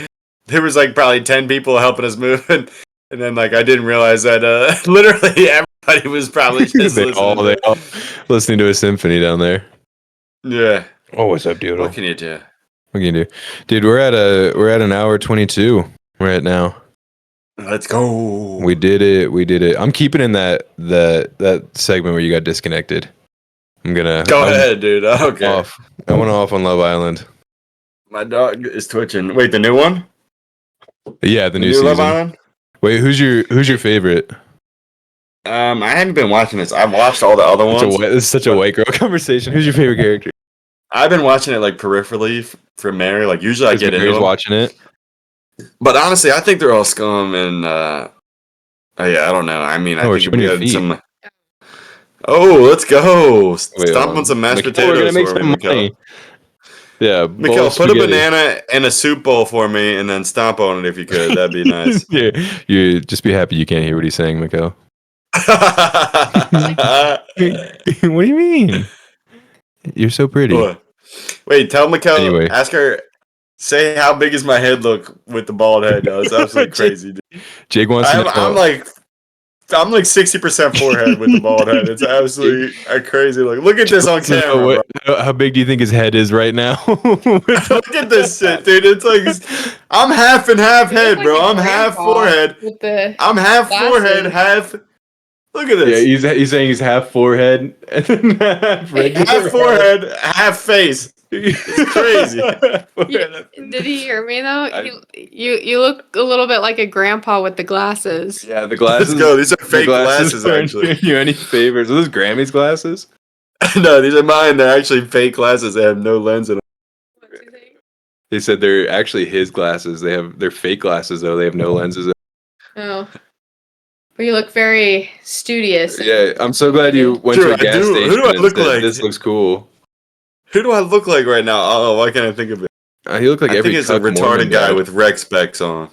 [SPEAKER 1] there was like probably 10 people helping us move, and then like I didn't realize that literally everybody was probably just
[SPEAKER 2] they
[SPEAKER 1] listening.
[SPEAKER 2] all listening to a symphony down there.
[SPEAKER 1] Yeah.
[SPEAKER 2] Oh, what's up, dude?
[SPEAKER 1] What can you do?
[SPEAKER 2] What can you do, dude? We're at an hour 22 right now.
[SPEAKER 1] Let's go.
[SPEAKER 2] We did it. I'm keeping in that segment where you got disconnected. I'm gonna
[SPEAKER 1] go ahead, dude. Okay.
[SPEAKER 2] I went off on Love Island.
[SPEAKER 1] My dog is twitching. Wait, the new one?
[SPEAKER 2] Yeah, the new season.
[SPEAKER 1] Love Island?
[SPEAKER 2] Wait, who's your favorite?
[SPEAKER 1] I haven't been watching this. I've watched all the other ones.
[SPEAKER 2] This is such a white girl conversation. Who's your favorite character?
[SPEAKER 1] I've been watching it like peripherally from Mary. Like usually I get into
[SPEAKER 2] Mary's
[SPEAKER 1] them.
[SPEAKER 2] watching it.
[SPEAKER 1] But honestly, I think they're all scum and oh yeah, I don't know. I mean, I think we had some. Oh, let's go! Stomp on some mashed potatoes. We're gonna make some money.
[SPEAKER 2] Yeah,
[SPEAKER 1] Mikhail, put a banana in a soup bowl for me, and then stomp on it if you could. That'd be nice.
[SPEAKER 2] Yeah, you just be happy you can't hear what he's saying, Mikhail. What do you mean? You're so pretty.
[SPEAKER 1] What? Wait, tell Mikhail.
[SPEAKER 2] Anyway.
[SPEAKER 1] Ask her. Say how big does my head look with the bald head? No, it's absolutely crazy. Dude.
[SPEAKER 2] Jake wants to know.
[SPEAKER 1] I'm like 60% forehead with the bald head. It's absolutely crazy. Look at this on camera.
[SPEAKER 2] How big do you think his head is right now?
[SPEAKER 1] Look at this shit, dude. It's like I'm half and half head, bro. I'm half forehead. I'm half forehead, half. Look at this.
[SPEAKER 2] Yeah, he's saying he's half forehead and then half
[SPEAKER 1] forehead, half face. It's crazy.
[SPEAKER 4] Did he hear me though? You look a little bit like a grandpa with the glasses.
[SPEAKER 2] Yeah, the glasses.
[SPEAKER 1] Let's go. These are fake glasses actually.
[SPEAKER 2] You any favors? Are those Grammy's glasses?
[SPEAKER 1] No, these are mine. They're actually fake glasses. They have no lens in them.
[SPEAKER 4] What do you think?
[SPEAKER 2] They said they're actually his glasses. They're fake glasses though. They have no lenses.
[SPEAKER 4] Oh. But you look very studious.
[SPEAKER 2] Yeah, I'm so glad you went to a gas station.
[SPEAKER 1] Who do I look like?
[SPEAKER 2] This looks cool.
[SPEAKER 1] Who do I look like right now? Oh, why can't I think of it?
[SPEAKER 2] He looked like
[SPEAKER 1] I
[SPEAKER 2] every
[SPEAKER 1] think it's a retarded guy with rec specs on.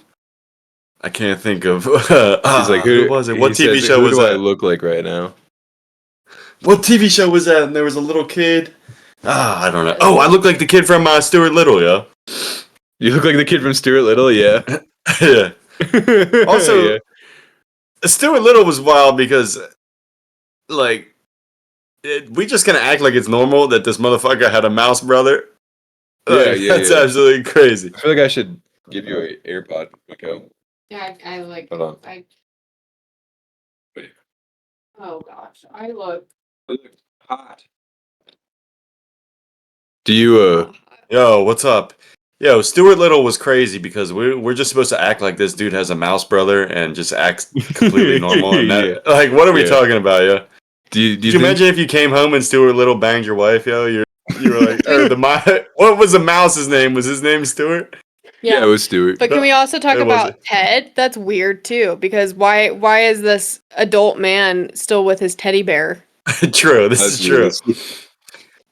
[SPEAKER 1] I can't think of. He's
[SPEAKER 2] like, who
[SPEAKER 1] was it? What TV show was
[SPEAKER 2] that? Who do I
[SPEAKER 1] that?
[SPEAKER 2] look like right now?
[SPEAKER 1] What TV show was that? And there was a little kid. I don't know. Oh, I look like the kid from Stuart Little, yeah.
[SPEAKER 2] You look like the kid from Stuart Little, yeah.
[SPEAKER 1] Yeah. Also, yeah. Stuart Little was wild because, like, we just gonna act like it's normal that this motherfucker had a mouse brother. That's absolutely crazy.
[SPEAKER 2] I feel like I should give you an AirPod, Mikhail.
[SPEAKER 4] Yeah, I like.
[SPEAKER 2] Hold on.
[SPEAKER 4] Oh gosh, I look
[SPEAKER 2] hot. Do you
[SPEAKER 1] Yo, what's up? Yo, Stuart Little was crazy because we're just supposed to act like this dude has a mouse brother and just acts completely normal. And that, like, what are we talking about, yo?
[SPEAKER 2] Do you
[SPEAKER 1] imagine if you came home and Stuart Little banged your wife, yo? You were like, what was the mouse's name? Was his name Stuart?
[SPEAKER 2] Yeah, it was Stuart.
[SPEAKER 4] But can we also talk about Ted? That's weird too, because why is this adult man still with his teddy bear?
[SPEAKER 1] True, this is true.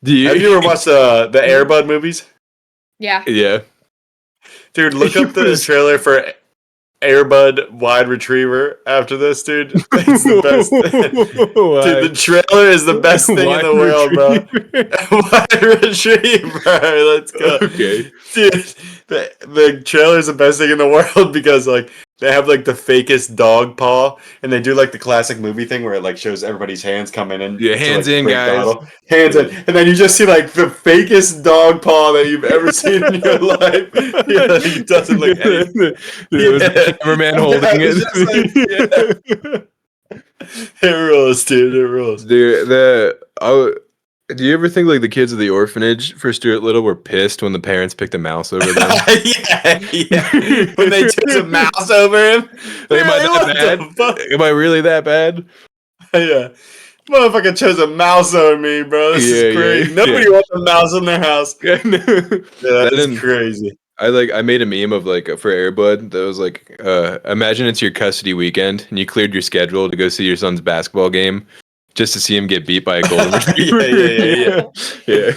[SPEAKER 2] Have
[SPEAKER 1] you ever watched the Air Bud movies?
[SPEAKER 4] Yeah.
[SPEAKER 2] Yeah.
[SPEAKER 1] Dude, look up the trailer for Air Bud Wide Retriever after this, dude. It's the best. Dude, the trailer is the best thing in the world, bro. Wide Retriever. Let's go.
[SPEAKER 2] Okay.
[SPEAKER 1] Dude, the trailer is the best thing in the world because, like, they have, like, the fakest dog paw, and they do, like, the classic movie thing where it, like, shows everybody's hands coming in.
[SPEAKER 2] Yeah, hands in, guys.
[SPEAKER 1] Hands in. And then you just see, like, the fakest dog paw that you've ever seen in your life. Yeah, he doesn't look anything.
[SPEAKER 2] It was the cameraman holding it.
[SPEAKER 1] It rules, dude. It rules.
[SPEAKER 2] Dude, do you ever think like the kids of the orphanage for Stuart Little were pissed when the parents picked a mouse over them?
[SPEAKER 1] yeah. When they took a mouse over him.
[SPEAKER 2] Like, am I that bad? Am I really that bad?
[SPEAKER 1] Yeah. Motherfucker chose a mouse over me, bro. This is crazy. Nobody wants a mouse in their house. That is crazy.
[SPEAKER 2] I made a meme of like for Air Bud that was like, imagine it's your custody weekend and you cleared your schedule to go see your son's basketball game just to see him get beat by a golden retriever.
[SPEAKER 1] Yeah.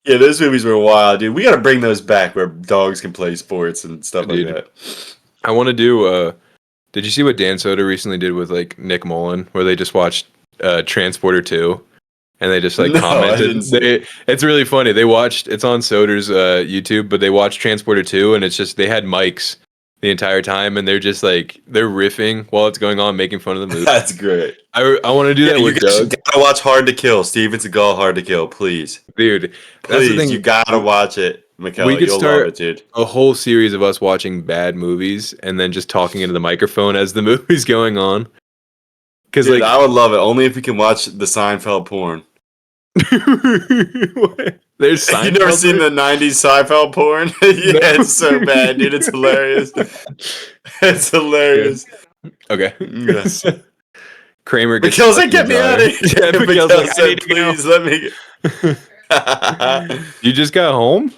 [SPEAKER 1] Yeah, those movies were wild, dude. We got to bring those back where dogs can play sports and stuff like that.
[SPEAKER 2] I want to do. Did you see what Dan Soder recently did with like Nick Mullen, where they just watched Transporter 2, and they just like
[SPEAKER 1] No, I
[SPEAKER 2] commented.
[SPEAKER 1] didn't see
[SPEAKER 2] It's really funny. They watched. It's on Soder's YouTube, but they watched Transporter 2, and it's just they had mics the entire time, and they're just like they're riffing while it's going on, making fun of the movie.
[SPEAKER 1] That's great.
[SPEAKER 2] I want to do that
[SPEAKER 1] You
[SPEAKER 2] with
[SPEAKER 1] guys
[SPEAKER 2] Doug,
[SPEAKER 1] gotta watch Hard to Kill. Steven Seagal, Hard to Kill, please.
[SPEAKER 2] dude. That's the
[SPEAKER 1] Please,
[SPEAKER 2] thing.
[SPEAKER 1] you gotta watch it. Michaela,
[SPEAKER 2] We could
[SPEAKER 1] you'll
[SPEAKER 2] start-
[SPEAKER 1] love it, dude.
[SPEAKER 2] A whole series of us watching bad movies and then just talking into the microphone as the movie's going on. Because
[SPEAKER 1] Dude,
[SPEAKER 2] like
[SPEAKER 1] I would love it. Only if you can watch the Seinfeld porn.
[SPEAKER 2] there's
[SPEAKER 1] You never seen the 90s Seinfeld porn? Yeah, it's so bad, dude. It's hilarious. It's hilarious.
[SPEAKER 2] Okay.
[SPEAKER 1] Yes.
[SPEAKER 2] Kramer gets
[SPEAKER 1] Mikkel's like, get me out of here.
[SPEAKER 2] Yeah, Mikkel's
[SPEAKER 1] Mikkel
[SPEAKER 2] like, I need
[SPEAKER 1] said,
[SPEAKER 2] to go.
[SPEAKER 1] please let me.
[SPEAKER 2] You just got home?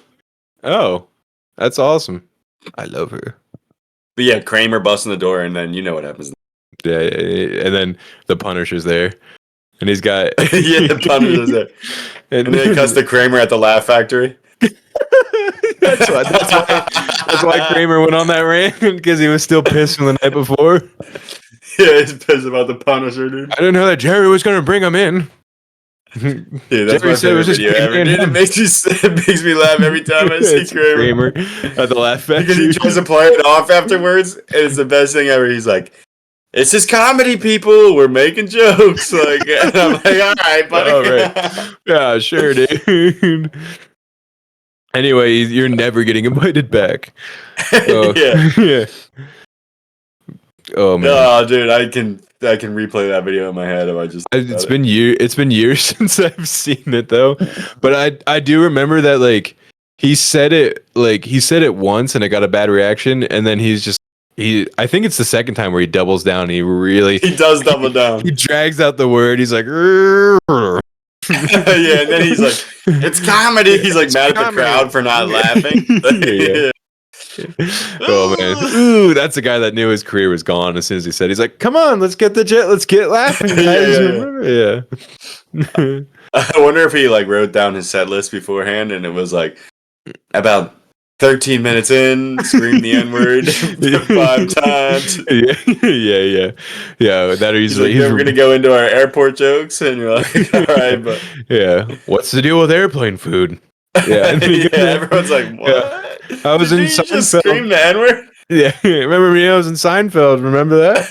[SPEAKER 2] Oh, that's awesome. I love her.
[SPEAKER 1] But yeah, Kramer busting the door, and then you know what happens.
[SPEAKER 2] Yeah, and then the Punisher's there, and he's got
[SPEAKER 1] Yeah, the Punisher's there. And then it cuts to Kramer at the Laugh Factory.
[SPEAKER 2] That's why Kramer went on that rant because he was still pissed from the night before.
[SPEAKER 1] Yeah, he's pissed about the Punisher, dude.
[SPEAKER 2] I didn't know that Jerry was going to bring him in.
[SPEAKER 1] Dude, that's
[SPEAKER 2] Jerry
[SPEAKER 1] my
[SPEAKER 2] said it was
[SPEAKER 1] favorite
[SPEAKER 2] just
[SPEAKER 1] video ever.
[SPEAKER 2] Kramer and
[SPEAKER 1] Dude,
[SPEAKER 2] him.
[SPEAKER 1] it makes me laugh every time I see
[SPEAKER 2] It's
[SPEAKER 1] Kramer.
[SPEAKER 2] at the Laugh
[SPEAKER 1] Because
[SPEAKER 2] Factory.
[SPEAKER 1] he tries to play it off afterwards, and it's the best thing ever. He's like, "It's just comedy, people. We're making jokes." Like, and I'm like, "All right, buddy."
[SPEAKER 2] All right. Yeah, sure, dude. Anyway, you're never getting invited back. Oh,
[SPEAKER 1] Yeah.
[SPEAKER 2] yeah. Oh man.
[SPEAKER 1] Oh, dude, I can replay that video in my head if I just.
[SPEAKER 2] It's been years since I've seen it though, but I do remember that like he said it once and it got a bad reaction, and then I think it's the second time where he doubles down and
[SPEAKER 1] He does double down.
[SPEAKER 2] he drags out the word. He's like, "Rrrr."
[SPEAKER 1] Yeah, and then he's like, "It's comedy." He's like
[SPEAKER 2] It's
[SPEAKER 1] mad at the
[SPEAKER 2] comedy.
[SPEAKER 1] crowd for not laughing.
[SPEAKER 2] Yeah. Oh man, ooh, that's the guy that knew his career was gone as soon as he said. He's like, "Come on, let's get laughing."
[SPEAKER 1] Yeah.
[SPEAKER 2] Yeah.
[SPEAKER 1] I wonder if he like wrote down his set list beforehand, and it was like about 13 minutes in, scream the N word 5 times.
[SPEAKER 2] Yeah. That
[SPEAKER 1] He's
[SPEAKER 2] usually
[SPEAKER 1] like, "Yeah, we're gonna go into our airport jokes," and you're like, "All right," but
[SPEAKER 2] yeah. What's the deal with airplane food? Yeah,
[SPEAKER 1] yeah, everyone's like, "What?"
[SPEAKER 2] Yeah. I was in
[SPEAKER 1] Did you just
[SPEAKER 2] Seinfeld.
[SPEAKER 1] scream the N word?
[SPEAKER 2] Yeah, remember me? I was in Seinfeld. Remember that?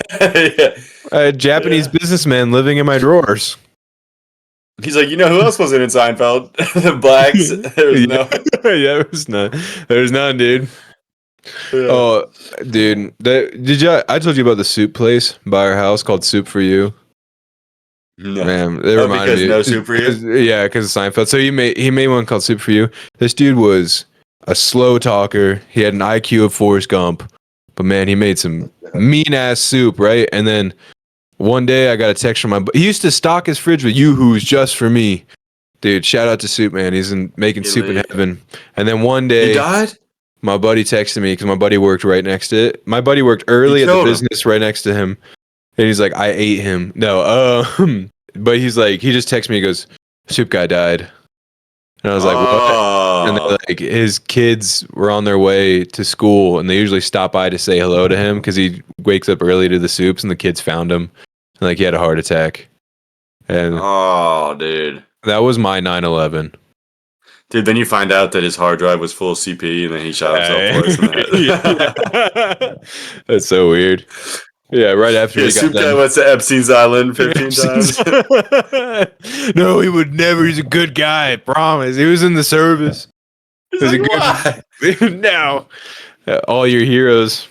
[SPEAKER 1] Yeah.
[SPEAKER 2] I had Japanese
[SPEAKER 1] Yeah.
[SPEAKER 2] businessmen living in my drawers.
[SPEAKER 1] He's like, "You know who else wasn't in Seinfeld? The blacks." There was no.
[SPEAKER 2] Yeah, there's none. There's none, dude.
[SPEAKER 1] Yeah.
[SPEAKER 2] Oh, dude, I told you about the soup place by our house called Soup for You.
[SPEAKER 1] No.
[SPEAKER 2] Man, they
[SPEAKER 1] Oh,
[SPEAKER 2] reminded
[SPEAKER 1] because
[SPEAKER 2] me.
[SPEAKER 1] no Soup for You?
[SPEAKER 2] Yeah, because of Seinfeld. So he made one called Soup for You. This dude was a slow talker. He had an IQ of Forrest Gump, but man, he made some mean ass soup, right? And then one day I got a text from he used to stock his fridge with Yoo-Hoos just for me. Dude, shout out to Soup, man. He's making soup in heaven. And then one day
[SPEAKER 1] He died?
[SPEAKER 2] my buddy texted me because my buddy worked right next to it. My buddy worked early
[SPEAKER 1] You
[SPEAKER 2] at the
[SPEAKER 1] killed him.
[SPEAKER 2] business right next to him. And he's like, I ate him. No, but he's like, he just texted me, he goes, Soup guy died. And I was like, what?
[SPEAKER 1] Oh.
[SPEAKER 2] And then, like his kids were on their way to school and they usually stop by to say hello to him because he wakes up early to the soups and the kids found him. And like he had a heart attack. And
[SPEAKER 1] Oh, dude.
[SPEAKER 2] that was my 9/11.
[SPEAKER 1] Dude, then you find out that his hard drive was full of CP and then he shot himself twice in the head.
[SPEAKER 2] That's so weird. Yeah, right after
[SPEAKER 1] Yeah,
[SPEAKER 2] he got
[SPEAKER 1] Soup guy
[SPEAKER 2] done.
[SPEAKER 1] went to Epstein's Island 15 times.
[SPEAKER 2] No, he would never. He's a good guy. I promise. He was in the service.
[SPEAKER 1] He's
[SPEAKER 2] He's a
[SPEAKER 1] like,
[SPEAKER 2] good.
[SPEAKER 1] "Why?"
[SPEAKER 2] Now, all your heroes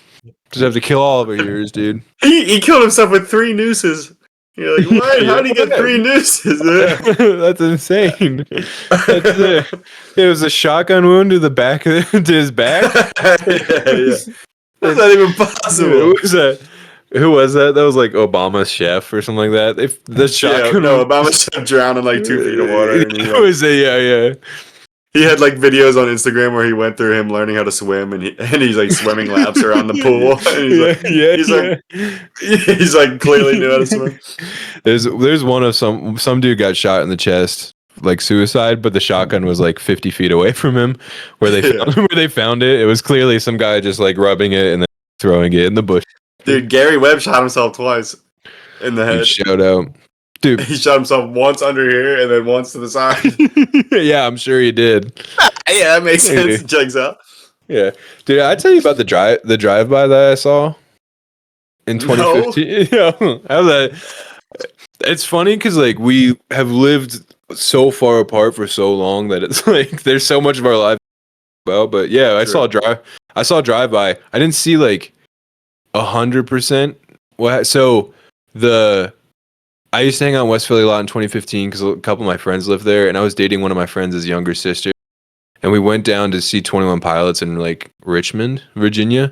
[SPEAKER 2] just have to kill all of our heroes, dude.
[SPEAKER 1] He killed himself with 3 nooses. You're like, what? How did he get 3 nooses?
[SPEAKER 2] That's insane. It was a shotgun wound to the back to his back.
[SPEAKER 1] Yeah. That's not even possible.
[SPEAKER 2] Who was that? Who was that? That was like Obama's chef or something like that. The
[SPEAKER 1] Yeah,
[SPEAKER 2] shotgun.
[SPEAKER 1] no, Obama should drown in like 2 feet of water. And
[SPEAKER 2] It was yeah.
[SPEAKER 1] he had like videos on Instagram where he went through him learning how to swim, and he's like swimming laps around the pool. And he's like clearly knew how to swim.
[SPEAKER 2] There's one of some dude got shot in the chest, like suicide, but the shotgun was like 50 feet away from him, where they found it. It was clearly some guy just like rubbing it and then throwing it in the bush.
[SPEAKER 1] Dude, Gary Webb shot himself twice in the head.
[SPEAKER 2] Shout out. dude.
[SPEAKER 1] He shot himself once under here and then once to the side.
[SPEAKER 2] Yeah, I'm sure he did.
[SPEAKER 1] Yeah, that makes
[SPEAKER 2] Maybe.
[SPEAKER 1] sense. Checks out.
[SPEAKER 2] Yeah, dude. I tell you about the drive by that I saw in
[SPEAKER 1] No.
[SPEAKER 2] 2015. How that? It's funny because like we have lived so far apart for so long that it's like there's so much of our life. Well, but yeah, I saw a drive by. I didn't see like 100%. What? So I used to hang out in West Philly a lot in 2015 because a couple of my friends lived there, and I was dating one of my friends' younger sister, and we went down to see 21 Pilots in like Richmond, Virginia,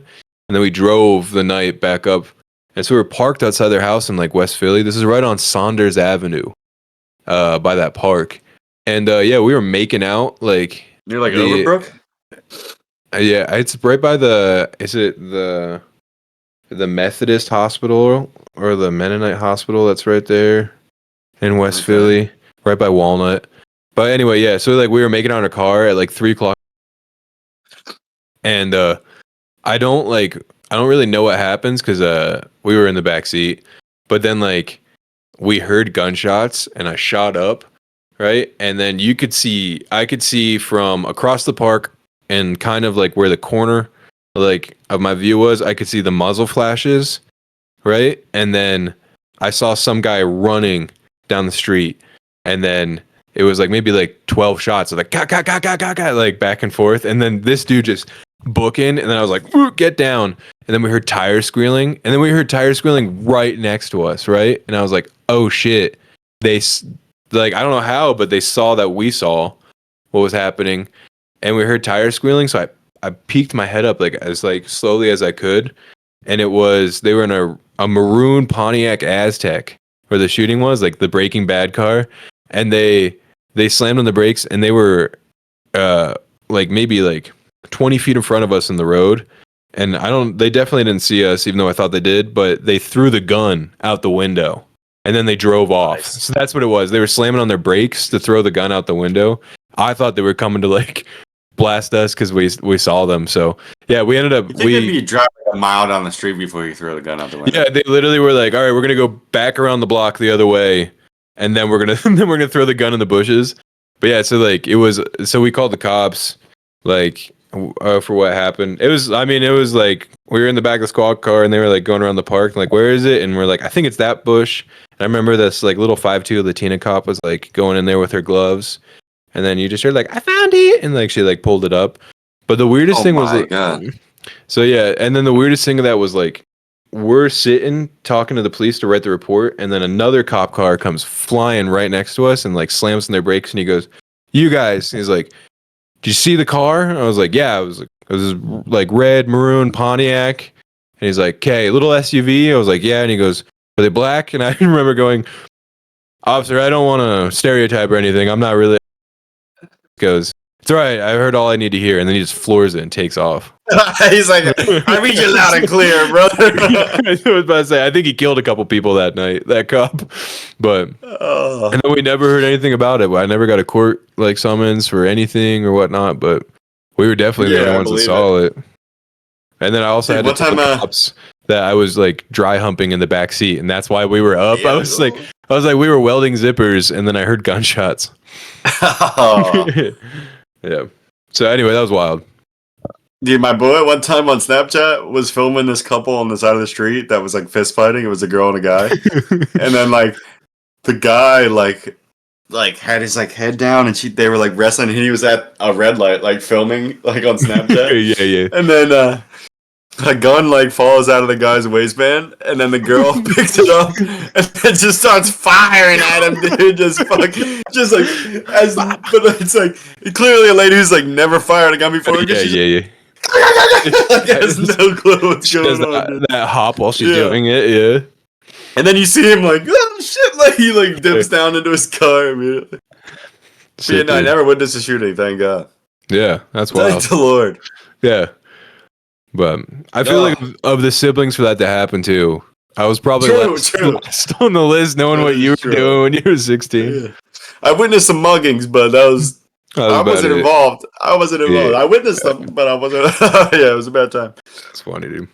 [SPEAKER 2] and then we drove the night back up, and so we were parked outside their house in like West Philly. This is right on Saunders Avenue, by that park, and yeah, we were making out like
[SPEAKER 1] You're like Overbrook?
[SPEAKER 2] yeah, it's right by the Methodist Hospital or the Mennonite Hospital that's right there in West Philly, right by Walnut. But anyway, yeah, so like we were making out in a car at like 3:00, and I don't really know what happens because we were in the back seat, but then like we heard gunshots and I shot up, right, and then I could see from across the park and kind of like where the corner like of my view was, I could see the muzzle flashes, right? And then I saw some guy running down the street, and then it was like maybe like 12 shots of like like back and forth, and then this dude just booking, and then I was like, get down, and then we heard tires squealing, and then we heard tires squealing right next to us, right? And I was like, oh shit, they like I don't know how, but they saw that we saw what was happening, and we heard tires squealing, so I peeked my head up like as like slowly as I could, and they were in a maroon Pontiac Aztek where the shooting was, like the Breaking Bad car, and they slammed on the brakes, and they were like maybe like 20 feet in front of us in the road, and they definitely didn't see us, even though I thought they did, but they threw the gun out the window and then they drove off.
[SPEAKER 1] Nice.
[SPEAKER 2] So that's what it was. They were slamming on their brakes to throw the gun out the window. I thought they were coming to like blast us because we saw them. So yeah, we ended up
[SPEAKER 1] You drive a mile down the street before you throw the gun out the window.
[SPEAKER 2] yeah, they literally were like, all right, we're gonna go back around the block the other way, and then we're gonna throw the gun in the bushes. But yeah, so like so we called the cops like for what happened. It was like we were in the back of the squad car, and they were like going around the park, and like, where is it? And we're like, I think it's that bush. And I remember this like little 5'2" Latina cop was like going in there with her gloves. And then you just heard like, I found it, and like she like pulled it up. But the weirdest thing was like, so yeah, and then the weirdest thing of that was like, we're sitting talking to the police to write the report, and then another cop car comes flying right next to us and like slams on their brakes, and he goes, "You guys," and he's like, "Did you see the car?" And I was like, "Yeah, it was like red maroon Pontiac," and he's like, "Okay, little SUV." I was like, "Yeah," and he goes, "Are they black?" And I remember going, "Officer, I don't want to stereotype or anything. I'm not really." Goes, it's all right, I heard all I need to hear, and then he just floors it and takes off.
[SPEAKER 1] He's like, I read you loud and clear, brother.
[SPEAKER 2] I was about to say, I think he killed a couple people that night, that cop. But and then we never heard anything about it. I never got a court like summons for anything or whatnot, but we were definitely the only ones that saw it. And then I also had to tell the cops that I was like dry humping in the back seat, and that's why we were up. I was like we were welding zippers, and then I heard gunshots. Yeah. So anyway, that was wild.
[SPEAKER 1] Dude, my boy one time on Snapchat was filming this couple on the side of the street that was like fist fighting. It was a girl and a guy, and then like the guy like had his like head down, and they were like wrestling, and he was at a red light like filming like on Snapchat.
[SPEAKER 2] Yeah.
[SPEAKER 1] And then a gun like falls out of the guy's waistband, and then the girl picks it up and then just starts firing at him, dude. But it's like clearly a lady who's like never fired a gun before.
[SPEAKER 2] Yeah.
[SPEAKER 1] Like, has no clue what's going on.
[SPEAKER 2] That hop while she's doing it, yeah.
[SPEAKER 1] And then you see him like, oh shit, like he like dips down into his car immediately. Yeah, no, I never witnessed a shooting, thank God.
[SPEAKER 2] Yeah, that's wild.
[SPEAKER 1] Thank the Lord.
[SPEAKER 2] Yeah. But I feel like of the siblings for that to happen too, I was probably last on the list knowing what you were doing when you were 16.
[SPEAKER 1] Yeah. I witnessed some muggings, but I wasn't involved. Yeah. I witnessed them, but I wasn't. Yeah, it was a bad time.
[SPEAKER 2] It's funny, dude.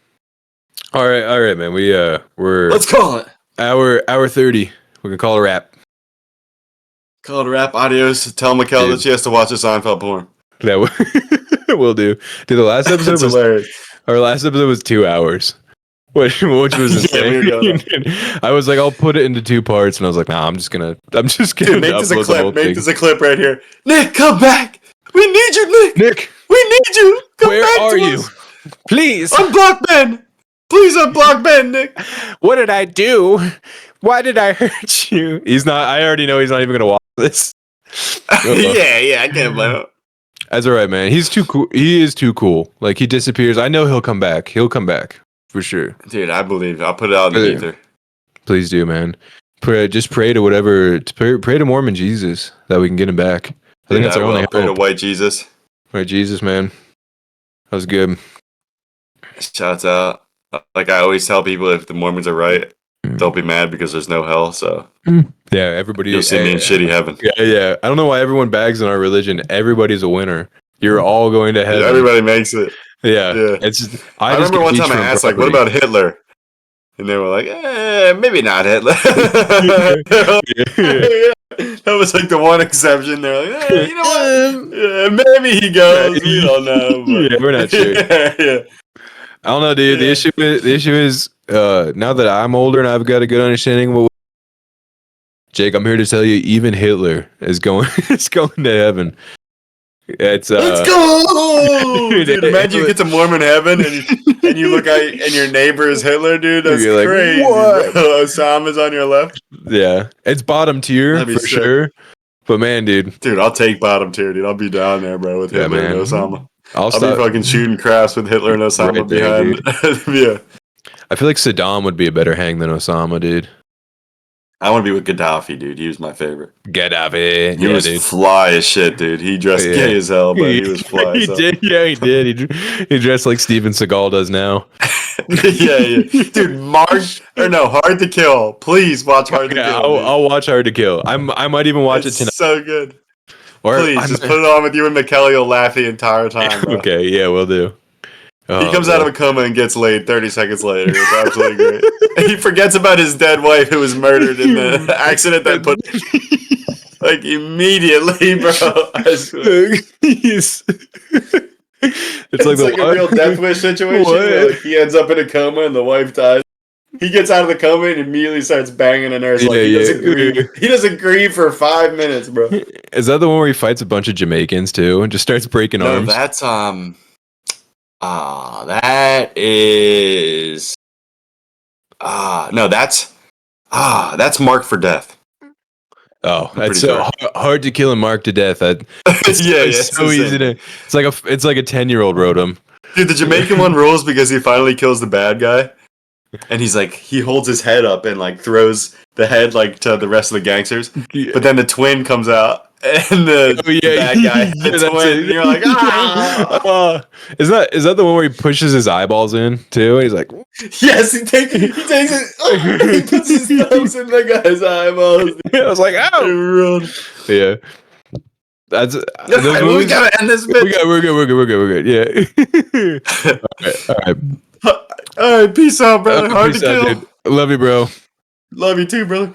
[SPEAKER 2] All right, man. We're
[SPEAKER 1] let's call it
[SPEAKER 2] hour 30. We can call it a wrap.
[SPEAKER 1] Call it a wrap. Adios. Tell Mikkel
[SPEAKER 2] Dude.
[SPEAKER 1] that she has to watch the Seinfeld porn.
[SPEAKER 2] That will do. Dude, the last episode
[SPEAKER 1] It's
[SPEAKER 2] was
[SPEAKER 1] hilarious.
[SPEAKER 2] our last episode was 2 hours. Which was
[SPEAKER 1] Yeah, we were going
[SPEAKER 2] insane. I was like, I'll put it into 2 parts, and I was like, nah, I'm just gonna
[SPEAKER 1] Dude, make this a
[SPEAKER 2] upload the whole
[SPEAKER 1] clip. Make
[SPEAKER 2] thing.
[SPEAKER 1] this a clip right here. Nick, come back. We need you, Nick.
[SPEAKER 2] Nick,
[SPEAKER 1] We need you. Come
[SPEAKER 2] where
[SPEAKER 1] back
[SPEAKER 2] are
[SPEAKER 1] to
[SPEAKER 2] you?
[SPEAKER 1] us.
[SPEAKER 2] Please.
[SPEAKER 1] Unblock Ben. Please unblock Ben, Nick.
[SPEAKER 2] What did I do? Why did I hurt you? He's not. I already know he's not even gonna watch this.
[SPEAKER 1] yeah, I can't blame him.
[SPEAKER 2] That's all right, man. He's too cool. He is too cool. Like he disappears. I know he'll come back. He'll come back for sure.
[SPEAKER 1] Dude, I believe. I'll put it out in the
[SPEAKER 2] Yeah.
[SPEAKER 1] ether.
[SPEAKER 2] Please do, man. Just pray to whatever. Pray to Mormon Jesus that we can get him back. I think that's our only
[SPEAKER 1] pray to
[SPEAKER 2] hope.
[SPEAKER 1] White Jesus.
[SPEAKER 2] Right, Jesus, man. That was good.
[SPEAKER 1] Shouts out. Like I always tell people, if the Mormons are right, don't be mad because there's no hell. So
[SPEAKER 2] Yeah, everybody.
[SPEAKER 1] you'll see me in shitty heaven.
[SPEAKER 2] Yeah. I don't know why everyone bags in our religion. Everybody's a winner. You're all going to heaven.
[SPEAKER 1] Everybody makes it.
[SPEAKER 2] Yeah.
[SPEAKER 1] Yeah.
[SPEAKER 2] It's just,
[SPEAKER 1] I
[SPEAKER 2] just
[SPEAKER 1] remember
[SPEAKER 2] get
[SPEAKER 1] one time I
[SPEAKER 2] beachfront
[SPEAKER 1] asked, like, what
[SPEAKER 2] property.
[SPEAKER 1] about Hitler? And they were like, maybe not Hitler.
[SPEAKER 2] Yeah.
[SPEAKER 1] That was like the one exception. They're like, you know what? Yeah, maybe he goes. We don't know. But...
[SPEAKER 2] Yeah, we're not sure.
[SPEAKER 1] yeah.
[SPEAKER 2] I don't know, dude.
[SPEAKER 1] Yeah.
[SPEAKER 2] The issue is now that I'm older and I've got a good understanding of what Jake, I'm here to tell you, even Hitler is going is going to heaven. It's
[SPEAKER 1] Let's go, dude! Imagine you get to Mormon heaven and you look at and your neighbor is Hitler, dude. That's
[SPEAKER 2] You're like,
[SPEAKER 1] crazy.
[SPEAKER 2] what?
[SPEAKER 1] Bro. Osama's on your left,
[SPEAKER 2] Yeah, it's bottom tier
[SPEAKER 1] That'd be
[SPEAKER 2] for
[SPEAKER 1] sick.
[SPEAKER 2] sure. But man, dude,
[SPEAKER 1] dude. I'll take bottom tier, dude. I'll be down there, bro, with
[SPEAKER 2] Yeah,
[SPEAKER 1] Hitler and
[SPEAKER 2] man.
[SPEAKER 1] Osama.
[SPEAKER 2] I'll
[SPEAKER 1] I'll
[SPEAKER 2] stop.
[SPEAKER 1] be fucking shooting crafts with Hitler and Osama
[SPEAKER 2] Right there,
[SPEAKER 1] behind. Yeah,
[SPEAKER 2] I feel like Saddam would be a better hang than Osama, dude.
[SPEAKER 1] I want to be with Gaddafi, dude. He was my favorite.
[SPEAKER 2] Gaddafi,
[SPEAKER 1] He was
[SPEAKER 2] dude.
[SPEAKER 1] fly as shit, dude. He dressed
[SPEAKER 2] Yeah.
[SPEAKER 1] gay as hell, but he was fly.
[SPEAKER 2] He
[SPEAKER 1] as hell.
[SPEAKER 2] did, yeah, he did. He dressed like Steven Seagal does now.
[SPEAKER 1] yeah, dude. Hard to Kill. Please watch Hard to
[SPEAKER 2] Yeah,
[SPEAKER 1] Kill.
[SPEAKER 2] I'll watch Hard to Kill. I might even watch
[SPEAKER 1] It's
[SPEAKER 2] it tonight.
[SPEAKER 1] so good.
[SPEAKER 2] Or
[SPEAKER 1] Please
[SPEAKER 2] I'm-
[SPEAKER 1] just put it on with you and McKelly. You'll laugh the entire time. Bro.
[SPEAKER 2] Okay, yeah, we'll do.
[SPEAKER 1] He comes out of a coma and gets laid 30 seconds later. It's absolutely great. He forgets about his dead wife who was murdered in the accident that put like immediately, bro. I swear.
[SPEAKER 2] It's
[SPEAKER 1] It's like a real death wish situation. Where,
[SPEAKER 2] What?
[SPEAKER 1] like, he ends up in a coma and the wife dies. He gets out of the coma and immediately starts banging a nurse. Like he doesn't grieve. He doesn't grieve for 5 minutes, bro.
[SPEAKER 2] Is that the one where he fights a bunch of Jamaicans too and just starts breaking
[SPEAKER 1] No,
[SPEAKER 2] arms?
[SPEAKER 1] that's that is that's Mark for Death.
[SPEAKER 2] Oh,
[SPEAKER 1] pretty
[SPEAKER 2] that's so hard to kill and mark to death. It's
[SPEAKER 1] it's
[SPEAKER 2] so easy to. It's like a 10-year-old wrote him.
[SPEAKER 1] Dude, the Jamaican one rules because he finally kills the bad guy, and he's like he holds his head up and like throws the head like to the rest of the gangsters, but then the twin comes out and the bad guy, the
[SPEAKER 2] that's
[SPEAKER 1] twin,
[SPEAKER 2] it.
[SPEAKER 1] and you're like, ah.
[SPEAKER 2] Is that the one where he pushes his eyeballs in too? And he's like,
[SPEAKER 1] Yes, he takes it. He puts his thumbs in the guy's eyeballs.
[SPEAKER 2] I was like, oh, yeah. That's those
[SPEAKER 1] We
[SPEAKER 2] movies-
[SPEAKER 1] gotta end this bitch.
[SPEAKER 2] We're good. Yeah. All right.
[SPEAKER 1] All right, peace out, brother. Hard to
[SPEAKER 2] Peace out,
[SPEAKER 1] kill.
[SPEAKER 2] dude. Love you, bro.
[SPEAKER 1] Love you too, brother.